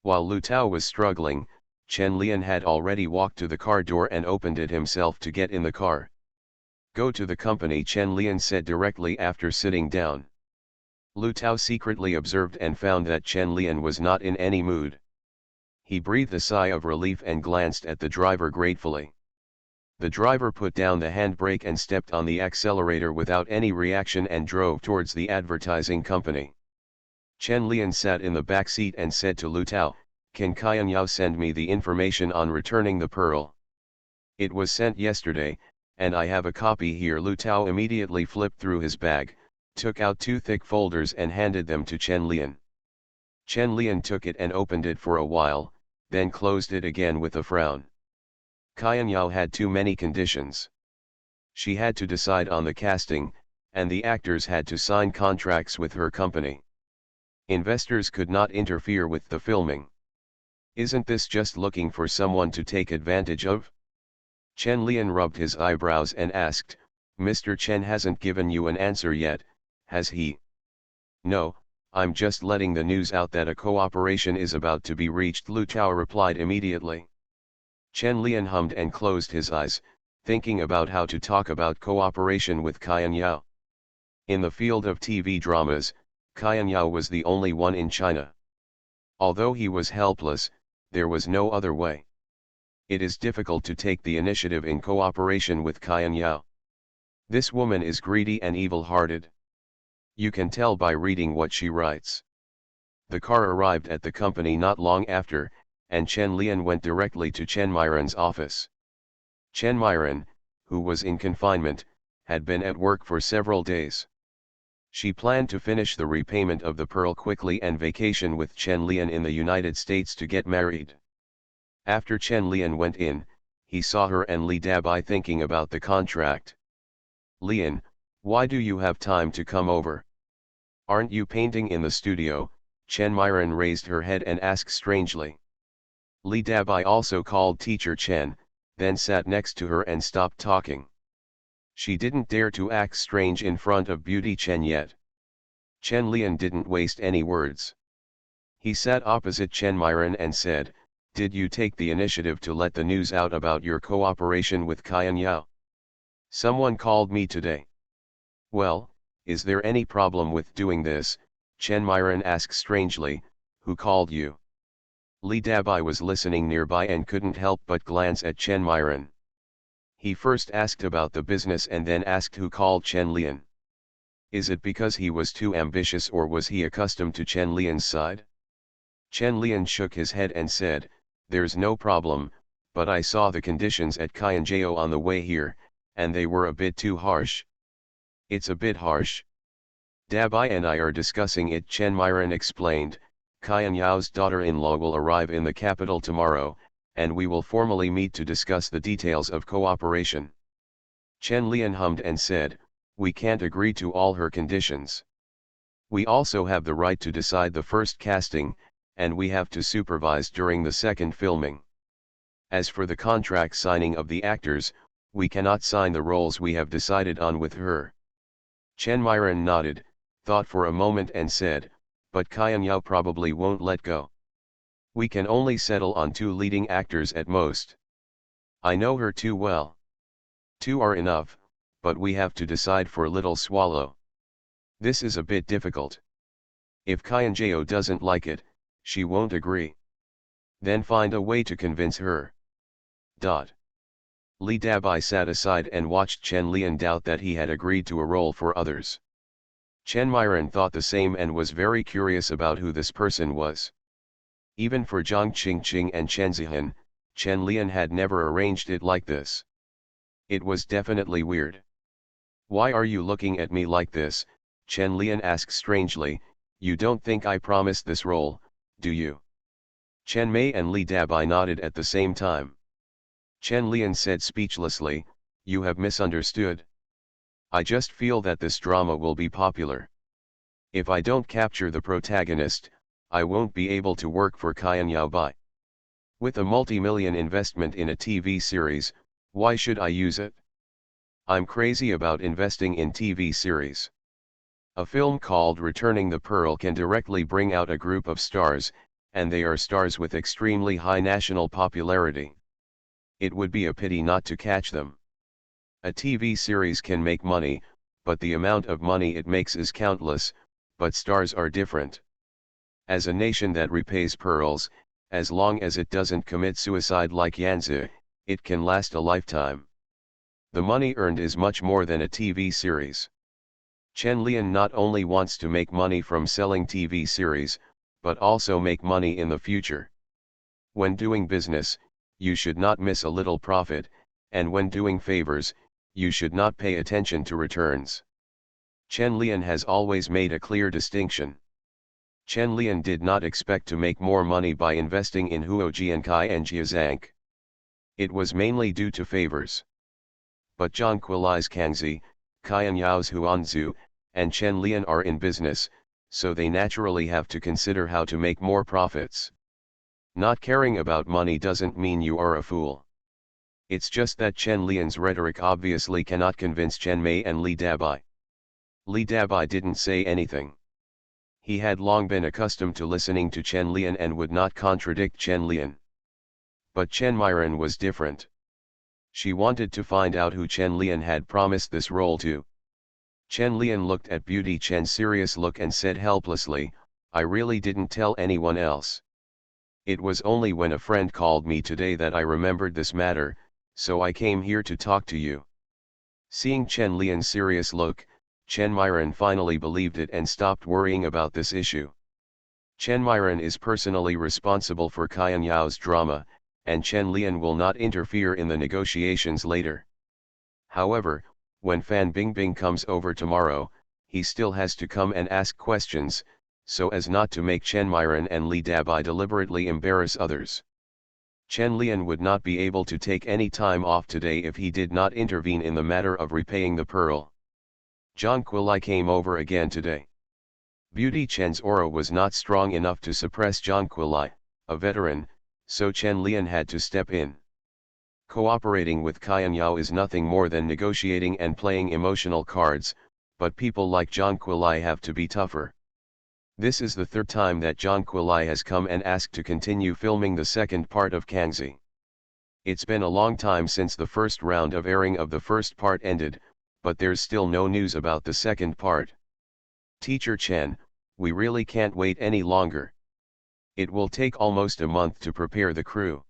While Lu Tao was struggling, Chen Lian had already walked to the car door and opened it himself to get in the car. "Go to the company," Chen Lian said directly after sitting down. Lu Tao secretly observed and found that Chen Lian was not in any mood. He breathed a sigh of relief and glanced at the driver gratefully. The driver put down the handbrake and stepped on the accelerator without any reaction and drove towards the advertising company. Chen Lian sat in the back seat and said to Lu Tao, "Can Qian Yao send me the information on returning the pearl?" "It was sent yesterday, and I have a copy here." Lu Tao immediately flipped through his bag, took out two thick folders and handed them to Chen Lian. Chen Lian took it and opened it for a while, then closed it again with a frown. Qian Yao had too many conditions. She had to decide on the casting, and the actors had to sign contracts with her company. Investors could not interfere with the filming. Isn't this just looking for someone to take advantage of? Chen Lian rubbed his eyebrows and asked, "Mr. Chen hasn't given you an answer yet, has he?" "No, I'm just letting the news out that a cooperation is about to be reached," Lu Tao replied immediately. Chen Lian hummed and closed his eyes, thinking about how to talk about cooperation with Qian Yao. In the field of TV dramas, Qian Yao was the only one in China. Although he was helpless, there was no other way. It is difficult to take the initiative in cooperation with Qian Yao. This woman is greedy and evil-hearted. You can tell by reading what she writes. The car arrived at the company not long after, and Chen Lian went directly to Chen Myron's office. Chen Myron, who was in confinement, had been at work for several days. She planned to finish the repayment of the pearl quickly and vacation with Chen Lian in the United States to get married. After Chen Lian went in, he saw her and Li Dabai thinking about the contract. "Lian, why do you have time to come over? Aren't you painting in the studio?" Chen Myron raised her head and asked strangely. Li Dabai also called teacher Chen, then sat next to her and stopped talking. She didn't dare to act strange in front of Beauty Chen yet. Chen Lian didn't waste any words. He sat opposite Chen Myron and said, "Did you take the initiative to let the news out about your cooperation with Qian Yao?" "Someone called me today." "Well, is there any problem with doing this?" Chen Myron asked strangely. "Who called you?" Li Dabai was listening nearby and couldn't help but glance at Chen Myron. He first asked about the business and then asked who called Chen Lian. Is it because he was too ambitious, or was he accustomed to Chen Lian's side? Chen Lian shook his head and said, "There's no problem, but I saw the conditions at Qianjiao on the way here, and they were a bit too harsh." "It's a bit harsh. Dabai and I are discussing it," Chen Myron explained. "Qianyao's daughter-in-law will arrive in the capital tomorrow, and we will formally meet to discuss the details of cooperation." Chen Lian hummed and said, "We can't agree to all her conditions. We also have the right to decide the first casting, and we have to supervise during the second filming. As for the contract signing of the actors, we cannot sign the roles we have decided on with her." Chen Myron nodded, thought for a moment and said, "But Qianyao probably won't let go. We can only settle on 2 leading actors at most. I know her too well. 2 are enough, but we have to decide for Little Swallow. This is a bit difficult. If Qianjiao doesn't like it, she won't agree. Then find a way to convince her." Li Dabai sat aside and watched Chen Lian doubt that he had agreed to a role for others. Chen Myron thought the same and was very curious about who this person was. Even for Zhang Qingqing and Chen Zihan, Chen Lian had never arranged it like this. It was definitely weird. "Why are you looking at me like this?" Chen Lian asked strangely. "You don't think I promised this role, do you?" Chen Mei and Li Dabai nodded at the same time. Chen Lian said speechlessly, "You have misunderstood. I just feel that this drama will be popular. If I don't capture the protagonist, I won't be able to work for Qianyao Bai. With a multi-million investment in a TV series, why should I use it? I'm crazy about investing in TV series. A film called Returning the Pearl can directly bring out a group of stars, and they are stars with extremely high national popularity. It would be a pity not to catch them. A TV series can make money, but the amount of money it makes is countless, but stars are different. As a nation that repays pearls, as long as it doesn't commit suicide like Yanzi, it can last a lifetime. The money earned is much more than a TV series. Chen Lian not only wants to make money from selling TV series, but also make money in the future. When doing business, you should not miss a little profit, and when doing favors, you should not pay attention to returns. Chen Lian has always made a clear distinction. Chen Lian did not expect to make more money by investing in Huoji and Kai and Jiazank. It was mainly due to favors. But Zhang Quilai's Kangzi, Qianyao's Huanzu, and Chen Lian are in business, so they naturally have to consider how to make more profits. Not caring about money doesn't mean you are a fool. It's just that Chen Lian's rhetoric obviously cannot convince Chen Mei and Li Dabai. Li Dabai didn't say anything. He had long been accustomed to listening to Chen Lian and would not contradict Chen Lian. But Chen Myron was different. She wanted to find out who Chen Lian had promised this role to. Chen Lian looked at Beauty Chen's serious look and said helplessly, "I really didn't tell anyone else. It was only when a friend called me today that I remembered this matter, so I came here to talk to you." Seeing Chen Lian's serious look, Chen Myron finally believed it and stopped worrying about this issue. Chen Myron is personally responsible for Qianyao's drama, and Chen Lian will not interfere in the negotiations later. However, when Fan Bingbing comes over tomorrow, he still has to come and ask questions, so as not to make Chen Myron and Li Dabai deliberately embarrass others. Chen Lian would not be able to take any time off today if he did not intervene in the matter of repaying the pearl. Zhang Quilai came over again today. Beauty Chen's aura was not strong enough to suppress Zhang Quilai, a veteran, so Chen Lian had to step in. Cooperating with Qianyao is nothing more than negotiating and playing emotional cards, but people like Zhang Quilai have to be tougher. This is the 3rd time that Zhang Quilai has come and asked to continue filming the second part of Kangzi. It's been a long time since the first round of airing of the first part ended, but there's still no news about the second part. "Teacher Chen, we really can't wait any longer. It will take almost a month to prepare the crew.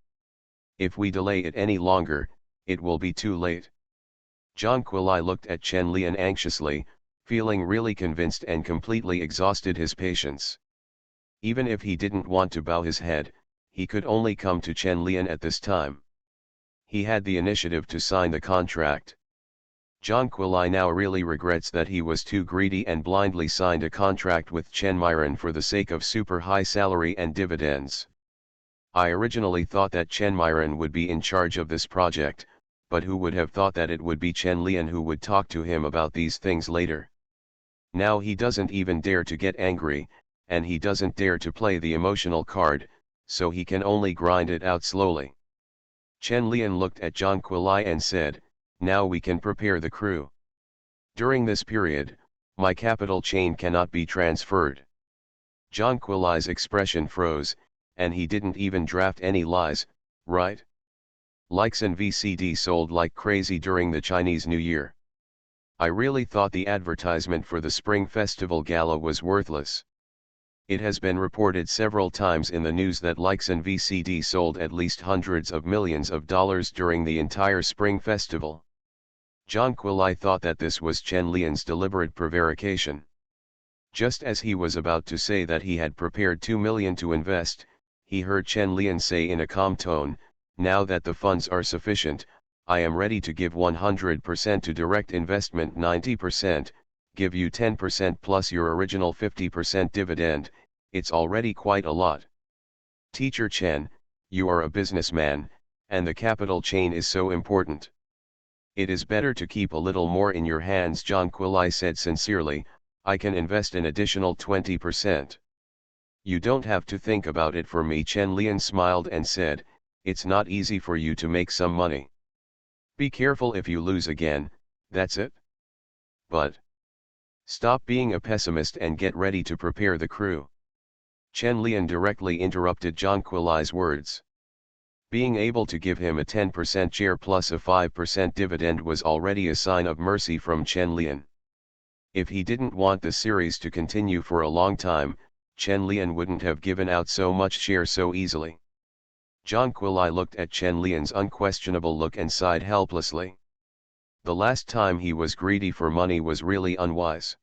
If we delay it any longer, it will be too late. Zhang Kuilai looked at Chen Lian anxiously, feeling really convinced and completely exhausted his patience. Even if he didn't want to bow his head, he could only come to Chen Lian at this time. He had the initiative to sign the contract. Zhang Kuilai now really regrets that he was too greedy and blindly signed a contract with Chen Miran for the sake of super high salary and dividends. I originally thought that Chen Miran would be in charge of this project, but who would have thought that it would be Chen Lian who would talk to him about these things later. Now he doesn't even dare to get angry, and he doesn't dare to play the emotional card, so he can only grind it out slowly. Chen Lian looked at Zhang Kuilai and said, "Now we can prepare the crew. During this period, my capital chain cannot be transferred." Zhang Kuilai's expression froze, and he didn't even draft any lies, right? Likes and VCD sold like crazy during the Chinese New Year. I really thought the advertisement for the Spring Festival Gala was worthless. It has been reported several times in the news that likes and VCD sold at least hundreds of millions of dollars during the entire Spring Festival. Zhang Kuilai thought that this was Chen Lian's deliberate prevarication. Just as he was about to say that he had prepared 2 million to invest, he heard Chen Lian say in a calm tone, "Now that the funds are sufficient, I am ready to give 100% to direct investment 90%, give you 10% plus your original 50% dividend, it's already quite a lot. Teacher Chen, you are a businessman, and the capital chain is so important. It is better to keep a little more in your hands." Zhang Kuilai said sincerely, "I can invest an additional 20%. You don't have to think about it for me." Chen Lian smiled and said, "It's not easy for you to make some money. Be careful if you lose again, that's it. But stop being a pessimist and get ready to prepare the crew." Chen Lian directly interrupted Zhang Kuilai's words. Being able to give him a 10% share plus a 5% dividend was already a sign of mercy from Chen Lian. If he didn't want the series to continue for a long time, Chen Lian wouldn't have given out so much share so easily. Zhang Kuilai looked at Chen Lian's unquestionable look and sighed helplessly. The last time he was greedy for money was really unwise.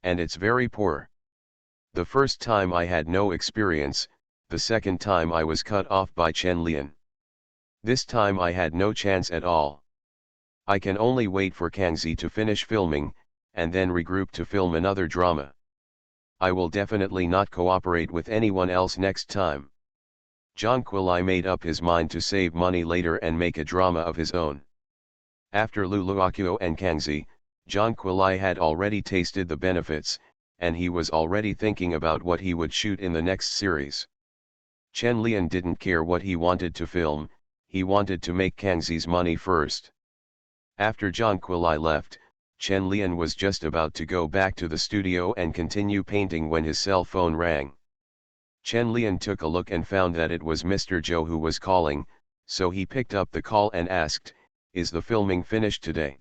And it's very poor. The first time I had no experience, the second time I was cut off by Chen Lian. This time I had no chance at all. I can only wait for Kangzi to finish filming, and then regroup to film another drama. I will definitely not cooperate with anyone else next time. Zhang Kuilai made up his mind to save money later and make a drama of his own. After Luluakio and Kangzi, Zhang Kuilai had already tasted the benefits, and he was already thinking about what he would shoot in the next series. Chen Lian didn't care what he wanted to film, he wanted to make Kangzi's money first. After Zhang Kuilai left, Chen Lian was just about to go back to the studio and continue painting when his cell phone rang. Chen Lian took a look and found that it was Mr. Zhou who was calling, so he picked up the call and asked, "Is the filming finished today?"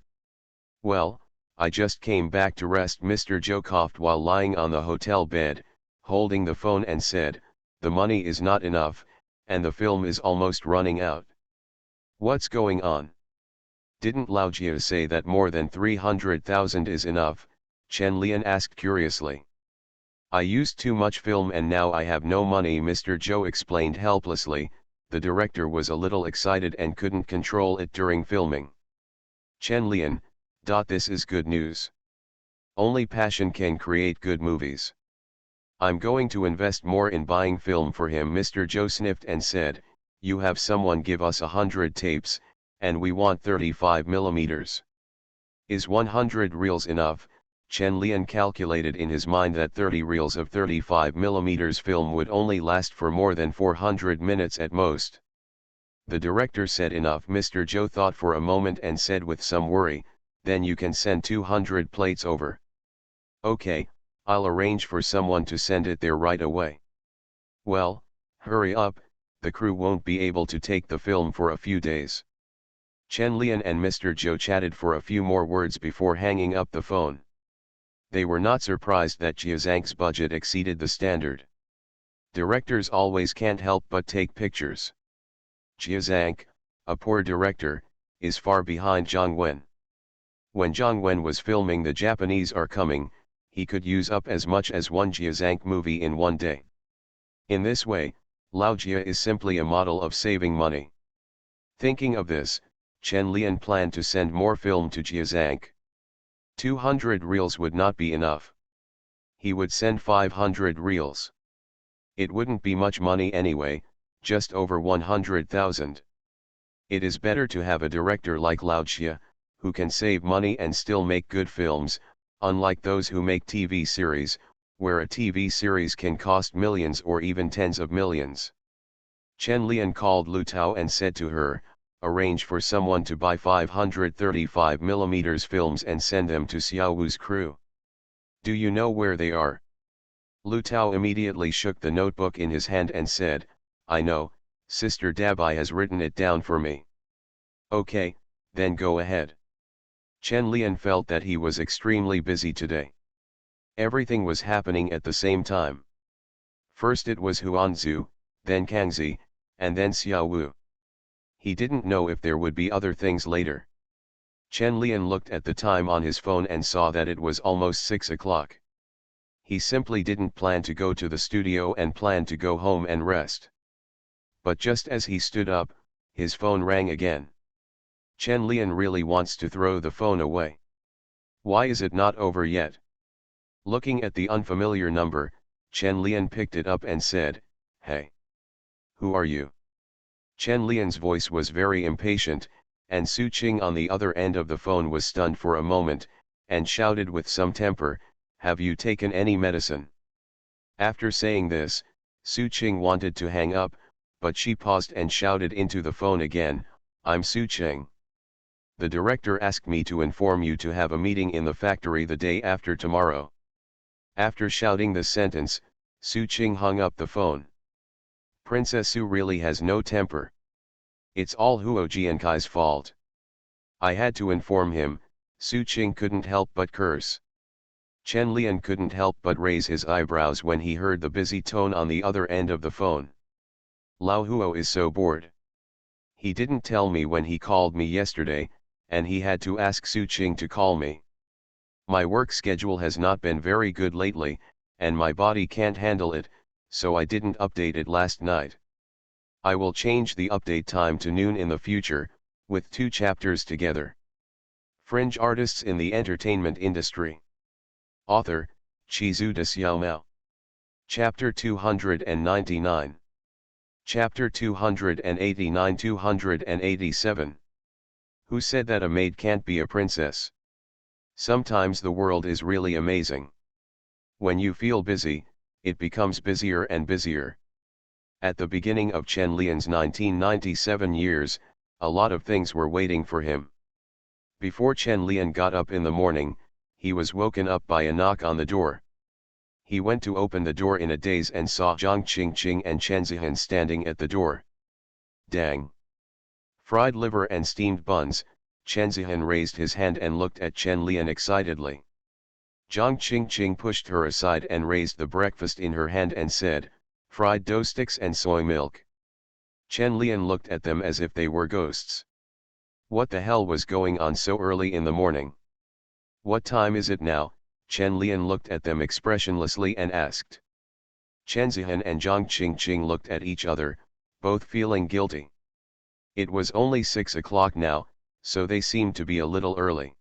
"Well, I just came back to rest." Mr. Zhou coughed while lying on the hotel bed, holding the phone and said, "The money is not enough, and the film is almost running out." "What's going on? Didn't Lao Jia say that more than 300,000 is enough?" Chen Lian asked curiously. "I used too much film and now I have no money," Mr. Zhou explained helplessly. The director was a little excited and couldn't control it during filming. Chen Lian, this is good news. Only passion can create good movies. I'm going to invest more in buying film for him." Mr. Zhou sniffed and said, "You have someone give us 100 tapes, and we want 35 millimeters. Is 100 reels enough?" Chen Lian calculated in his mind that 30 reels of 35 millimeters film would only last for more than 400 minutes at most. The director said enough. Mr. Zhou thought for a moment and said with some worry, "Then you can send 200 plates over." "Okay, I'll arrange for someone to send it there right away." "Well, hurry up, the crew won't be able to take the film for a few days." Chen Lian and Mr. Zhou chatted for a few more words before hanging up the phone. They were not surprised that Jia Zhang's budget exceeded the standard. Directors always can't help but take pictures. Jia Zhang, a poor director, is far behind Zhang Wen. When Zhang Wen was filming The Japanese Are Coming, he could use up as much as one Jiazhang movie in one day. In this way, Lao Jia is simply a model of saving money. Thinking of this, Chen Lian planned to send more film to Jiazhang. 200 reals would not be enough. He would send 500 reals. It wouldn't be much money anyway, just over 100,000. It is better to have a director like Lao Jia, who can save money and still make good films, unlike those who make TV series, where a TV series can cost millions or even tens of millions. Chen Lian called Lu Tao and said to her, arrange for someone to buy 535mm films and send them to Xiao Wu's crew. Do you know where they are? Lu Tao immediately shook the notebook in his hand and said, I know, Sister Dabai has written it down for me. Okay, then go ahead. Chen Lian felt that he was extremely busy today. Everything was happening at the same time. First it was Huanzu, then Kangzi, and then Xiao Wu. He didn't know if there would be other things later. Chen Lian looked at the time on his phone and saw that it was almost 6 o'clock. He simply didn't plan to go to the studio and planned to go home and rest. But just as he stood up, his phone rang again. Chen Lian really wants to throw the phone away. Why is it not over yet? Looking at the unfamiliar number, Chen Lian picked it up and said, Hey. Who are you? Chen Lian's voice was very impatient, and Su Qing on the other end of the phone was stunned for a moment, and shouted with some temper, have you taken any medicine? After saying this, Su Qing wanted to hang up, but she paused and shouted into the phone again, I'm Su Qing. The director asked me to inform you to have a meeting in the factory the day after tomorrow. After shouting this sentence, Su Qing hung up the phone. Princess Su really has no temper. It's all Huo Jiankai's fault. I had to inform him. Su Qing couldn't help but curse. Chen Lian couldn't help but raise his eyebrows when he heard the busy tone on the other end of the phone. Lao Huo is so bored. He didn't tell me when he called me yesterday, and he had to ask Su Qing to call me. My work schedule has not been very good lately, and my body can't handle it, so I didn't update it last night. I will change the update time to noon in the future, with 2 chapters together. Fringe artists in the entertainment industry. Author, Chizu de Xiaomao. Chapter 299. Chapter 289-287. Who said that a maid can't be a princess? Sometimes the world is really amazing. When you feel busy, it becomes busier and busier. At the beginning of Chen Lian's 1997 years, a lot of things were waiting for him. Before Chen Lian got up in the morning, he was woken up by a knock on the door. He went to open the door in a daze and saw Zhang Qingqing and Chen Zihan standing at the door. Dang! Fried liver and steamed buns. Chen Zihan raised his hand and looked at Chen Lian excitedly. Zhang Qingqing pushed her aside and raised the breakfast in her hand and said, fried dough sticks and soy milk. Chen Lian looked at them as if they were ghosts. What the hell was going on so early in the morning? What time is it now? Chen Lian looked at them expressionlessly and asked. Chen Zihan and Zhang Qingqing looked at each other, both feeling guilty. It was only 6 o'clock now, so they seemed to be a little early.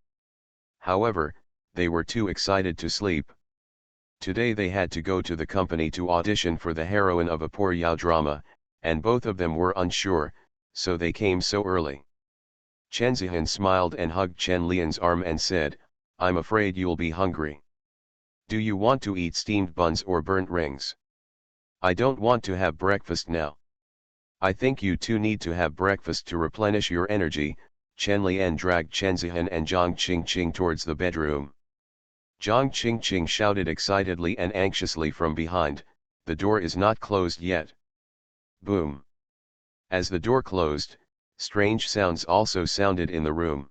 However, they were too excited to sleep. Today they had to go to the company to audition for the heroine of a poor Yao drama, and both of them were unsure, so they came so early. Chen Zihan smiled and hugged Chen Lian's arm and said, I'm afraid you'll be hungry. Do you want to eat steamed buns or burnt rings? I don't want to have breakfast now. I think you two need to have breakfast to replenish your energy. Chen Lian dragged Chen Zihan and Zhang Qingqing towards the bedroom. Zhang Qingqing shouted excitedly and anxiously from behind, the door is not closed yet. Boom! As the door closed, strange sounds also sounded in the room.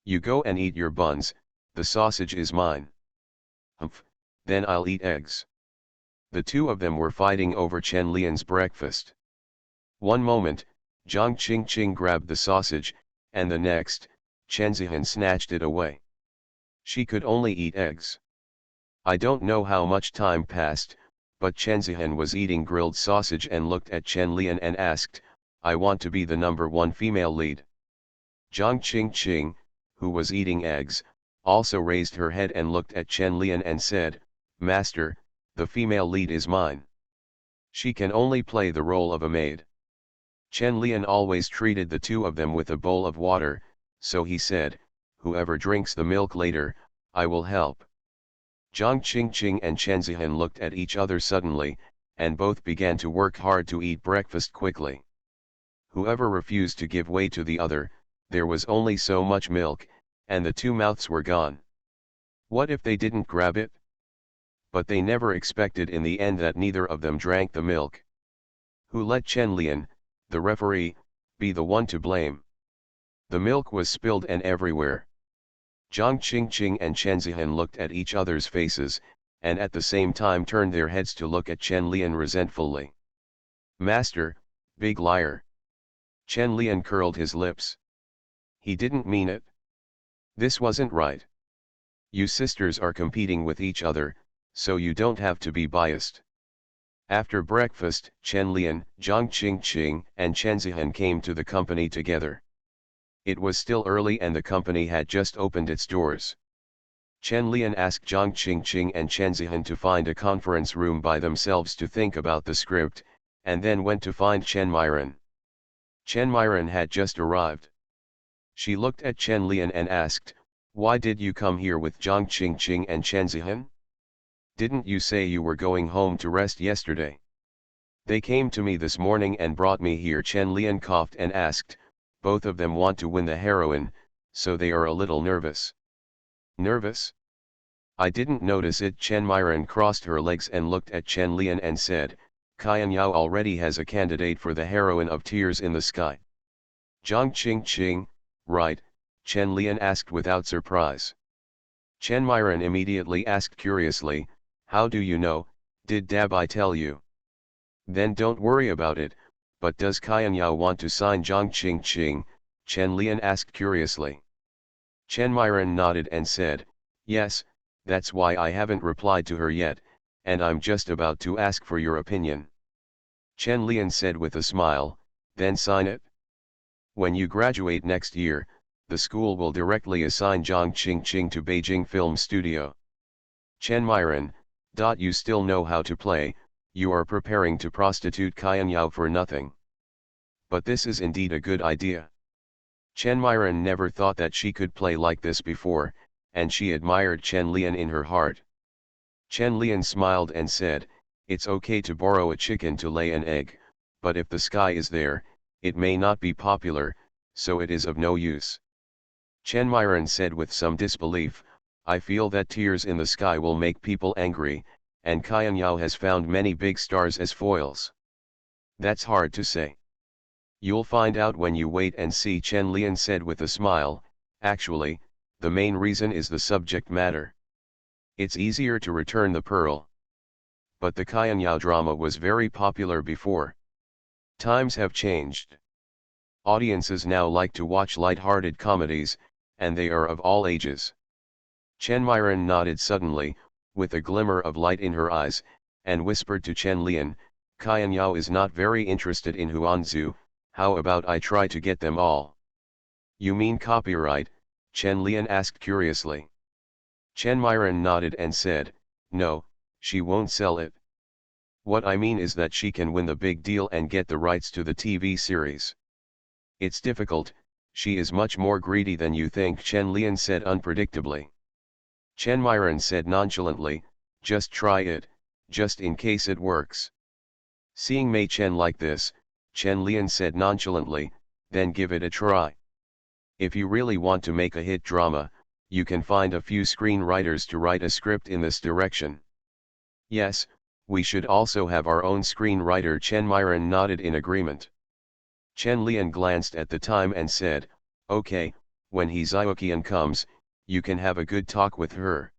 You go and eat your buns, the sausage is mine. Humph, then I'll eat eggs. The two of them were fighting over Chen Lian's breakfast. One moment, Zhang Qingqing grabbed the sausage, and the next, Chen Zihan snatched it away. She could only eat eggs. I don't know how much time passed, but Chen Zihan was eating grilled sausage and looked at Chen Lian and asked, "I want to be the #1 female lead." Zhang Qingqing, who was eating eggs, also raised her head and looked at Chen Lian and said, "Master, the female lead is mine. She can only play the role of a maid." Chen Lian always treated the two of them with a bowl of water, so he said, "Whoever drinks the milk later, I will help." Zhang Qingqing and Chen Zihan looked at each other suddenly, and both began to work hard to eat breakfast quickly. Whoever refused to give way to the other, there was only so much milk, and the two mouths were gone. What if they didn't grab it? But they never expected in the end that neither of them drank the milk. Who let Chen Lian, the referee, be the one to blame? The milk was spilled and everywhere. Zhang Qingqing and Chen Zihan looked at each other's faces, and at the same time turned their heads to look at Chen Lian resentfully. "Master, big liar." Chen Lian curled his lips. He didn't mean it. This wasn't right. You sisters are competing with each other, so you don't have to be biased. After breakfast, Chen Lian, Zhang Qingqing, and Chen Zihan came to the company together. It was still early and the company had just opened its doors. Chen Lian asked Zhang Qingqing and Chen Zihan to find a conference room by themselves to think about the script, and then went to find Chen Myron. Chen Myron had just arrived. She looked at Chen Lian and asked, "Why did you come here with Zhang Qingqing and Chen Zihan? Didn't you say you were going home to rest yesterday?" "They came to me this morning and brought me here." Chen Lian coughed and asked, "Both of them want to win the heroine, so they are a little nervous." "Nervous? I didn't notice it." Chen Myron crossed her legs and looked at Chen Lian and said, "Qian Yao already has a candidate for the heroine of Tears in the Sky." Zhang Qingqing, right? Chen Lian asked without surprise. Chen Myron immediately asked curiously, "How do you know? Did Dabai tell you?" "Then don't worry about it, but does Qian Yao want to sign Zhang Qingqing?" Chen Lian asked curiously. Chen Myron nodded and said, "Yes, that's why I haven't replied to her yet, and I'm just about to ask for your opinion." Chen Lian said with a smile, "Then sign it. When you graduate next year, the school will directly assign Zhang Qingqing to Beijing Film Studio." Chen Myron, "You still know how to play, you are preparing to prostitute Qian Yao for nothing." But this is indeed a good idea. Chen Myron never thought that she could play like this before, and she admired Chen Lian in her heart. Chen Lian smiled and said, "It's okay to borrow a chicken to lay an egg, but if the sky is there, it may not be popular, so it is of no use." Chen Myron said with some disbelief, "I feel that Tears in the Sky will make people angry, and Qian Yao has found many big stars as foils." "That's hard to say. You'll find out when you wait and see." Chen Lian said with a smile, "Actually, the main reason is the subject matter. It's easier to return the pearl." But the Qian Yao drama was very popular before. Times have changed. Audiences now like to watch light-hearted comedies, and they are of all ages. Chen Myron nodded suddenly, with a glimmer of light in her eyes, and whispered to Chen Lian, "Qian Yao is not very interested in Huanzu, how about I try to get them all?" "You mean copyright?" Chen Lian asked curiously. Chen Myron nodded and said, "No, she won't sell it. What I mean is that she can win the big deal and get the rights to the TV series. It's difficult, she is much more greedy than you think." Chen Lian said unpredictably. Chen Myron said nonchalantly, "Just try it, just in case it works." Seeing Mei Chen like this, Chen Lian said nonchalantly, "Then give it a try. If you really want to make a hit drama, you can find a few screenwriters to write a script in this direction." "Yes, we should also have our own screenwriter." Chen Myron nodded in agreement. Chen Lian glanced at the time and said, "Okay, when He Xiaoqian comes, you can have a good talk with her.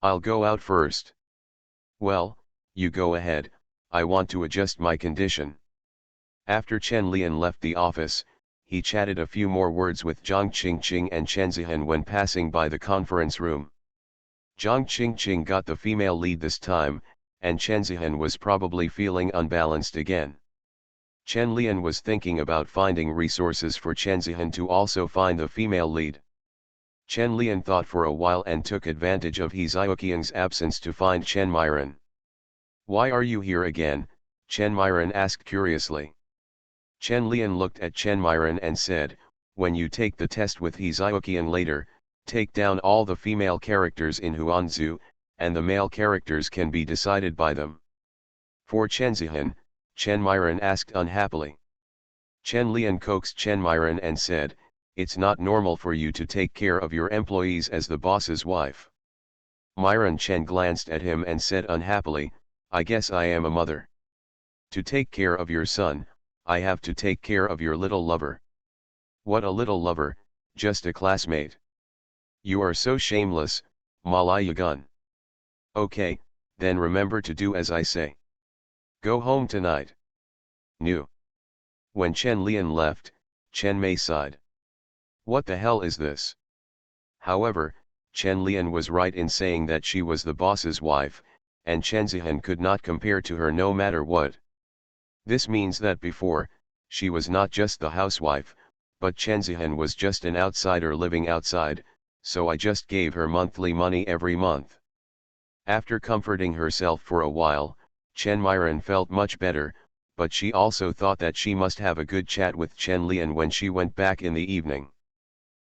I'll go out first." "Well, you go ahead, I want to adjust my condition." After Chen Lian left the office, he chatted a few more words with Zhang Qingqing and Chen Zihan when passing by the conference room. Zhang Qingqing got the female lead this time, and Chen Zihan was probably feeling unbalanced again. Chen Lian was thinking about finding resources for Chen Zihan to also find the female lead. Chen Lian thought for a while and took advantage of He Xiaoqiang's absence to find Chen Myron. "Why are you here again?" Chen Myron asked curiously. Chen Lian looked at Chen Myron and said, "When you take the test with He Xiaoqiang later, take down all the female characters in Huanzu, and the male characters can be decided by them." "For Chen Zihan?" Chen Myron asked unhappily. Chen Lian coaxed Chen Myron and said, "It's not normal for you to take care of your employees as the boss's wife." Myron Chen glanced at him and said unhappily, "I guess I am a mother. To take care of your son, I have to take care of your little lover." "What a little lover, just a classmate." "You are so shameless, Malayagun." "Okay, then remember to do as I say. Go home tonight." "No." When Chen Lian left, Chen Mei sighed. "What the hell is this?" However, Chen Lian was right in saying that she was the boss's wife, and Chen Zihan could not compare to her no matter what. This means that before, she was not just the housewife, but Chen Zihan was just an outsider living outside, so I just gave her monthly money every month. After comforting herself for a while, Chen Myron felt much better, but she also thought that she must have a good chat with Chen Lian when she went back in the evening.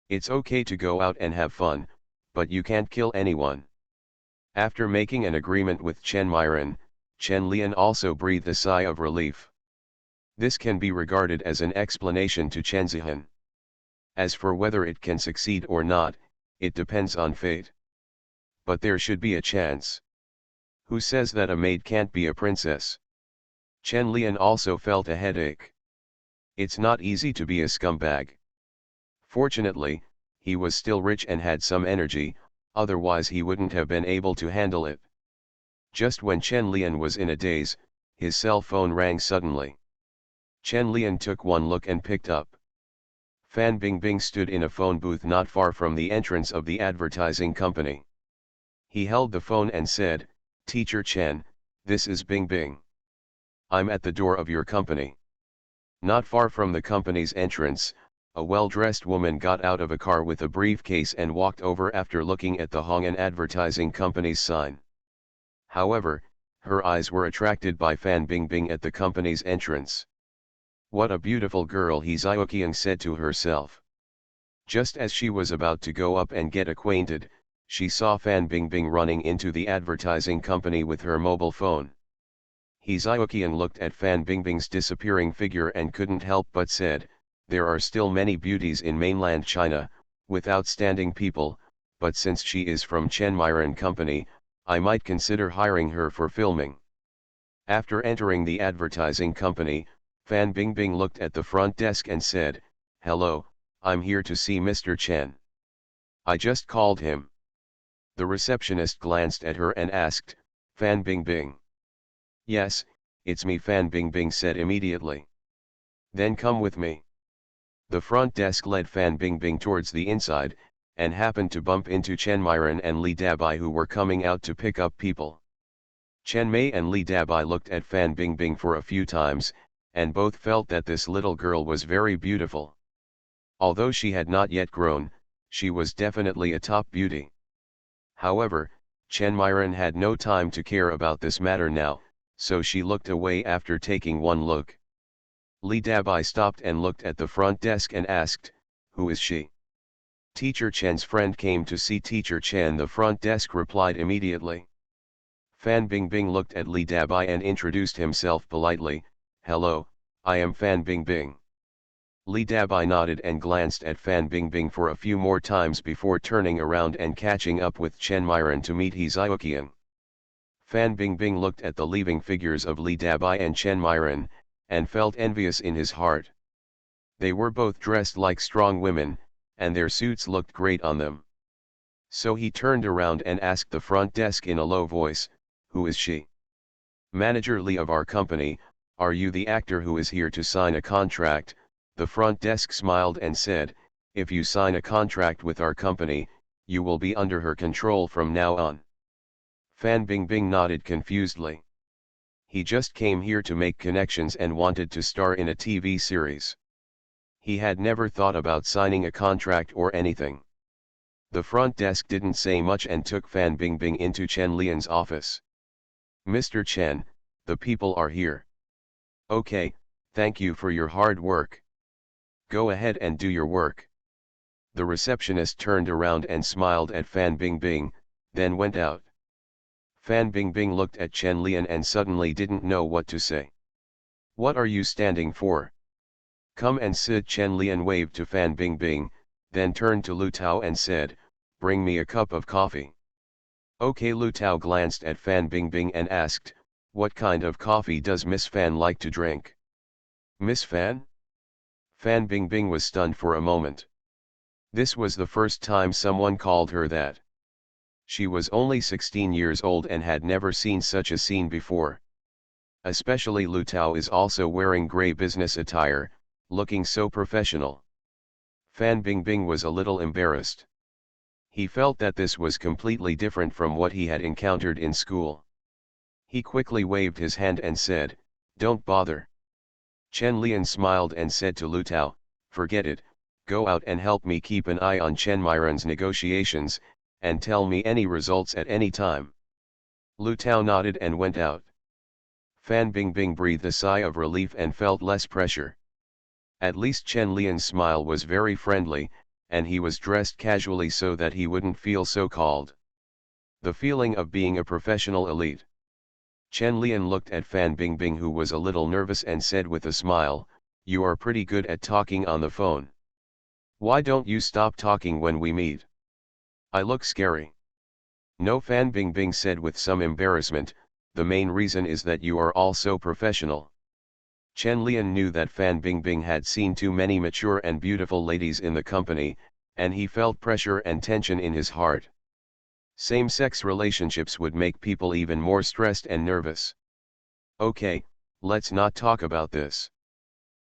It's okay to go out and have fun, but you can't kill anyone. After making an agreement with Chen Myron, Chen Lian also breathed a sigh of relief. This can be regarded as an explanation to Chen Zihan. As for whether it can succeed or not, it depends on fate. But there should be a chance. Who says that a maid can't be a princess? Chen Lian also felt a headache. It's not easy to be a scumbag. Fortunately, he was still rich and had some energy, otherwise he wouldn't have been able to handle it. Just when Chen Lian was in a daze, his cell phone rang suddenly. Chen Lian took one look and picked up. Fan Bingbing stood in a phone booth not far from the entrance of the advertising company. He held the phone and said, "Teacher Chen, this is Bingbing. I'm at the door of your company." Not far from the company's entrance, a well-dressed woman got out of a car with a briefcase and walked over after looking at the Hong'an Advertising Company's sign. However, her eyes were attracted by Fan Bingbing at the company's entrance. "What a beautiful girl," He Xiaoqiang said to herself. Just as she was about to go up and get acquainted, she saw Fan Bingbing running into the advertising company with her mobile phone. He Xiaoqiang looked at Fan Bingbing's disappearing figure and couldn't help but said, "There are still many beauties in mainland China, with outstanding people, but since she is from Chen Myron Company, I might consider hiring her for filming." After entering the advertising company, Fan Bingbing looked at the front desk and said, "Hello, I'm here to see Mr. Chen. I just called him." The receptionist glanced at her and asked, "Fan Bingbing?" "Yes, it's me," Fan Bingbing said immediately. "Then come with me." The front desk led Fan Bingbing towards the inside, and happened to bump into Chen Myron and Li Dabai, who were coming out to pick up people. Chen Mei and Li Dabai looked at Fan Bingbing for a few times, and both felt that this little girl was very beautiful. Although she had not yet grown, she was definitely a top beauty. However, Chen Myron had no time to care about this matter now, so she looked away after taking one look. Li Dabai stopped and looked at the front desk and asked, "Who is she?" "Teacher Chen's friend came to see Teacher Chen," the front desk replied immediately. Fan Bingbing looked at Li Dabai and introduced himself politely, "Hello, I am Fan Bingbing." Li Dabai nodded and glanced at Fan Bingbing for a few more times before turning around and catching up with Chen Myron to meet He Xiaoqiang. Fan Bingbing looked at the leaving figures of Li Dabai and Chen Myron, and felt envious in his heart. They were both dressed like strong women, and their suits looked great on them. So he turned around and asked the front desk in a low voice, "Who is she?" "Manager Li of our company. Are you the actor who is here to sign a contract?" The front desk smiled and said, "If you sign a contract with our company, you will be under her control from now on." Fan Bingbing nodded confusedly. He just came here to make connections and wanted to star in a TV series. He had never thought about signing a contract or anything. The front desk didn't say much and took Fan Bingbing into Chen Lian's office. "Mr. Chen, the people are here." "Okay, thank you for your hard work. Go ahead and do your work." The receptionist turned around and smiled at Fan Bingbing, then went out. Fan Bingbing looked at Chen Lian and suddenly didn't know what to say. "What are you standing for? Come and sit." Chen Lian waved to Fan Bingbing, then turned to Lu Tao and said, "Bring me a cup of coffee." "Okay." Lu Tao glanced at Fan Bingbing and asked, "What kind of coffee does Miss Fan like to drink?" "Miss Fan?" Fan Bingbing was stunned for a moment. This was the first time someone called her that. She was only 16 years old and had never seen such a scene before. Especially Lu Tao is also wearing grey business attire, looking so professional. Fan Bingbing was a little embarrassed. He felt that this was completely different from what he had encountered in school. He quickly waved his hand and said, "Don't bother." Chen Lian smiled and said to Lu Tao, "Forget it, go out and help me keep an eye on Chen Miran's negotiations, and tell me any results at any time." Lu Tao nodded and went out. Fan Bingbing breathed a sigh of relief and felt less pressure. At least Chen Lian's smile was very friendly, and he was dressed casually so that he wouldn't feel so cold. The feeling of being a professional elite. Chen Lian looked at Fan Bingbing, who was a little nervous, and said with a smile, "You are pretty good at talking on the phone. Why don't you stop talking when we meet? I look scary." "No," Fan Bingbing said with some embarrassment, "the main reason is that you are all so professional." Chen Lian knew that Fan Bingbing had seen too many mature and beautiful ladies in the company, and he felt pressure and tension in his heart. Same-sex relationships would make people even more stressed and nervous. "Okay, let's not talk about this.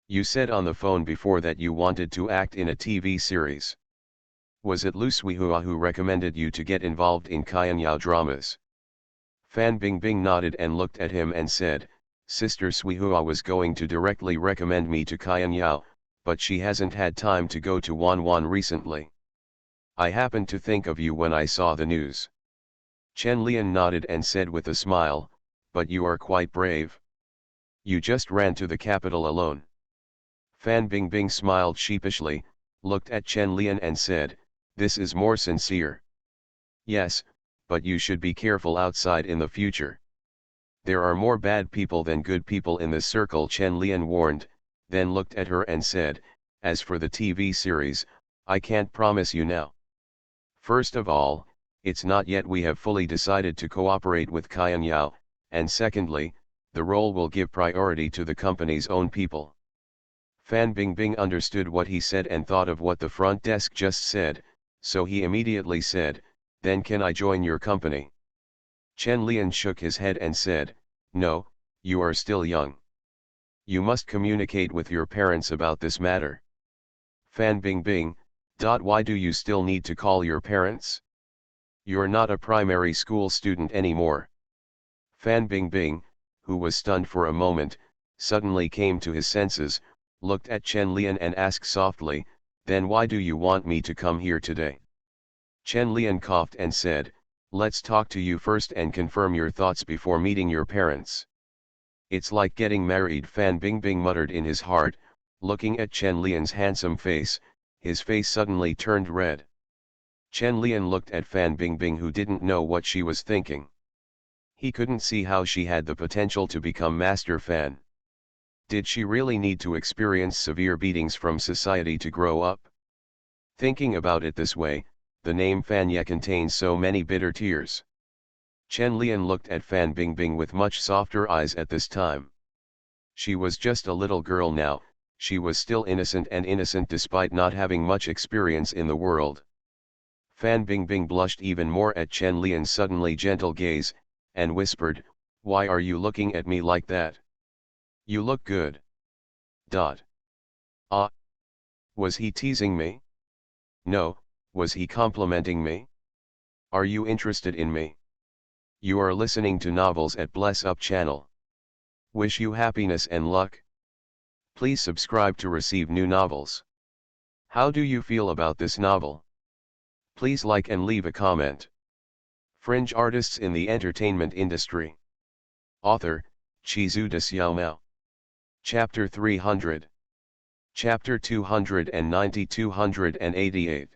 You said on the phone before that you wanted to act in a TV series. Was it Lu Suihua who recommended you to get involved in Qianyao dramas?" Fan Bingbing nodded and looked at him and said, "Sister Suihua was going to directly recommend me to Qianyao, but she hasn't had time to go to Wanwan recently. I happened to think of you when I saw the news." Chen Lian nodded and said with a smile, "But you are quite brave. You just ran to the capital alone." Fan Bingbing smiled sheepishly, looked at Chen Lian and said, "This is more sincere." "Yes, but you should be careful outside in the future. There are more bad people than good people in this circle," Chen Lian warned, then looked at her and said, "As for the TV series, I can't promise you now. First of all, it's not yet we have fully decided to cooperate with Qianyao, and secondly, the role will give priority to the company's own people." Fan Bingbing understood what he said and thought of what the front desk just said, so he immediately said, "Then can I join your company?" Chen Lian shook his head and said, "No, you are still young. You must communicate with your parents about this matter." Fan Bingbing, "Why do you still need to call your parents? You're not a primary school student anymore." Fan Bingbing, who was stunned for a moment, suddenly came to his senses, looked at Chen Lian and asked softly, "Then why do you want me to come here today?" Chen Lian coughed and said, "Let's talk to you first and confirm your thoughts before meeting your parents." "It's like getting married," Fan Bingbing muttered in his heart, looking at Chen Lian's handsome face. His face suddenly turned red. Chen Lian looked at Fan Bingbing, who didn't know what she was thinking. He couldn't see how she had the potential to become Master Fan. Did she really need to experience severe beatings from society to grow up? Thinking about it this way, the name Fanya contains so many bitter tears. Chen Lian looked at Fan Bingbing with much softer eyes at this time. She was just a little girl now. She was still innocent, and innocent despite not having much experience in the world. Fan Bingbing blushed even more at Chen Lian's suddenly gentle gaze, and whispered, "Why are you looking at me like that? You look good." "Ah, Was he teasing me? No, was he complimenting me? Are you interested in me? You are listening to Novels at Bless Up channel. Wish you happiness and luck. Please subscribe to receive new novels. How do you feel about this novel? Please like and leave a comment. Fringe artists in the entertainment industry. Author, Chizuda Xiaomao. Chapter 300. Chapter 290-288.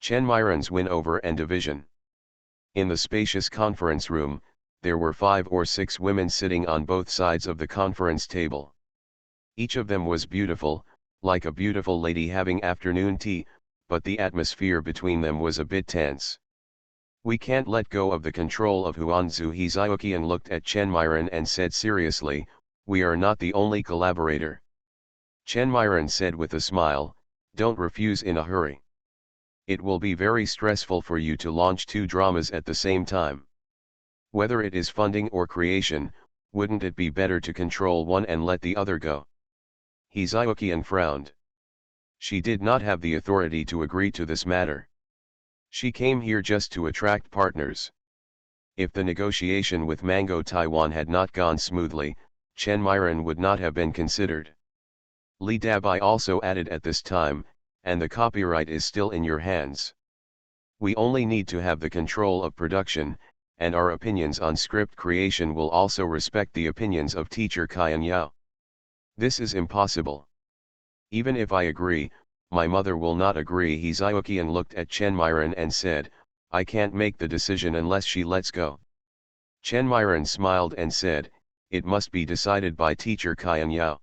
Chen Myron's win over and division. In the spacious conference room, there were 5 or 6 women sitting on both sides of the conference table. Each of them was beautiful, like a beautiful lady having afternoon tea, but the atmosphere between them was a bit tense. We can't let go of the control of Huanzu. Hiziokian looked at Chen Myron and said seriously, we are not the only collaborator. Chen Myron said with a smile, don't refuse in a hurry. It will be very stressful for you to launch 2 dramas at the same time. Whether it is funding or creation, wouldn't it be better to control one and let the other go? Hiziokian frowned. She did not have the authority to agree to this matter. She came here just to attract partners. If the negotiation with Mango Taiwan had not gone smoothly, Chen Myron would not have been considered. Li Dabai also added at this time, and the copyright is still in your hands. We only need to have the control of production, and our opinions on script creation will also respect the opinions of teacher Kaian Yao. This is impossible. Even if I agree, my mother will not agree. Hiziokian looked at Chen Myron and said, I can't make the decision unless she lets go. Chen Myron smiled and said, it must be decided by teacher Kaian Yao.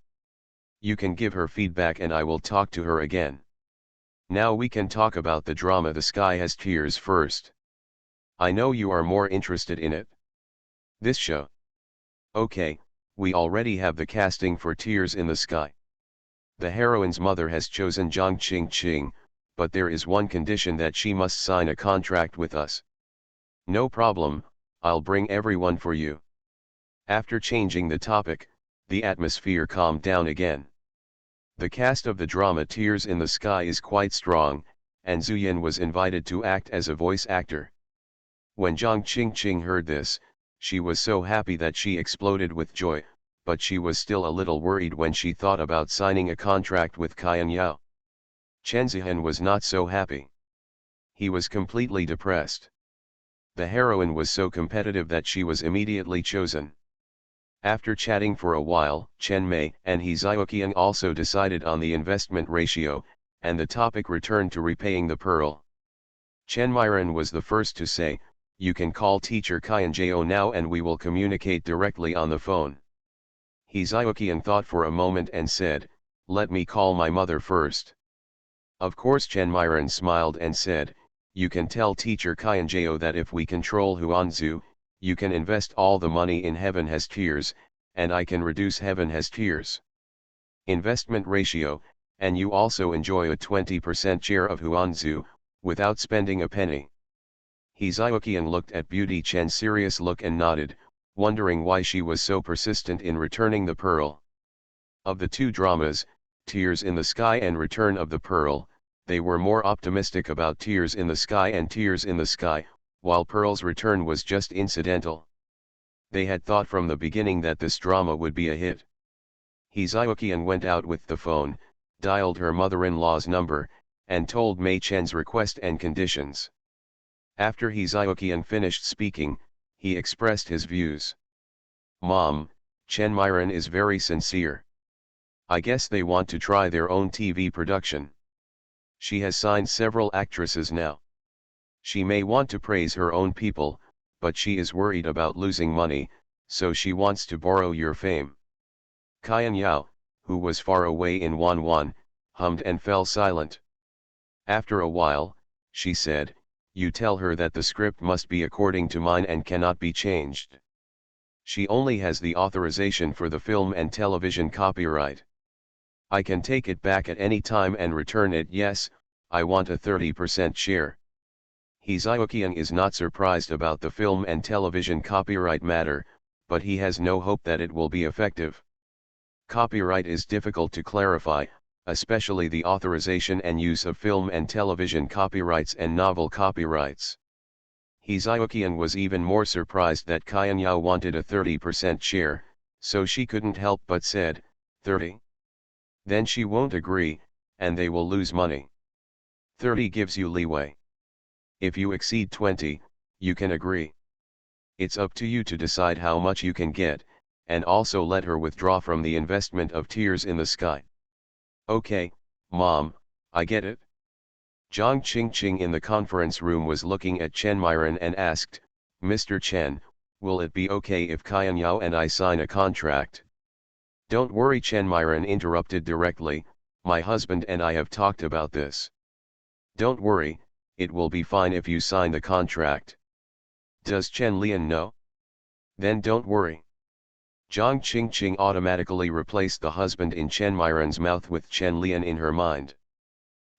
You can give her feedback and I will talk to her again. Now we can talk about the drama The Sky Has Tears first. I know you are more interested in it. This show. Okay, we already have the casting for Tears in the Sky. The heroine's mother has chosen Zhang Qingqing, but there is one condition, that she must sign a contract with us. No problem, I'll bring everyone for you. After changing the topic, the atmosphere calmed down again. The cast of the drama Tears in the Sky is quite strong, and Zuyan was invited to act as a voice actor. When Zhang Qingqing heard this, she was so happy that she exploded with joy, but she was still a little worried when she thought about signing a contract with Kaian Yao. Chen Zihan was not so happy. He was completely depressed. The heroine was so competitive that she was immediately chosen. After chatting for a while, Chen Mei and Hiziokian also decided on the investment ratio, and the topic returned to repaying the pearl. Chen Myron was the first to say, you can call teacher Kaian Jo now and we will communicate directly on the phone. Hiziokian thought for a moment and said, let me call my mother first. Of course. Chen Myron smiled and said, you can tell teacher Kaian Jo that if we control Huanzu, you can invest all the money in Heaven Has Tears, and I can reduce Heaven Has Tears. Investment ratio, and you also enjoy a 20% share of Huanzu, without spending a penny. Hiziokian looked at Beauty Chen's serious look and nodded, wondering why she was so persistent in returning the pearl. Of the 2 dramas, Tears in the Sky and Return of the Pearl, they were more optimistic about Tears in the Sky and Tears in the Sky, while Pearl's return was just incidental. They had thought from the beginning that this drama would be a hit. Hiziokian went out with the phone, dialed her mother-in-law's number, and told Mei Chen's request and conditions. After Hiziokian finished speaking, he expressed his views. Mom, Chen Myron is very sincere. I guess they want to try their own TV production. She has signed several actresses now. She may want to praise her own people, but she is worried about losing money, so she wants to borrow your fame. Kaian Yao, who was far away in Wanwan, hummed and fell silent. After a while, she said, you tell her that the script must be according to mine and cannot be changed. She only has the authorization for the film and television copyright. I can take it back at any time and return it. Yes, I want a 30% share. Hiziokian is not surprised about the film and television copyright matter, but he has no hope that it will be effective. Copyright is difficult to clarify, especially the authorization and use of film and television copyrights and novel copyrights. Hee Zyokian was even more surprised that Kyan Yao wanted a 30% share, so she couldn't help but said, 30? Then she won't agree, and they will lose money. 30 gives you leeway. If you exceed 20, you can agree. It's up to you to decide how much you can get, and also let her withdraw from the investment of Tears in the Sky. Okay, Mom, I get it. Zhang Qingqing in the conference room was looking at Chen Myron and asked, Mr. Chen, will it be okay if Kyan Yao and I sign a contract? Don't worry, Chen Myron interrupted directly, my husband and I have talked about this. Don't worry, it will be fine if you sign the contract. Does Chen Lian know? Then don't worry. Zhang Qingqing automatically replaced the husband in Chen Myron's mouth with Chen Lian in her mind.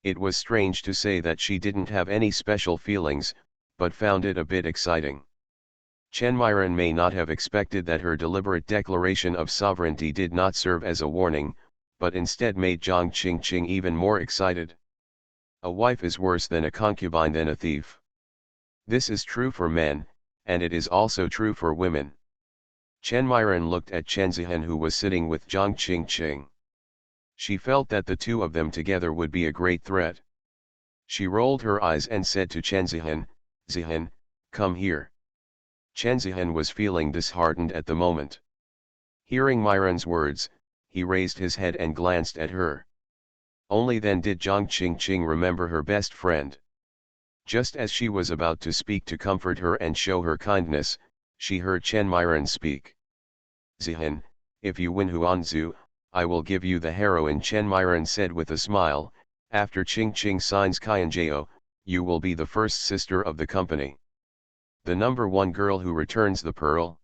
It was strange to say that she didn't have any special feelings, but found it a bit exciting. Chen Myron may not have expected that her deliberate declaration of sovereignty did not serve as a warning, but instead made Zhang Qingqing even more excited. A wife is worse than a concubine than a thief. This is true for men, and it is also true for women. Chen Myron looked at Chen Zihan, who was sitting with Zhang Qingqing. She felt that the two of them together would be a great threat. She rolled her eyes and said to Chen Zihan, Zihan, come here. Chen Zihan was feeling disheartened at the moment. Hearing Myron's words, he raised his head and glanced at her. Only then did Zhang Qingqing remember her best friend. Just as she was about to speak to comfort her and show her kindness, she heard Chen Myron speak. Zihan, if you win Huanzu, I will give you the heroine, Chen Myron said with a smile. After Qingqing signs Qianjiao, you will be the first sister of the company. The number one girl who returns the pearl.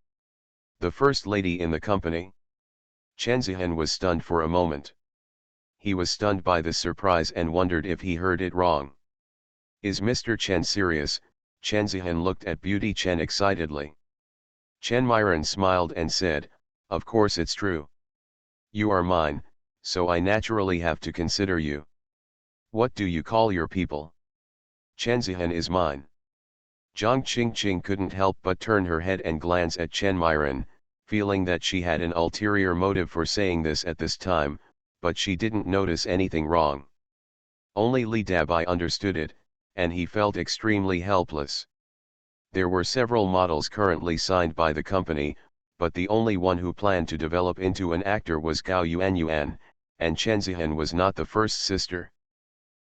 The first lady in the company. Chen Zihan was stunned for a moment. He was stunned by this surprise and wondered if he heard it wrong. Is Mr. Chen serious? Chen Zihan looked at Beauty Chen excitedly. Chen Myron smiled and said, of course it's true. You are mine, so I naturally have to consider you. What do you call your people? Chen Zihan is mine. Zhang Qingqing couldn't help but turn her head and glance at Chen Myron, feeling that she had an ulterior motive for saying this at this time, but she didn't notice anything wrong. Only Li Dabai understood it, and he felt extremely helpless. There were several models currently signed by the company, but the only one who planned to develop into an actor was Gao Yuan, and Chen Zihan was not the first sister.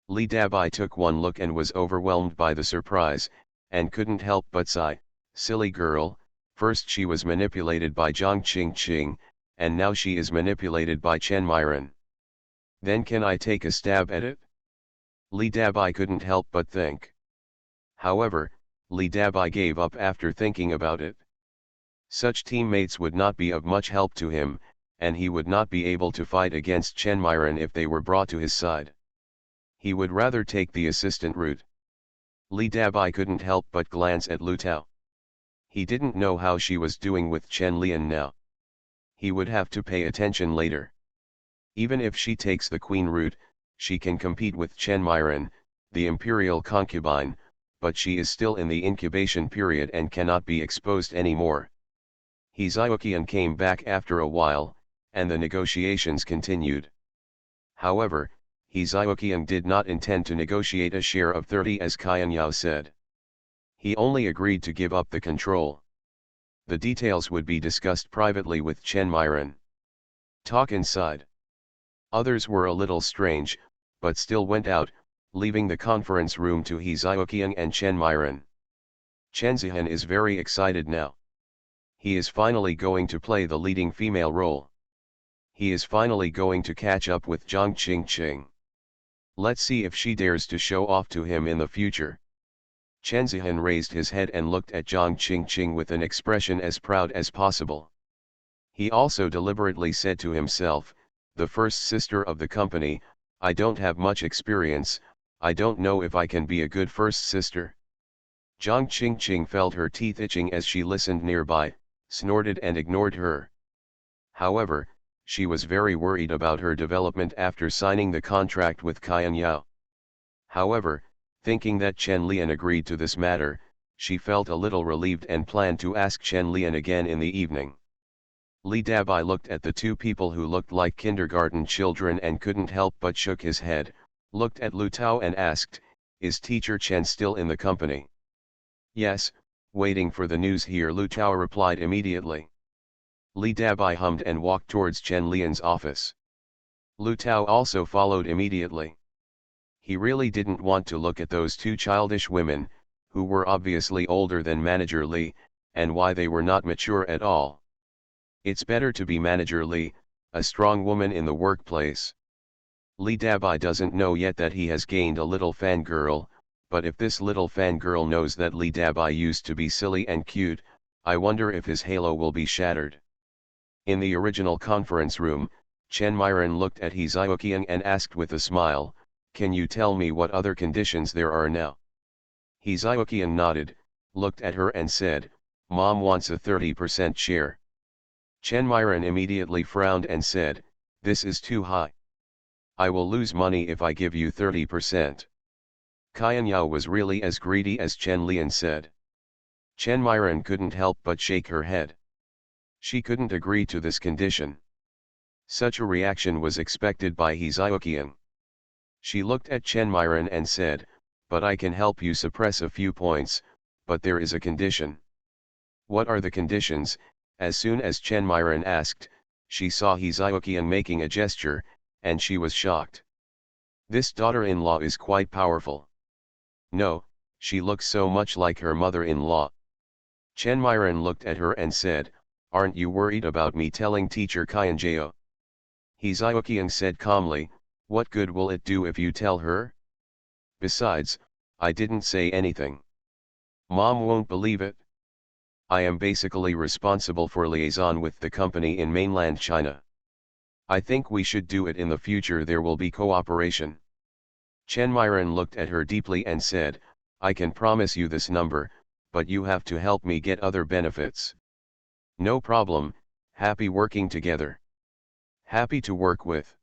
Li Dabai took one look and was overwhelmed by the surprise, and couldn't help but sigh, silly girl, first she was manipulated by Zhang Qingqing, and now she is manipulated by Chen Myron. Then can I take a stab at it? Li Dabai couldn't help but think. However, Li Dabai gave up after thinking about it. Such teammates would not be of much help to him, and he would not be able to fight against Chen Myron if they were brought to his side. He would rather take the assistant route. Li Dabai couldn't help but glance at Lu Tao. He didn't know how she was doing with Chen Lian now. He would have to pay attention later. Even if she takes the queen route, she can compete with Chen Myron, the imperial concubine, but she is still in the incubation period and cannot be exposed anymore. Hee Zyokian came back after a while, and the negotiations continued. However, Hee Zyokian did not intend to negotiate a share of 30 as Kyan Yao said. He only agreed to give up the control. The details would be discussed privately with Chen Myron. Talk inside. Others were a little strange, but still went out, leaving the conference room to Hee Zyokian and Chen Myron. Chen Zihan is very excited now. He is finally going to play the leading female role. He is finally going to catch up with Zhang Qingqing. Let's see if she dares to show off to him in the future. Chen Zihan raised his head and looked at Zhang Qingqing with an expression as proud as possible. He also deliberately said to himself, the first sister of the company, I don't have much experience, I don't know if I can be a good first sister. Zhang Qingqing felt her teeth itching as she listened nearby, snorted and ignored her. However, She was very worried about her development after signing the contract with Qian Yao. However, thinking that Chen Lian agreed to this matter, she felt a little relieved and planned to ask Chen Lian again in the evening. Li Dabai looked at the two people who looked like kindergarten children and couldn't help but shook his head, looked at Lu Tao and asked, "Is teacher Chen still in the company?" "Yes, waiting for the news here," Lu Tao replied immediately. Li Dabai hummed and walked towards Chen Lian's office. Lu Tao also followed immediately. He really didn't want to look at those two childish women, who were obviously older than Manager Li, and why they were not mature at all. It's better to be Manager Li, a strong woman in the workplace. Li Dabai doesn't know yet that he has gained a little fangirl, but if this little fangirl knows that Li Dabai used to be silly and cute, I wonder if his halo will be shattered. In the original conference room, Chen Myron looked at He Xiaoqian and asked with a smile, "Can you tell me what other conditions there are now?" He Xiaoqian nodded, looked at her and said, "Mom wants a 30% share." Chen Myron immediately frowned and said, "This is too high. I will lose money if I give you 30%. Qian Yao was really as greedy as Chen Lian said. Chen Myron couldn't help but shake her head. She couldn't agree to this condition. Such a reaction was expected by He Xiaoqian. She looked at Chen Myron and said, "But I can help you suppress a few points, but there is a condition." "What are the conditions?" As soon as Chen Myron asked, she saw He Xiaoqian making a gesture, and she was shocked. This daughter-in-law is quite powerful. No, she looks so much like her mother-in-law. Chen Myron looked at her and said, "Aren't you worried about me telling teacher Qian Jiao?" He Xiaoqian said calmly, "What good will it do if you tell her? Besides, I didn't say anything. Mom won't believe it. I am basically responsible for liaison with the company in mainland China. I think we should do it in the future. There will be cooperation." Chen Myron looked at her deeply and said, "I can promise you this number, but you have to help me get other benefits." "No problem, happy working together. Happy to work with."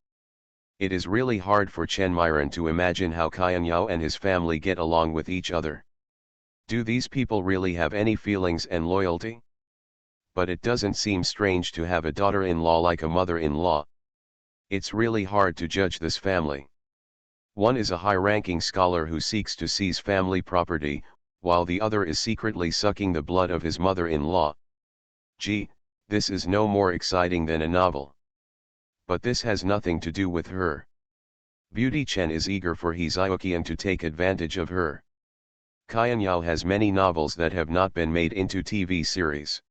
It is really hard for Chen Myron to imagine how Qian Yao and his family get along with each other. Do these people really have any feelings and loyalty? But it doesn't seem strange to have a daughter-in-law like a mother-in-law. It's really hard to judge this family. One is a high-ranking scholar who seeks to seize family property, while the other is secretly sucking the blood of his mother-in-law. Gee, this is no more exciting than a novel. But this has nothing to do with her. Beauty Chen is eager for He Xiaoqian to take advantage of her. Qian Yao has many novels that have not been made into TV series.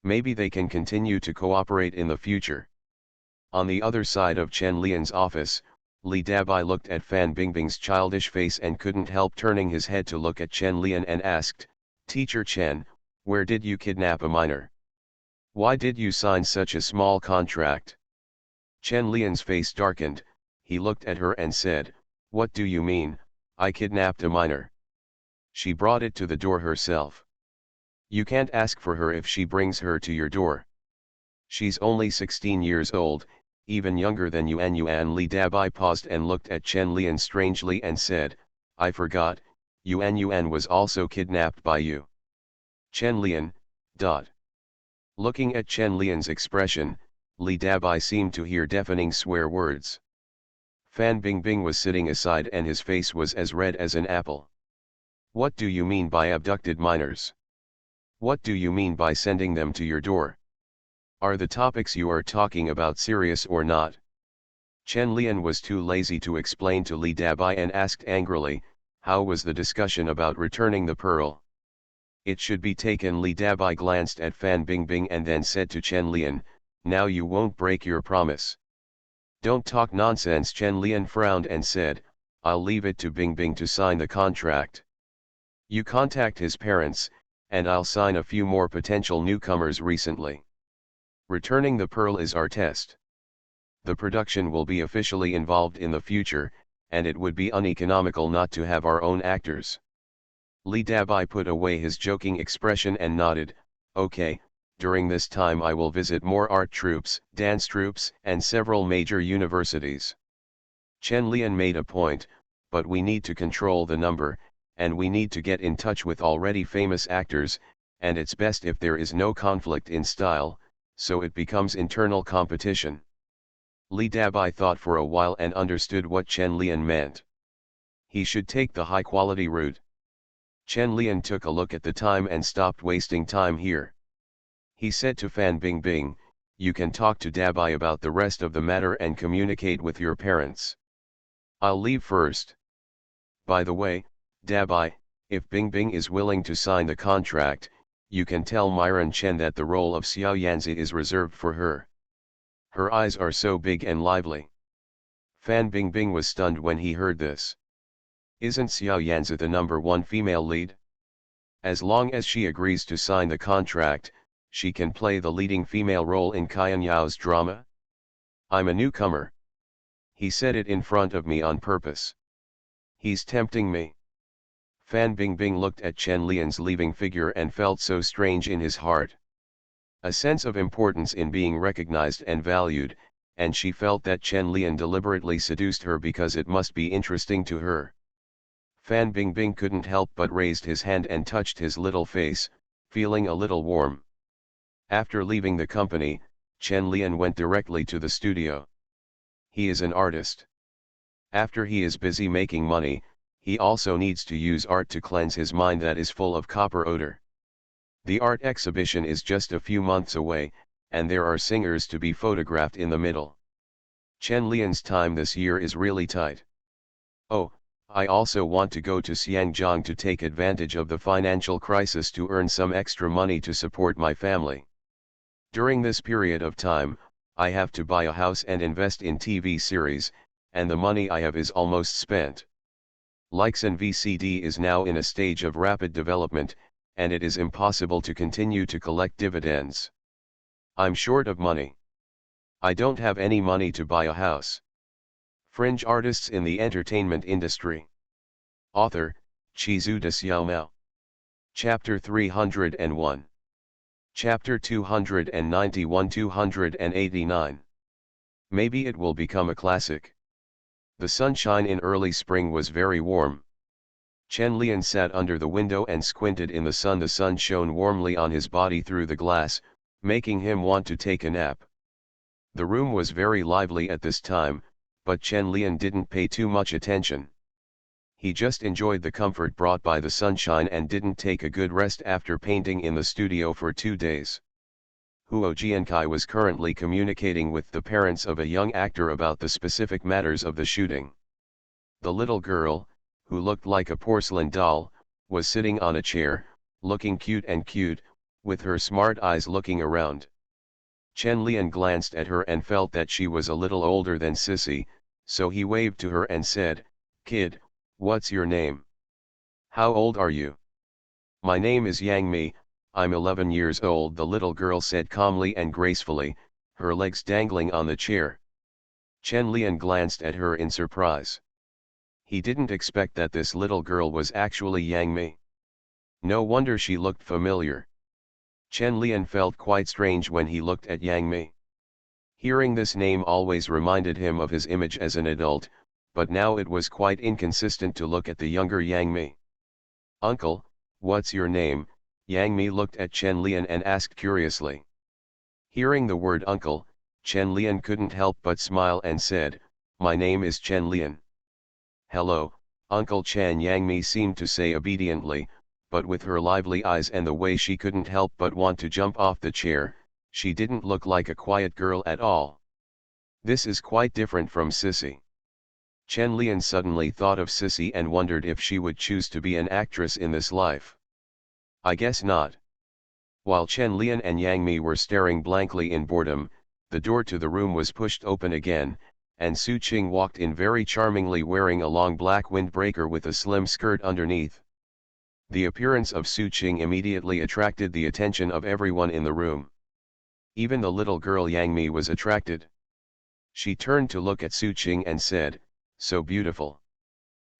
Maybe they can continue to cooperate in the future. On the other side of Chen Lian's office, Li Dabai looked at Fan Bingbing's childish face and couldn't help turning his head to look at Chen Lian and asked, "Teacher Chen, where did you kidnap a minor? Why did you sign such a small contract?" Chen Lian's face darkened, he looked at her and said, "What do you mean, I kidnapped a minor? She brought it to the door herself. You can't ask for her if she brings her to your door. She's only 16 years old, even younger than Yuan Yuan." Li Dabai paused and looked at Chen Lian strangely and said, "I forgot, Yuan Yuan was also kidnapped by you." Chen Lian, dot. Looking at Chen Lian's expression, Li Dabai seemed to hear deafening swear words. Fan Bingbing was sitting aside and his face was as red as an apple. "What do you mean by abducted minors? What do you mean by sending them to your door? Are the topics you are talking about serious or not?" Chen Lian was too lazy to explain to Li Dabai and asked angrily, "How was the discussion about returning the pearl?" "It should be taken." Li Dabai glanced at Fan Bingbing and then said to Chen Lian, "Now you won't break your promise." "Don't talk nonsense." Chen Lian frowned and said, "I'll leave it to Bingbing to sign the contract. You contact his parents, and I'll sign a few more potential newcomers recently. Returning the pearl is our test. The production will be officially involved in the future, and it would be uneconomical not to have our own actors." Li Dabai put away his joking expression and nodded, "Okay, During this time I will visit more art troupes, dance troupes, and several major universities. Chen Lian made a point, but we need to control the number, and we need to get in touch with already famous actors, and it's best if there is no conflict in style, so it becomes internal competition. Li Dabai thought for a while and understood what Chen Lian meant. He should take the high-quality route. Chen Lian took a look at the time and stopped wasting time here. He said to Fan Bingbing, "You can talk to Dabai about the rest of the matter and communicate with your parents. I'll leave first. By the way, Dabai, if Bingbing is willing to sign the contract, you can tell Myron Chen that the role of Xiao Yanzi is reserved for her. Her eyes are so big and lively." Fan Bingbing was stunned when he heard this. Isn't Xiao Yanzi the #1 female lead? As long as she agrees to sign the contract, she can play the leading female role in Qian Yao's drama? I'm a newcomer. He said it in front of me on purpose. He's tempting me. Fan Bingbing looked at Chen Lian's leaving figure and felt so strange in his heart. A sense of importance in being recognized and valued, and she felt that Chen Lian deliberately seduced her because it must be interesting to her. Fan Bingbing couldn't help but raised his hand and touched his little face, feeling a little warm. After leaving the company, Chen Lian went directly to the studio. He is an artist. After he is busy making money, he also needs to use art to cleanse his mind that is full of copper odor. The art exhibition is just a few months away, and there are singers to be photographed in the middle. Chen Lian's time this year is really tight. Oh, I also want to go to Xiangjiang to take advantage of the financial crisis to earn some extra money to support my family. During this period of time, I have to buy a house and invest in TV series, and the money I have is almost spent. Leixin VCD is now in a stage of rapid development, and it is impossible to continue to collect dividends. I'm short of money. I don't have any money to buy a house. Fringe artists in the entertainment industry. Author, Chizu de Xiaomao. Chapter 301. Chapter 291-289. Maybe it will become a classic. The sunshine in early spring was very warm. Chen Lian sat under the window and squinted in the sun. The sun shone warmly on his body through the glass, making him want to take a nap. The room was very lively at this time, but Chen Lian didn't pay too much attention. He just enjoyed the comfort brought by the sunshine and didn't take a good rest after painting in the studio for 2 days. Huo Jiankai was currently communicating with the parents of a young actor about the specific matters of the shooting. The little girl, who looked like a porcelain doll, was sitting on a chair, looking cute, with her smart eyes looking around. Chen Lian glanced at her and felt that she was a little older than Sissy, so he waved to her and said, "Kid, what's your name? How old are you?" "My name is Yang Mi, I'm 11 years old," the little girl said calmly and gracefully, her legs dangling on the chair. Chen Lian glanced at her in surprise. He didn't expect that this little girl was actually Yang Mi. No wonder she looked familiar. Chen Lian felt quite strange when he looked at Yang Mi. Hearing this name always reminded him of his image as an adult, but now it was quite inconsistent to look at the younger Yang Mi. "Uncle, what's your name?" Yang Mi looked at Chen Lian and asked curiously. Hearing the word uncle, Chen Lian couldn't help but smile and said, "My name is Chen Lian." "Hello, Uncle Chen," Yang Mi seemed to say obediently, but with her lively eyes and the way she couldn't help but want to jump off the chair, she didn't look like a quiet girl at all. This is quite different from Sissy. Chen Lian suddenly thought of Sissy and wondered if she would choose to be an actress in this life. I guess not. While Chen Lian and Yang Mi were staring blankly in boredom, the door to the room was pushed open again, and Su Qing walked in very charmingly wearing a long black windbreaker with a slim skirt underneath. The appearance of Su Qing immediately attracted the attention of everyone in the room. Even the little girl Yang Mi was attracted. She turned to look at Su Qing and said, "So beautiful."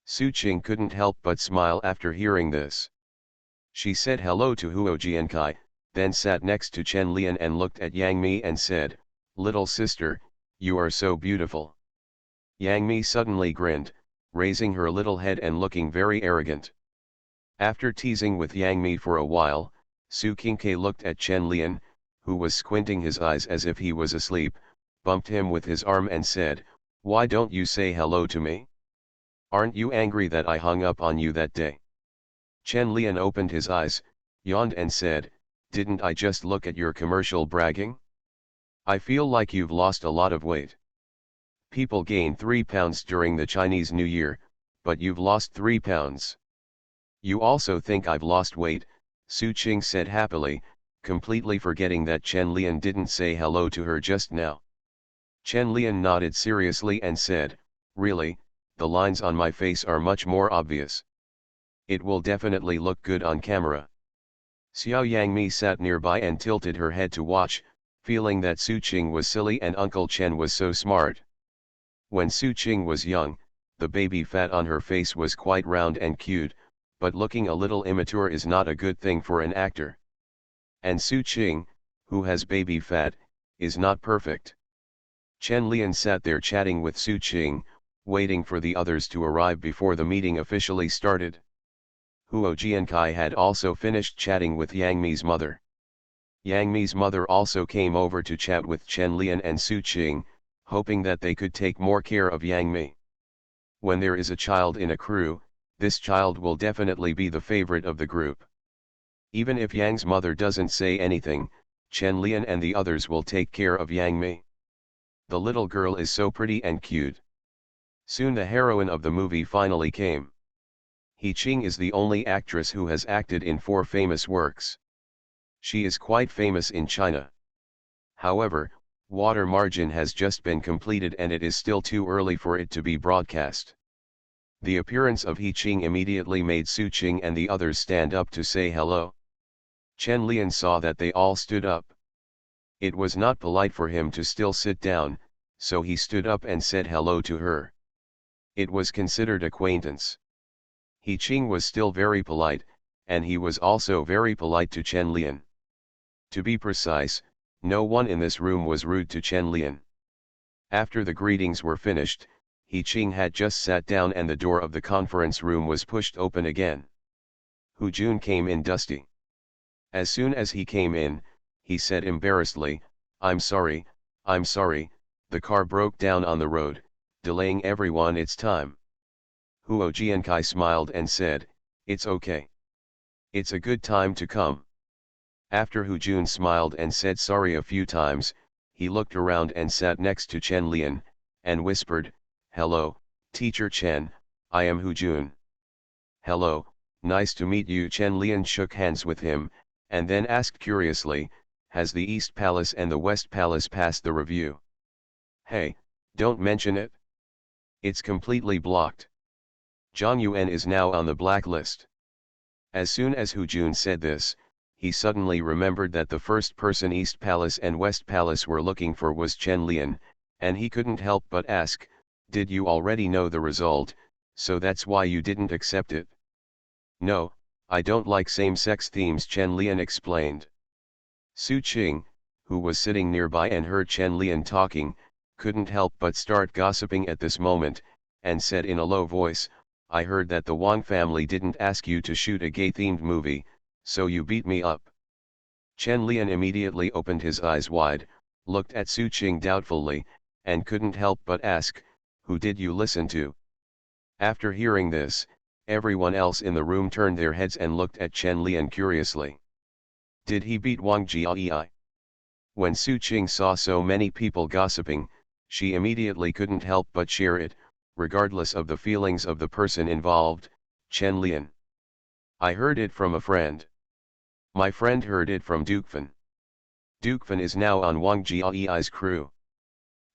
Su Qing couldn't help but smile after hearing this. She said hello to Huo Jiankai, then sat next to Chen Lian and looked at Yang Mi and said, "Little sister, you are so beautiful." Yang Mi suddenly grinned, raising her little head and looking very arrogant. After teasing with Yang Mi for a while, Su Qingke looked at Chen Lian, who was squinting his eyes as if he was asleep, bumped him with his arm and said, "Why don't you say hello to me? Aren't you angry that I hung up on you that day?" Chen Lian opened his eyes, yawned and said, "Didn't I just look at your commercial bragging? I feel like you've lost a lot of weight. People gain 3 pounds during the Chinese New Year, but you've lost 3 pounds. You also think I've lost weight," Su Qing said happily, completely forgetting that Chen Lian didn't say hello to her just now. Chen Lian nodded seriously and said, "Really, the lines on my face are much more obvious. It will definitely look good on camera." Xiao Yangmi sat nearby and tilted her head to watch, feeling that Su Qing was silly and Uncle Chen was so smart. When Su Qing was young, the baby fat on her face was quite round and cute, but looking a little immature is not a good thing for an actor. And Su Qing, who has baby fat, is not perfect. Chen Lian sat there chatting with Su Qing, waiting for the others to arrive before the meeting officially started. Huo Jiankai had also finished chatting with Yang Mi's mother. Yang Mi's mother also came over to chat with Chen Lian and Su Qing, hoping that they could take more care of Yang Mi. When there is a child in a crew, this child will definitely be the favorite of the group. Even if Yang's mother doesn't say anything, Chen Lian and the others will take care of Yang Mi. The little girl is so pretty and cute. Soon the heroine of the movie finally came. He Qing is the only actress who has acted in 4 famous works. She is quite famous in China. However, Water Margin has just been completed and it is still too early for it to be broadcast. The appearance of He Qing immediately made Su Qing and the others stand up to say hello. Chen Lian saw that they all stood up. It was not polite for him to still sit down, so he stood up and said hello to her. It was considered acquaintance. He Qing was still very polite, and he was also very polite to Chen Lian. To be precise, no one in this room was rude to Chen Lian. After the greetings were finished, He Qing had just sat down and the door of the conference room was pushed open again. Hu Jun came in dusty. As soon as he came in, he said embarrassedly, I'm sorry, the car broke down on the road, delaying everyone its time." Huo Jiankai smiled and said, "It's okay. It's a good time to come." After Hu Jun smiled and said sorry a few times, he looked around and sat next to Chen Lian, and whispered, "Hello, Teacher Chen, I am Hu Jun." "Hello, nice to meet you." Chen Lian shook hands with him, and then asked curiously, "Has the East Palace and the West Palace passed the review?" "Hey, don't mention it. It's completely blocked. Zhang Yuan is now on the blacklist." As soon as Hu Jun said this, he suddenly remembered that the first person East Palace and West Palace were looking for was Chen Lian, and he couldn't help but ask, "Did you already know the result, so that's why you didn't accept it?" "No, I don't like same-sex themes," Chen Lian explained. Su Qing, who was sitting nearby and heard Chen Lian talking, couldn't help but start gossiping at this moment, and said in a low voice, "I heard that the Wang family didn't ask you to shoot a gay-themed movie, so you beat me up." Chen Lian immediately opened his eyes wide, looked at Su Qing doubtfully, and couldn't help but ask, "Who did you listen to?" After hearing this, everyone else in the room turned their heads and looked at Chen Lian curiously. Did he beat Wang Jiai? When Su Qing saw so many people gossiping, she immediately couldn't help but share it, regardless of the feelings of the person involved, Chen Lian. "I heard it from a friend. My friend heard it from Dukefan. Dukefan is now on Wang Jiai's crew."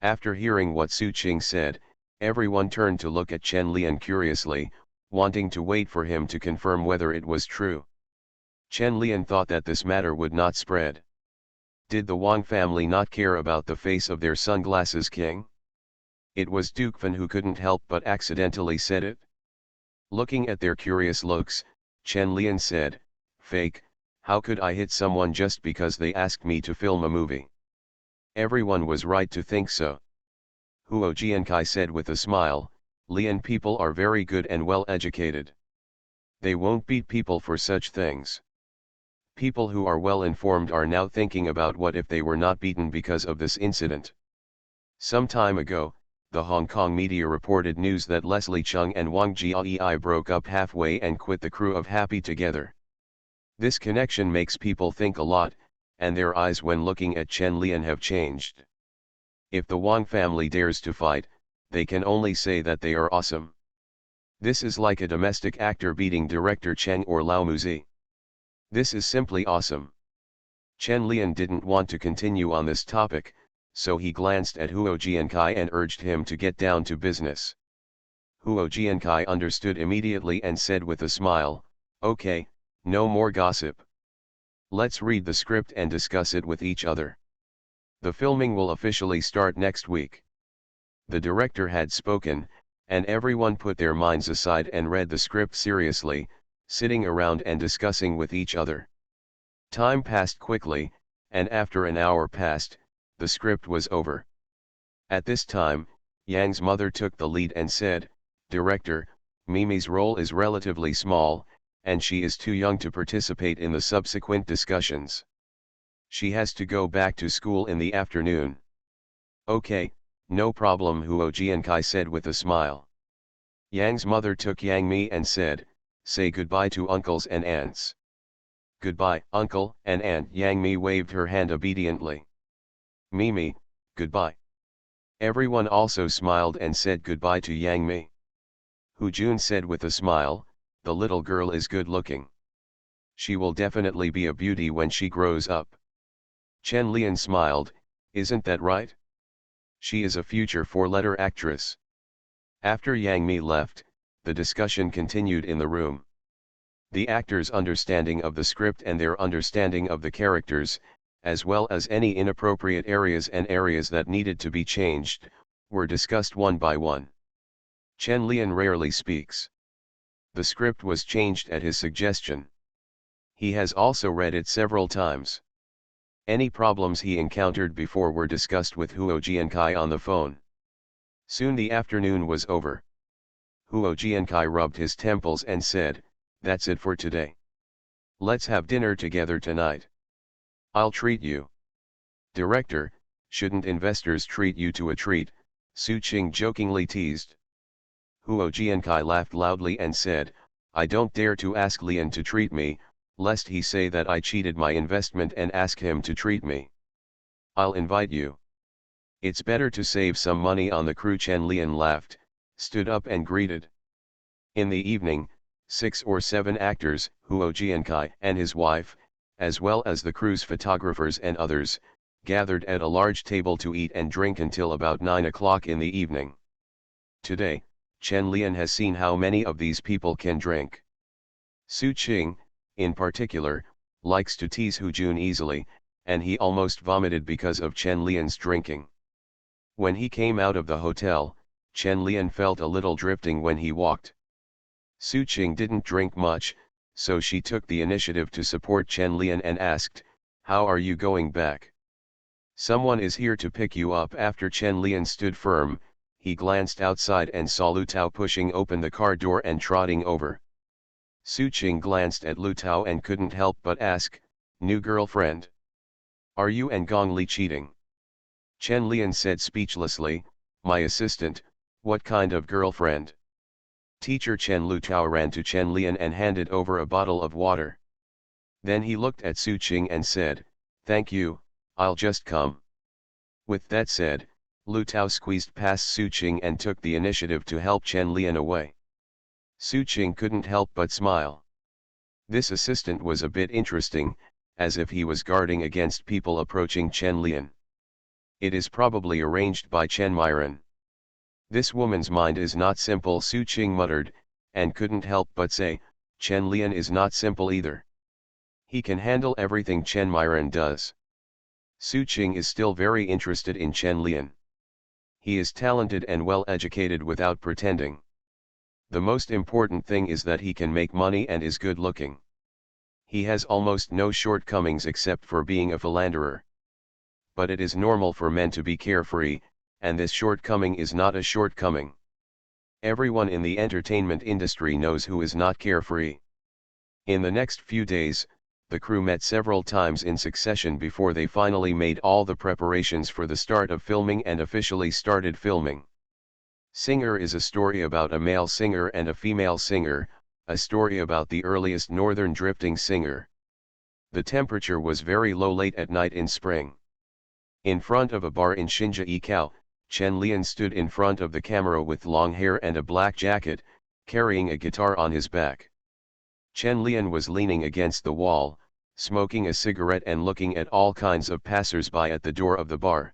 After hearing what Su Qing said, everyone turned to look at Chen Lian curiously, wanting to wait for him to confirm whether it was true. Chen Lian thought that this matter would not spread. Did the Wang family not care about the face of their sunglasses king? It was Dukefan who couldn't help but accidentally said it. Looking at their curious looks, Chen Lian said, "Fake, How could I hit someone just because they asked me to film a movie? Everyone was right to think so. Huo Jiankai said with a smile, Lian people are very good and well educated. They won't beat people for such things. People who are well informed are now thinking about what if they were not beaten because of this incident. Some time ago, the Hong Kong media reported news that Leslie Cheung and Wang Jiayi broke up halfway and quit the crew of Happy Together. This connection makes people think a lot, and their eyes when looking at Chen Lian have changed. If the Wang family dares to fight, they can only say that they are awesome. This is like a domestic actor beating director Cheng or Lao Muzi. This is simply awesome. Chen Lian didn't want to continue on this topic, so he glanced at Huo Jiankai and urged him to get down to business. Huo Jiankai understood immediately and said with a smile, okay, no more gossip. Let's read the script and discuss it with each other. The filming will officially start next week. The director had spoken, and everyone put their minds aside and read the script seriously, sitting around and discussing with each other. Time passed quickly, and after an hour passed, the script was over. At this time, Yang's mother took the lead and said, Director, Mimi's role is relatively small, and she is too young to participate in the subsequent discussions. She has to go back to school in the afternoon. Okay, no problem, Huo Jiankai said with a smile. Yang's mother took Yang Mi and said, say goodbye to uncles and aunts. Goodbye, uncle and aunt. Yang Mi waved her hand obediently. Mimi, goodbye. Everyone also smiled and said goodbye to Yang Mi. Hu Jun said with a smile, the little girl is good looking. She will definitely be a beauty when she grows up. Chen Lian smiled, isn't that right? She is a future four-letter actress. After Yang Mi left, the discussion continued in the room. The actors' understanding of the script and their understanding of the characters, as well as any inappropriate areas and areas that needed to be changed, were discussed one by one. Chen Lian rarely speaks. The script was changed at his suggestion. He has also read it several times. Any problems he encountered before were discussed with Huo Jiankai on the phone. Soon the afternoon was over. Huo Jiankai rubbed his temples and said, that's it for today. Let's have dinner together tonight. I'll treat you. Director, shouldn't investors treat you to a treat? Su Qing jokingly teased. Huo Jiankai laughed loudly and said, I don't dare to ask Lian to treat me, lest he say that I cheated my investment and ask him to treat me. I'll invite you. It's better to save some money on the crew. Chen Lian laughed, stood up and greeted. In the evening, 6 or 7 actors, Huo Jiankai and his wife, as well as the crew's photographers and others, gathered at a large table to eat and drink until about 9 o'clock in the evening. Today, Chen Lian has seen how many of these people can drink. Su Qing, in particular, likes to tease Hu Jun easily, and he almost vomited because of Chen Lian's drinking. When he came out of the hotel, Chen Lian felt a little drifting when he walked. Su Qing didn't drink much, so she took the initiative to support Chen Lian and asked, how are you going back? Someone is here to pick you up. After Chen Lian stood firm, he glanced outside and saw Lu Tao pushing open the car door and trotting over. Su Qing glanced at Lu Tao and couldn't help but ask, new girlfriend? Are you and Gong Li cheating? Chen Lian said speechlessly, my assistant, what kind of girlfriend? Teacher Chen. Lu Tao ran to Chen Lian and handed over a bottle of water. Then he looked at Su Qing and said, thank you, I'll just come. With that said, Lu Tao squeezed past Su Qing and took the initiative to help Chen Lian away. Su Qing couldn't help but smile. This assistant was a bit interesting, as if he was guarding against people approaching Chen Lian. It is probably arranged by Chen Myron. This woman's mind is not simple, Su Qing muttered, and couldn't help but say, Chen Lian is not simple either. He can handle everything Chen Myron does. Su Qing is still very interested in Chen Lian. He is talented and well educated without pretending. The most important thing is that he can make money and is good looking. He has almost no shortcomings except for being a philanderer. But it is normal for men to be carefree, and this shortcoming is not a shortcoming. Everyone in the entertainment industry knows who is not carefree. In the next few days, the crew met several times in succession before they finally made all the preparations for the start of filming and officially started filming. Singer is a story about a male singer and a female singer, a story about the earliest northern drifting singer. The temperature was very low late at night in spring. In front of a bar in Shinja-ikau, Chen Lian stood in front of the camera with long hair and a black jacket, carrying a guitar on his back. Chen Lian was leaning against the wall, smoking a cigarette and looking at all kinds of passers-by at the door of the bar.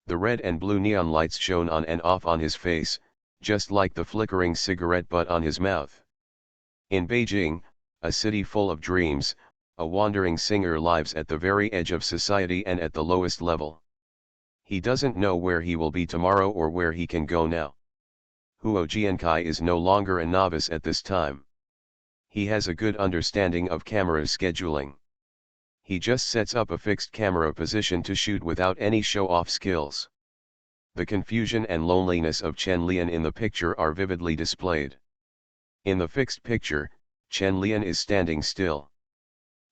The red and blue neon lights shone on and off on his face, just like the flickering cigarette butt on his mouth. In Beijing, a city full of dreams, a wandering singer lives at the very edge of society and at the lowest level. He doesn't know where he will be tomorrow or where he can go now. Huo Jiankai is no longer a novice at this time. He has a good understanding of camera scheduling. He just sets up a fixed camera position to shoot without any show-off skills. The confusion and loneliness of Chen Lian in the picture are vividly displayed. In the fixed picture, Chen Lian is standing still.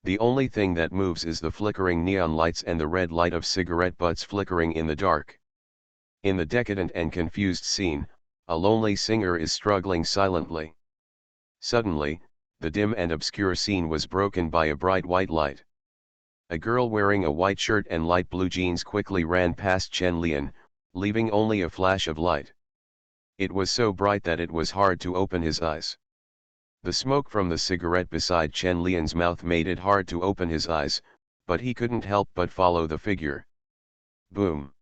The only thing that moves is the flickering neon lights and the red light of cigarette butts flickering in the dark. In the decadent and confused scene, a lonely singer is struggling silently. Suddenly, the dim and obscure scene was broken by a bright white light. A girl wearing a white shirt and light blue jeans quickly ran past Chen Lian, leaving only a flash of light. It was so bright that it was hard to open his eyes. The smoke from the cigarette beside Chen Lian's mouth made it hard to open his eyes, but he couldn't help but follow the figure. Boom!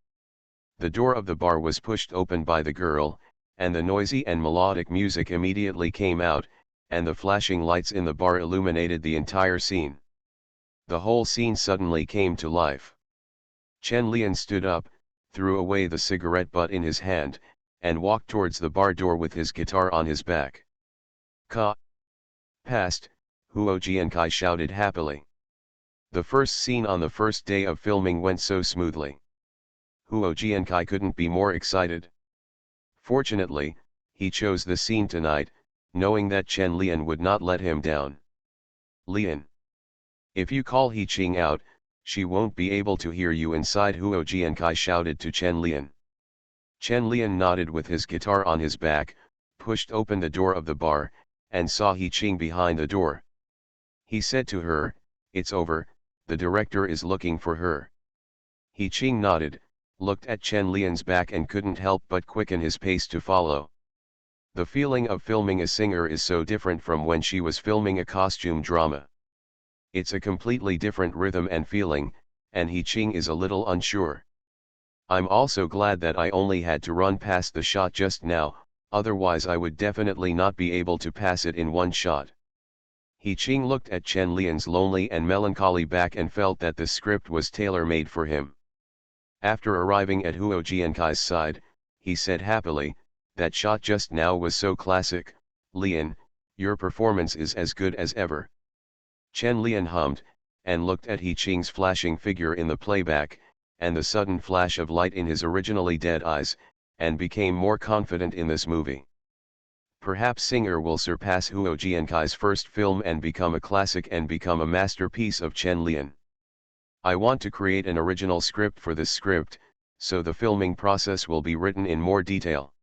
The door of the bar was pushed open by the girl, and the noisy and melodic music immediately came out, and the flashing lights in the bar illuminated the entire scene. The whole scene suddenly came to life. Chen Lian stood up, threw away the cigarette butt in his hand, and walked towards the bar door with his guitar on his back. Ka! Past, Huo Jiankai shouted happily. The first scene on the first day of filming went so smoothly. Huo Jiankai couldn't be more excited. Fortunately, he chose the scene tonight, knowing that Chen Lian would not let him down. Lian. If you call He Qing out, she won't be able to hear you inside, Huo Jiankai shouted to Chen Lian. Chen Lian nodded with his guitar on his back, pushed open the door of the bar, and saw He Qing behind the door. He said to her, "It's over, the director is looking for her." He Qing nodded, looked at Chen Lian's back and couldn't help but quicken his pace to follow. The feeling of filming a singer is so different from when she was filming a costume drama. It's a completely different rhythm and feeling, and He Qing is a little unsure. I'm also glad that I only had to run past the shot just now, otherwise I would definitely not be able to pass it in one shot. He Qing looked at Chen Lian's lonely and melancholy back and felt that the script was tailor-made for him. After arriving at Huo Jiankai's side, he said happily, "That shot just now was so classic, Lian, your performance is as good as ever." Chen Lian hummed, and looked at He Qing's flashing figure in the playback, and the sudden flash of light in his originally dead eyes, and became more confident in this movie. Perhaps Singer will surpass Huo Jiankai's first film and become a classic and become a masterpiece of Chen Lian. I want to create an original script for this script, so the filming process will be written in more detail.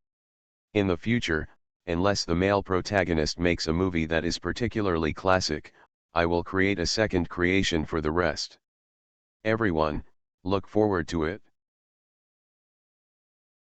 In the future, unless the male protagonist makes a movie that is particularly classic, I will create a second creation for the rest. Everyone, look forward to it.